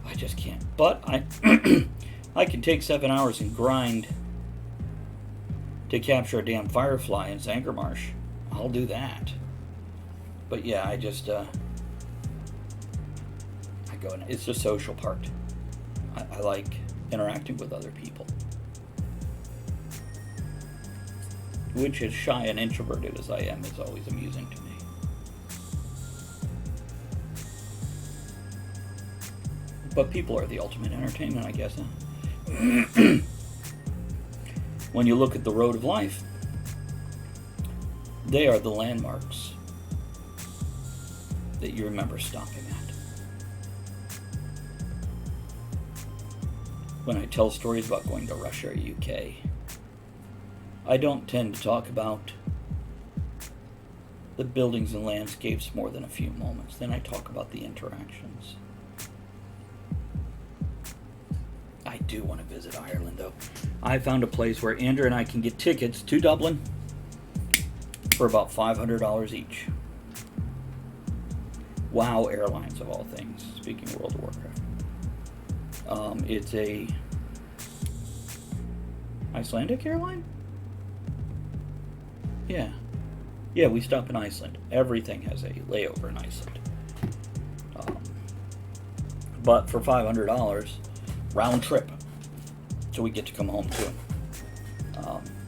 I just can't. But I I can take 7 hours and grind to capture a damn firefly in Zangarmarsh. I'll do that. But yeah, I go in. It's the social part. I like interacting with other people. Which, as shy and introverted as I am, is always amusing to me. But people are the ultimate entertainment, I guess, huh? When you look at the road of life, they are the landmarks that you remember stopping at. When I tell stories about going to Russia or UK, I don't tend to talk about the buildings and landscapes more than a few moments. Then I talk about the interactions. I do want to visit Ireland, though. I found a place where Andrew and I can get tickets to Dublin for about $500 each. WoW Airlines, of all things. Speaking of World of Warcraft. It's a Icelandic airline? Yeah. Yeah, we stop in Iceland. Everything has a layover in Iceland. But for $500, round trip. So we get to come home too.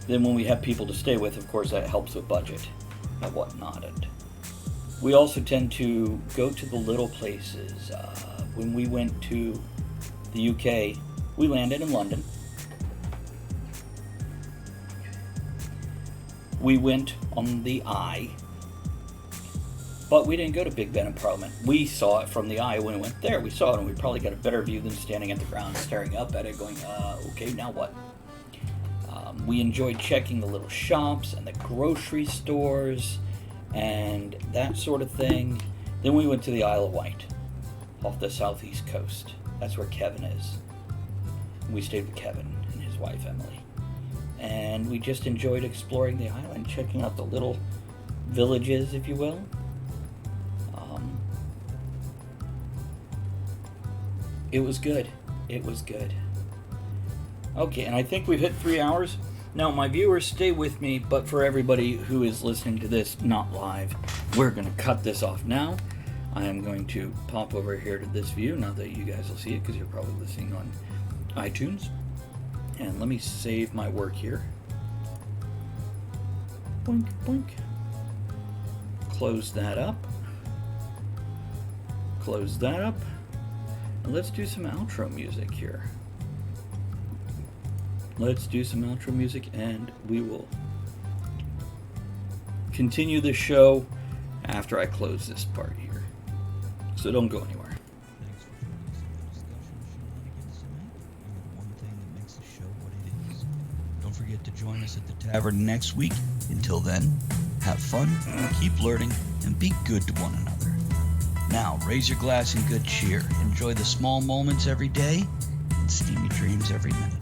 Then when we have people to stay with, of course, that helps with budget and whatnot. And we also tend to go to the little places. When we went to the UK, we landed in London. We went on the Eye, but we didn't go to Big Ben and Parliament. We saw it from the Eye when we went there. We saw it, and we probably got a better view than standing at the ground, staring up at it, going, okay, now what? We enjoyed checking the little shops and the grocery stores and that sort of thing. Then we went to the Isle of Wight off the southeast coast. That's where Kevin is. We stayed with Kevin and his wife Emily. And we just enjoyed exploring the island, checking out the little villages, if you will. It was good. It was good. Okay, and I think we've hit 3 hours. Now, my viewers, stay with me, but for everybody who is listening to this not live, we're going to cut this off now. I am going to pop over here to this view, not that you guys will see it because you're probably listening on iTunes. And let me save my work here. Boink, boink. Close that up. Close that up. And let's do some outro music here. Let's do some outro music and we will continue the show after I close this part here. So don't go anywhere. Thanks for joining us in the discussion of shenanigans tonight. You're the one thing that makes the show what it is. Don't forget to join us at the tavern next week. Until then, have fun, keep learning, and be good to one another. Now, raise your glass in good cheer. Enjoy the small moments every day and steamy dreams every night.